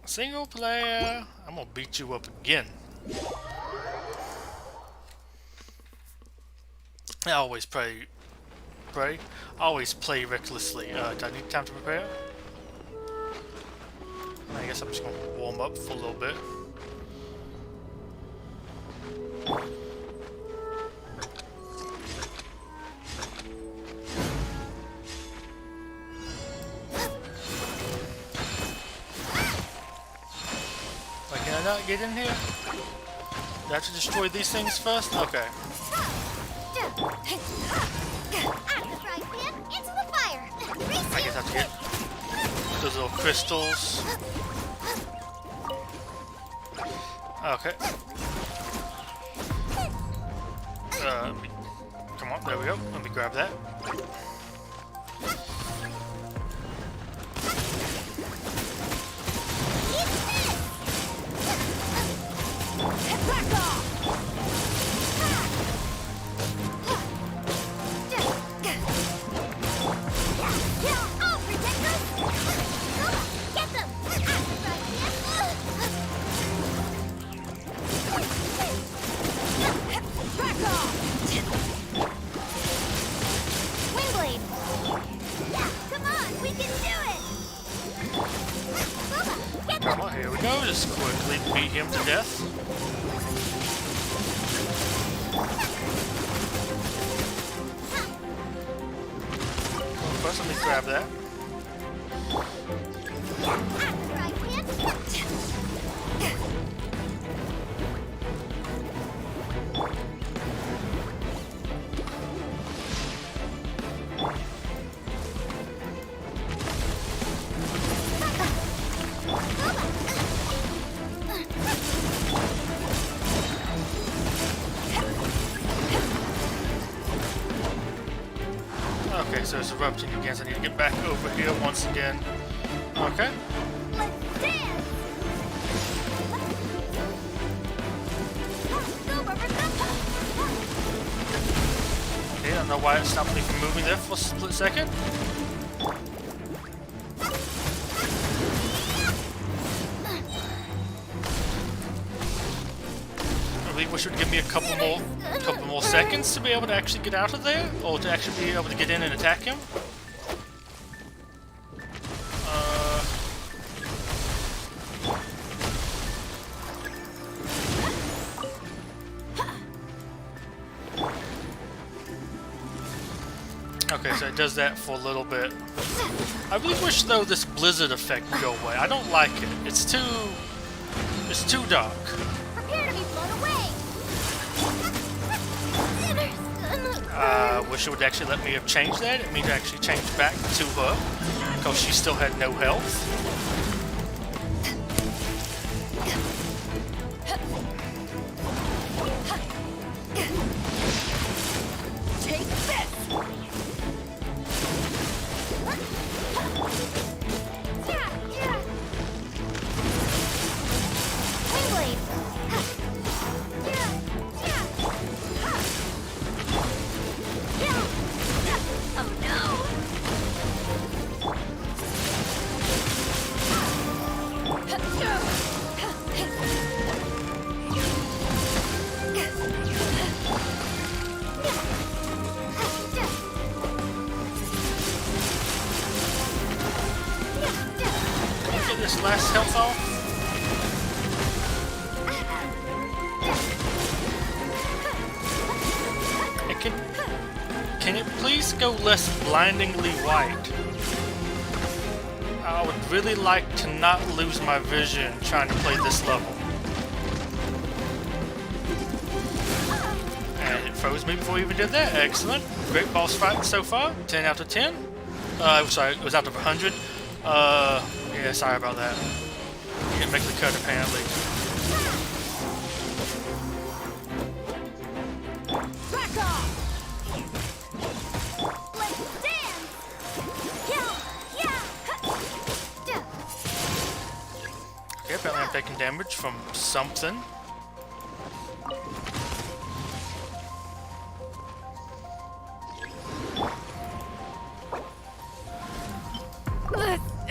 A: Single player. I'm gonna beat you up again. I always play recklessly. Do I need time to prepare? I guess I'm just gonna warm up for a little bit. Can I not get in here? Do I have to destroy these things first? Okay. I guess I have to get those little crystals. Okay. Come on, there we go. Let me grab that. Come on, here we go. Just quickly beat him to death. First, let me grab that. interrupting you again, so I need to get back over here once again. Okay.
C: Let's dance! Go, Barbara, go!
A: Okay, I don't know why it stopped me from moving there for a split second. I really wish it would give me a couple more seconds to be able to actually get out of there, or to actually be able to get in and attack him. Okay, so it does that for a little bit. I really wish, though, this blizzard effect would go away. I don't like it. It's too dark.
C: Prepare to be blown away!
A: Wish it would actually let me have changed that. It means to actually change back to her, because she still had no health.
C: Take this!
A: This last health off. Can it please go less blindingly white? I would really like to not lose my vision trying to play this level. And it froze me before we even did that. Excellent. Great boss fight so far. 10 out of 10. Sorry, it was out of 100. Yeah, sorry about that. Didn't make the cut apparently.
C: Back off! Let's dance!
A: Okay, apparently I'm taking damage from something.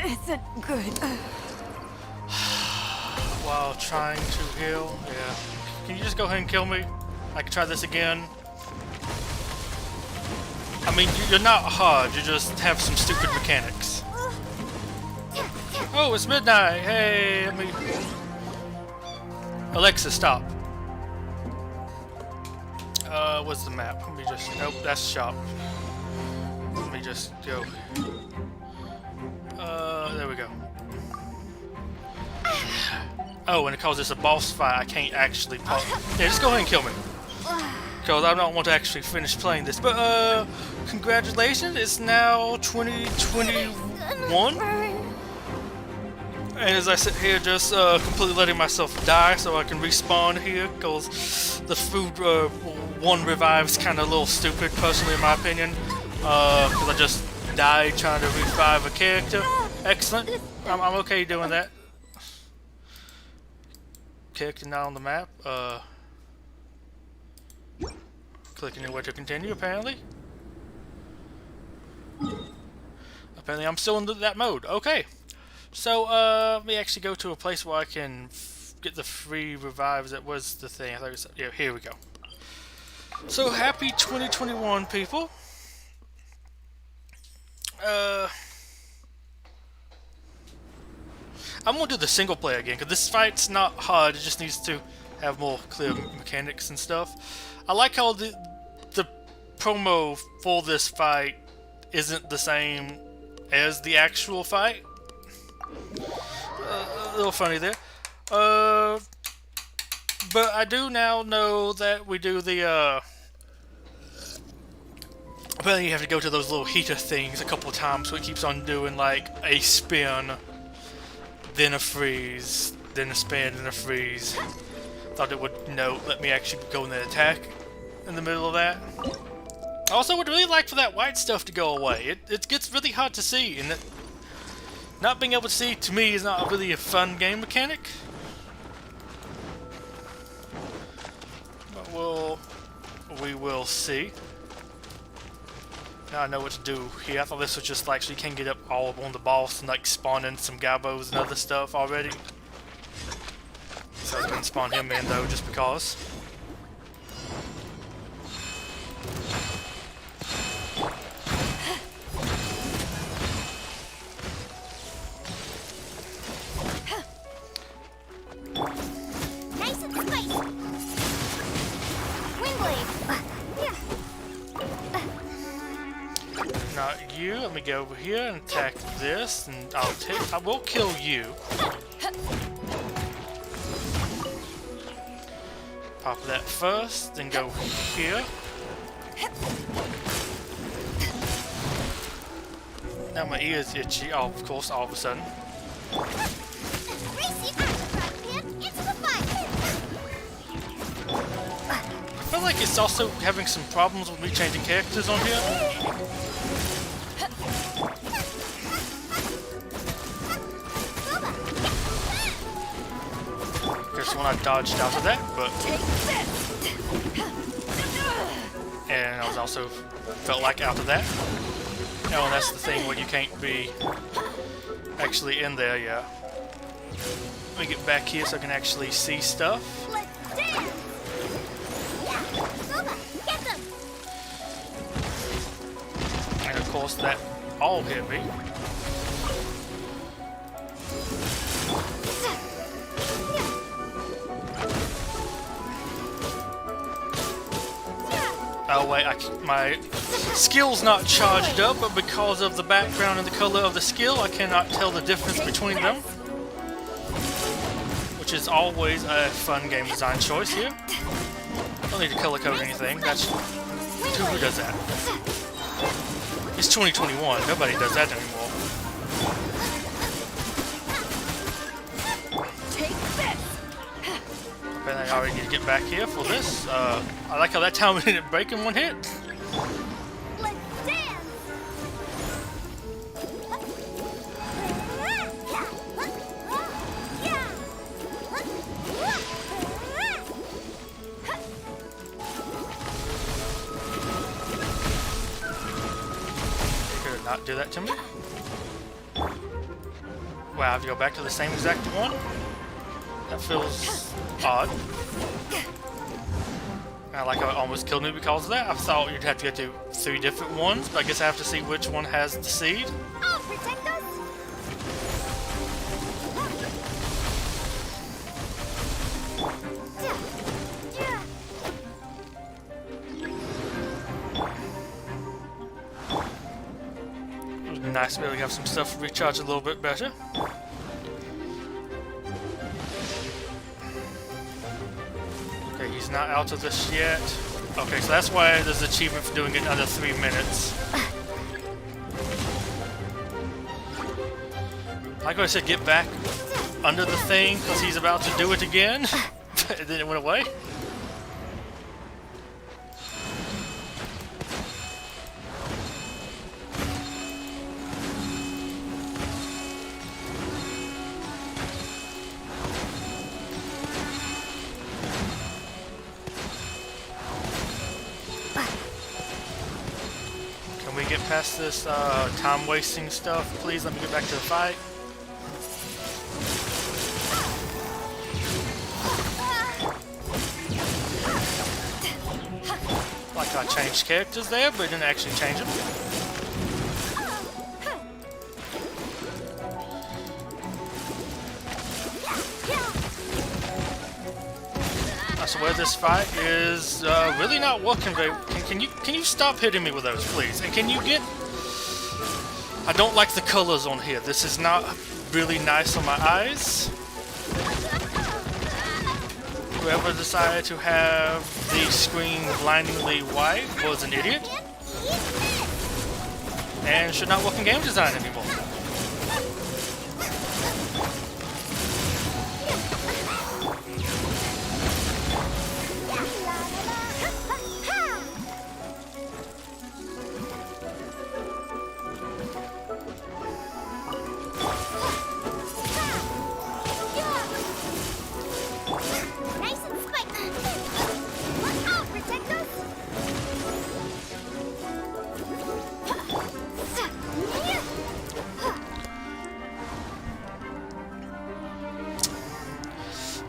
B: Isn't good.
A: While trying to heal, yeah. Can you just go ahead and kill me? I can try this again. I mean, you're not hard, you just have some stupid mechanics. Oh, it's midnight! Hey, let me... Alexa, stop. What's the map? Let me just... Nope, that's shop. Let me just go... there we go. Oh, and because it's a boss fight, I can't actually pause. Yeah, just go ahead and kill me. Because I don't want to actually finish playing this. But, congratulations, it's now 2021. And as I sit here just completely letting myself die so I can respawn here, because the food one revive is kind of a little stupid, personally, in my opinion. Because I just died trying to revive a character. Excellent. I'm okay doing that. Character not on the map. Clicking anywhere to continue, apparently. Apparently I'm still in that mode. Okay. So, let me actually go to a place where I can get the free revives. That was the thing. I thought it was, yeah, here we go. So, happy 2021, people. I'm gonna do the single player again, because this fight's not hard, it just needs to have more clear mechanics and stuff. I like how the promo for this fight isn't the same as the actual fight. A little funny there. But I do now know that we do the, apparently you have to go to those little heater things a couple times, so it keeps on doing like a spin, then a freeze, then a spin, then a freeze. Thought it would let me actually go in the attack in the middle of that. I also would really like for that white stuff to go away. It gets really hard to see, and not being able to see to me is not really a fun game mechanic. But we will see. Now I know what to do here. I thought this was just like so you can get up all up on the boss and like spawn in some gabos and other stuff already. So I was gonna spawn him in though, just because.
F: Nice and spicy. Windblade.
A: Not you. Let me go over here and attack this, and I will kill you. Pop that first, then go here. Now my ear's itchy. Oh, of course, all of a sudden. I feel like it's also having some problems with me changing characters on here. Guess when I dodged out of that, but and I was also felt like out of that. Oh, and that's the thing where you can't be actually in there yet. Let me get back here so I can actually see stuff. And of course that all hit me. Oh wait, my skill's not charged up, but because of the background and the color of the skill, I cannot tell the difference between them. Which is always a fun game design choice here. Don't need to color code anything. That's who does that? It's 2021. Nobody does that anymore. Okay, I already need to get back here for this. I like how that time we didn't break in one hit. Not do that to me. Wow, I have to go back to the same exact one? That feels odd. I like how it almost killed me because of that. I thought you'd have to go to 3 different ones, but I guess I have to see which one has the seed.
F: I'll protect us.
A: Nice to be able to have some stuff recharge a little bit better. Okay, he's not out of this yet. Okay, so that's why there's an achievement for doing it under 3 minutes. Like I said, get back under the thing because he's about to do it again. And then it went away. Get past this time wasting stuff, please. Let me get back to the fight. Like I changed characters there, but it didn't actually change them. So where this fight is really not working very. Can you stop hitting me with those, please? And can you get? I don't like the colors on here. This is not really nice on my eyes. Whoever decided to have the screen blindingly white was an idiot and should not work in game design anymore.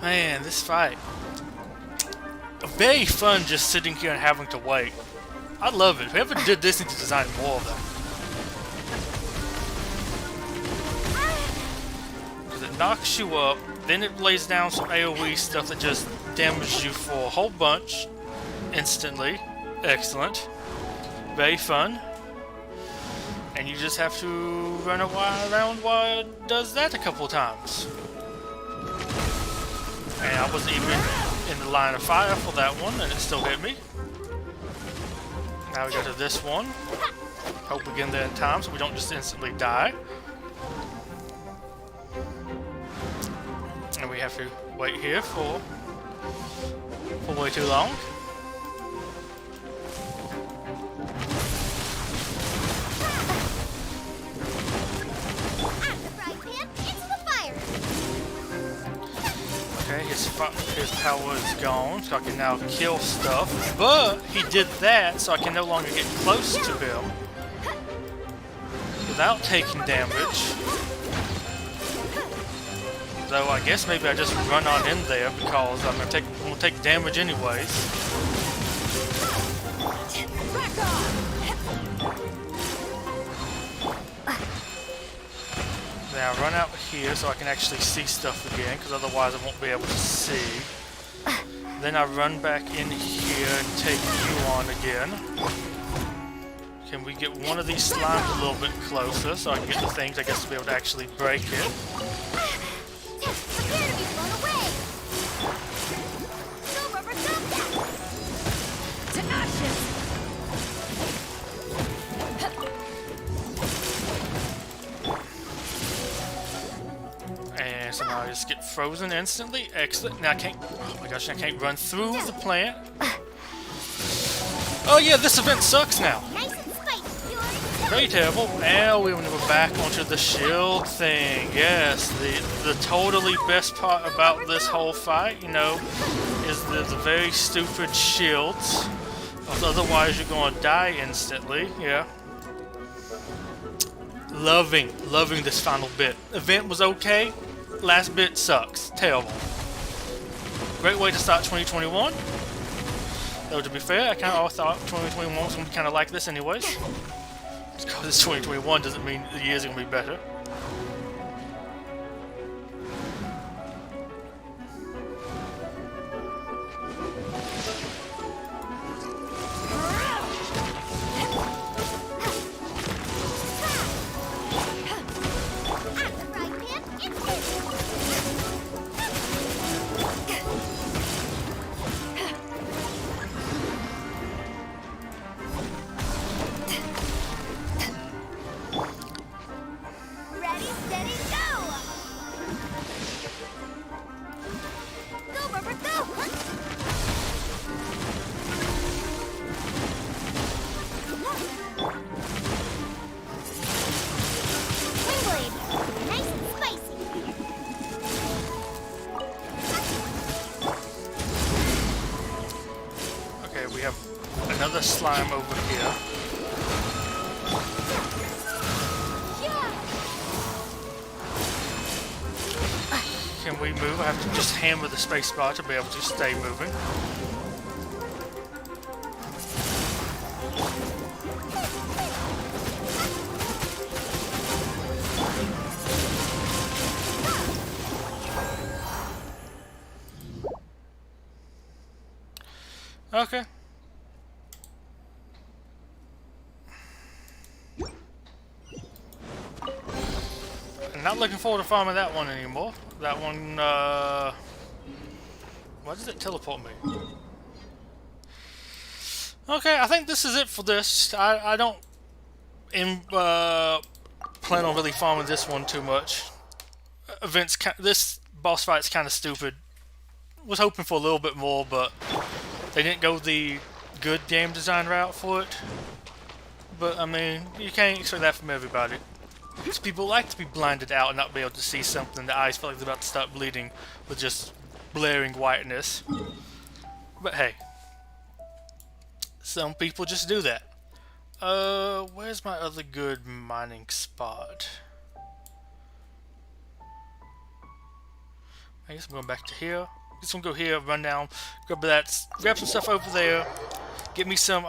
A: Man, this fight. Very fun just sitting here and having to wait. I love it. Whoever did this needs to design more of them. Because it knocks you up, then it lays down some AoE stuff that just damages you for a whole bunch instantly. Excellent. Very fun. And you just have to run around while it does that a couple of times. And I wasn't even in the line of fire for that one, and it still hit me. Now we go to this one. Hope we get in there in time so we don't just instantly die. And we have to wait here for way too long. Okay, his power is gone, so I can now kill stuff. But he did that, so I can no longer get close to him without taking damage. Though I guess maybe I just run on in there because I'm gonna take damage anyways. Now run out here so I can actually see stuff again, because otherwise I won't be able to see. Then I run back in here and take you on again. Can we get one of these slimes a little bit closer so I can get the things, I guess, to be able to actually break it? And somehow I just get frozen instantly. Excellent. Now I can't. Oh my gosh, I can't run through the plant. Oh yeah, this event sucks now. Very terrible. And we're back onto the shield thing. Yes, the totally best part about this whole fight, you know, is the very stupid shields. Otherwise, you're going to die instantly. Yeah. Loving this final bit. Event was okay. Last bit sucks. Terrible. Great way to start 2021. Though to be fair, I kind of thought 2021 was going to be kind of like this anyways. Just because it's 2021 doesn't mean the year's going to be better. We have another slime over here. Can we move? I have to just hammer the space bar to be able to stay moving. Okay. I'm not looking forward to farming that one anymore. That one, why does it teleport me? Okay, I think this is it for this. I don't plan on really farming this one too much. This boss fight's kind of stupid. Was hoping for a little bit more, but they didn't go the good game design route for it. But I mean, you can't expect that from everybody. Because people like to be blinded out and not be able to see something. The eyes feel like they're about to start bleeding with just blaring whiteness. But hey, some people just do that. Where's my other good mining spot? I guess I'm going back to here. Just gonna go here, run down, grab that, grab some stuff over there, get me some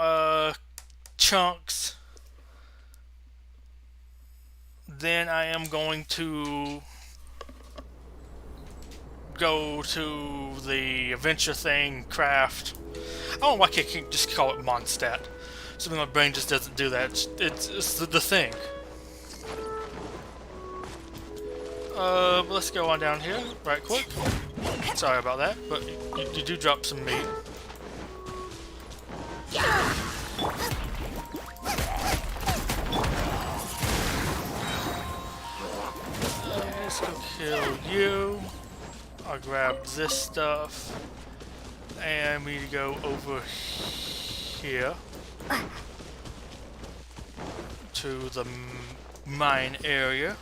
A: chunks. Then I am going to go to the adventure thing, craft. I don't know why I can't just call it Mondstadt. Something my brain just doesn't do that. It's the thing. Let's go on down here right quick. Sorry about that, but you do drop some meat. Let's go kill you. I'll grab this stuff. And we need to go over here to the mine area.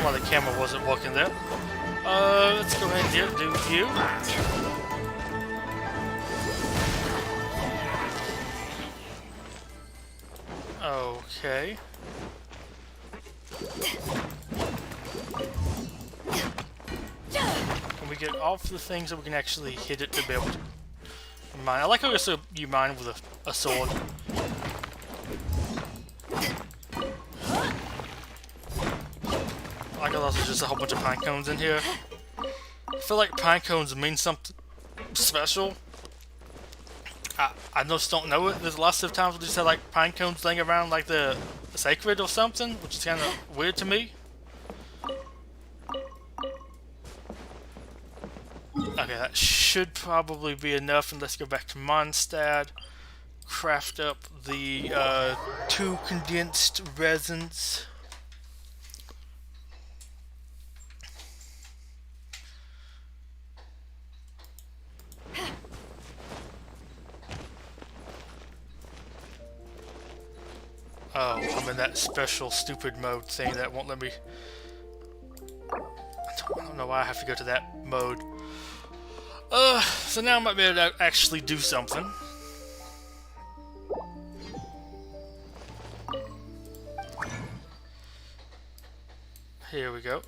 A: Why the camera wasn't working there. Let's go ahead and do you. Okay. Can we get off the things so we can actually hit it to be able to mine? I like how you mine with a sword. I like how there's just a whole bunch of pine cones in here. I feel like pine cones mean something special. I just don't know it. There's lots of times we just have like pine cones laying around like the sacred or something, which is kind of weird to me. Okay, that should probably be enough, and let's go back to Mondstadt. Craft up the 2 condensed resins. Oh, I'm in that special stupid mode thing that won't let me... I don't know why I have to go to that mode. So now I might be able to actually do something. Here we go.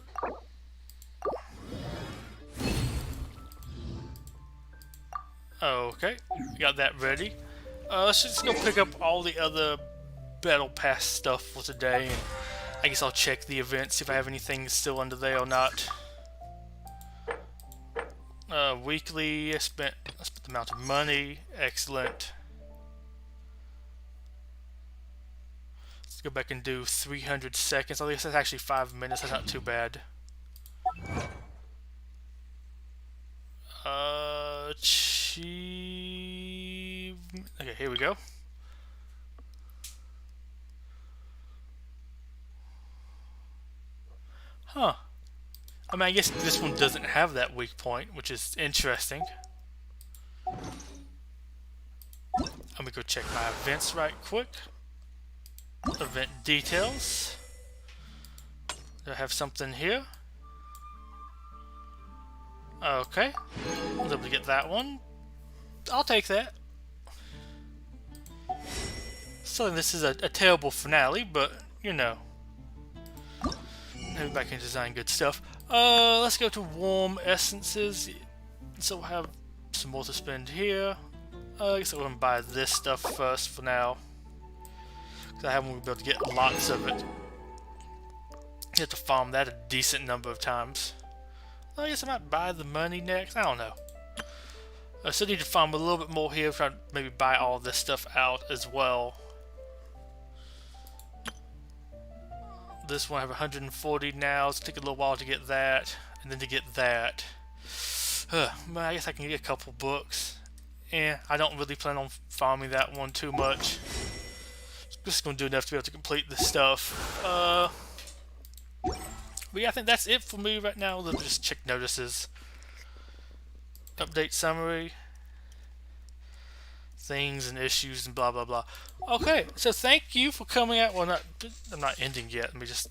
A: Okay, got that ready. Let's just go pick up all the other Battle Pass stuff for today, and I guess I'll check the events, see if I have anything still under there or not. Weekly, I spent the amount of money, excellent. Let's go back and do 300 seconds, I guess that's actually 5 minutes, that's not too bad. Okay, here we go. Huh. I mean, I guess this one doesn't have that weak point, which is interesting. Let me go check my events right quick. Event details. Do I have something here? Okay. I was able to get that one. I'll take that. So this is a terrible finale, but, you know. Maybe I can design good stuff. Let's go to warm essences. So we'll have some more to spend here. I guess I'm going to buy this stuff first for now. Because I haven't been able to get lots of it. You have to farm that a decent number of times. I guess I might buy the money next. I don't know. I still need to farm a little bit more here. Try to maybe buy all this stuff out as well. This one I have 140 now. It's taking a little while to get that, and then to get that. Well, I guess I can get a couple books. I don't really plan on farming that one too much. Just gonna do enough to be able to complete this stuff. But yeah, I think that's it for me right now. Let me just check notices. Update summary. things and issues and blah blah blah. Okay, so thank you for coming out. Well, I'm not ending yet. Let me just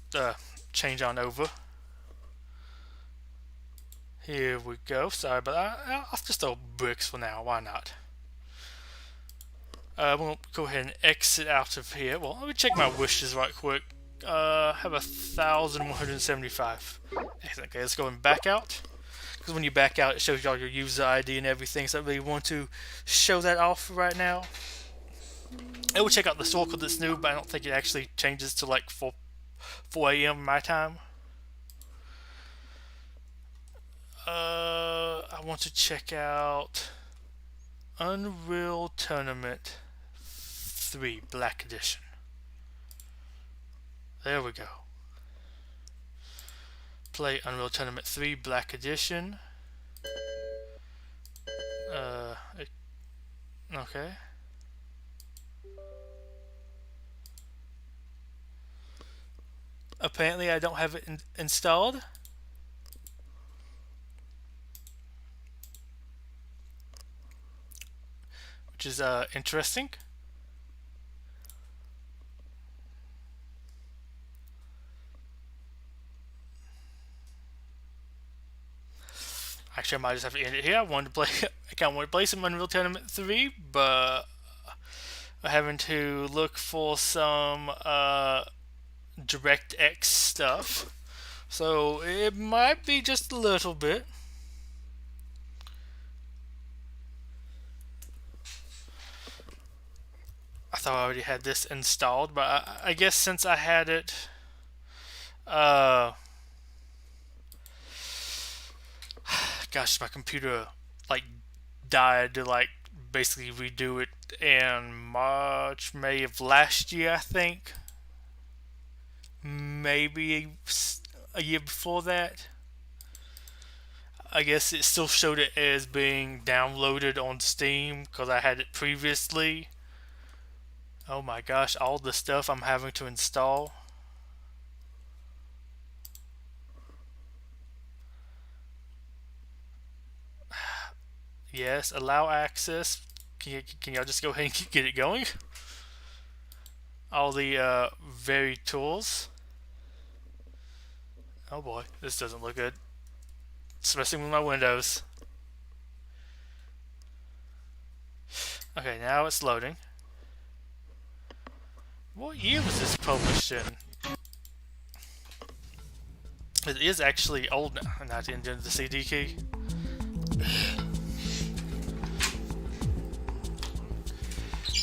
A: change on over. Here we go. Sorry, but I'll just throw bricks for now. Why not? We'll go ahead and exit out of here. Well, let me check my wishes right quick. Have 1,175. Excellent. Okay, let's go and back out. Because when you back out, it shows you all your user ID and everything. So I really want to show that off right now. I will check out the store because it's new, but I don't think it actually changes to like 4 a.m. my time. I want to check out Unreal Tournament 3 Black Edition. There we go. Play Unreal Tournament 3 Black Edition. Okay. Apparently I don't have it installed. Which is interesting. Actually, I might just have to end it here. I kind of wanted to play some Unreal Tournament 3, but I'm having to look for some DirectX stuff. So it might be just a little bit. I thought I already had this installed, but I guess since I had it, gosh, my computer like died to like basically redo it in March, May of last year, I think. Maybe a year before that. I guess it still showed it as being downloaded on Steam because I had it previously. Oh my gosh, all the stuff I'm having to install. Yes, allow access. Can y'all just go ahead and get it going? All the very tools. Oh boy, this doesn't look good. It's messing with my windows. Okay, now it's loading. What year was this published in? It is actually old now. And not into the CD key.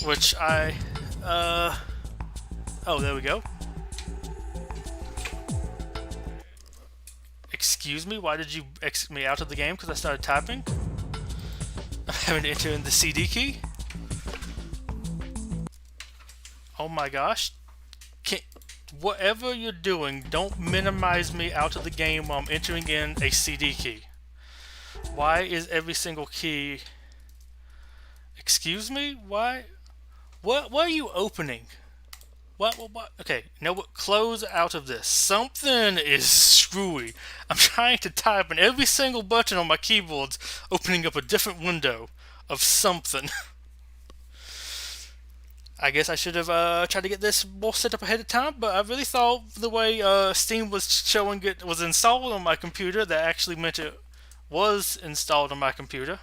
A: Which I, oh, there we go. Excuse me, why did you exit me out of the game because I started typing? I'm having to enter in the CD key. Oh my gosh. Whatever you're doing, don't minimize me out of the game while I'm entering in a CD key. Why is every single key... Excuse me? Why? What are you opening? What? Okay, you know what? Close out of this. Something is screwy. I'm trying to type and every single button on my keyboard's opening up a different window of something. I guess I should have tried to get this more set up ahead of time, but I really thought the way Steam was showing it was installed on my computer, that actually meant it was installed on my computer.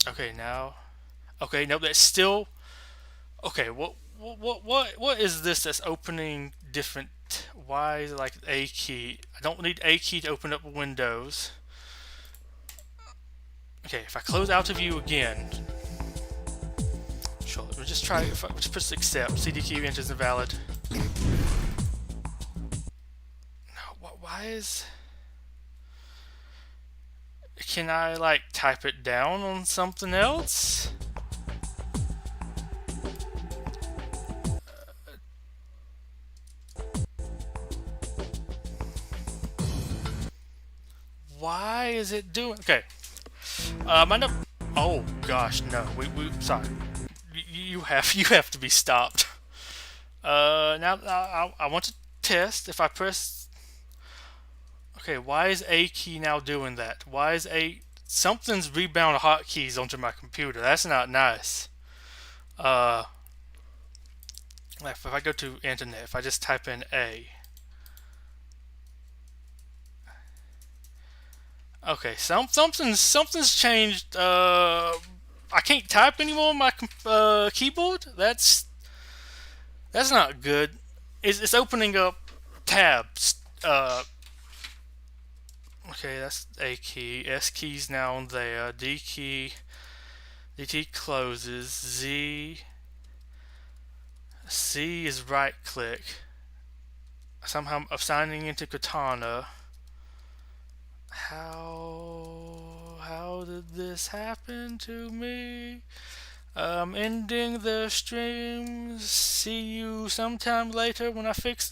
A: Okay, now. Okay, no, that's still. Okay, what is this that's opening different? Why is it like A key? I don't need A key to open up Windows. Okay, if I close out of you again. Sure, we'll just try. If I just press accept, CD key enters invalid. No, why is? Can I like type it down on something else? Why is it doing? Okay. I know. Oh gosh, no. We sorry. You have to be stopped. Now I want to test if I press. Okay, why is A key now doing that? Why is A... Something's rebound hotkeys onto my computer. That's not nice. Like if I go to internet, if I just type in A. Okay, something's changed. I can't type anymore on my keyboard. That's not good. It's opening up tabs. Okay, that's A key. S key's now on there. D key. DT closes. Z. C is right click. Somehow I'm signing into Katana. How did this happen to me? I'm ending the stream. See you sometime later when I fix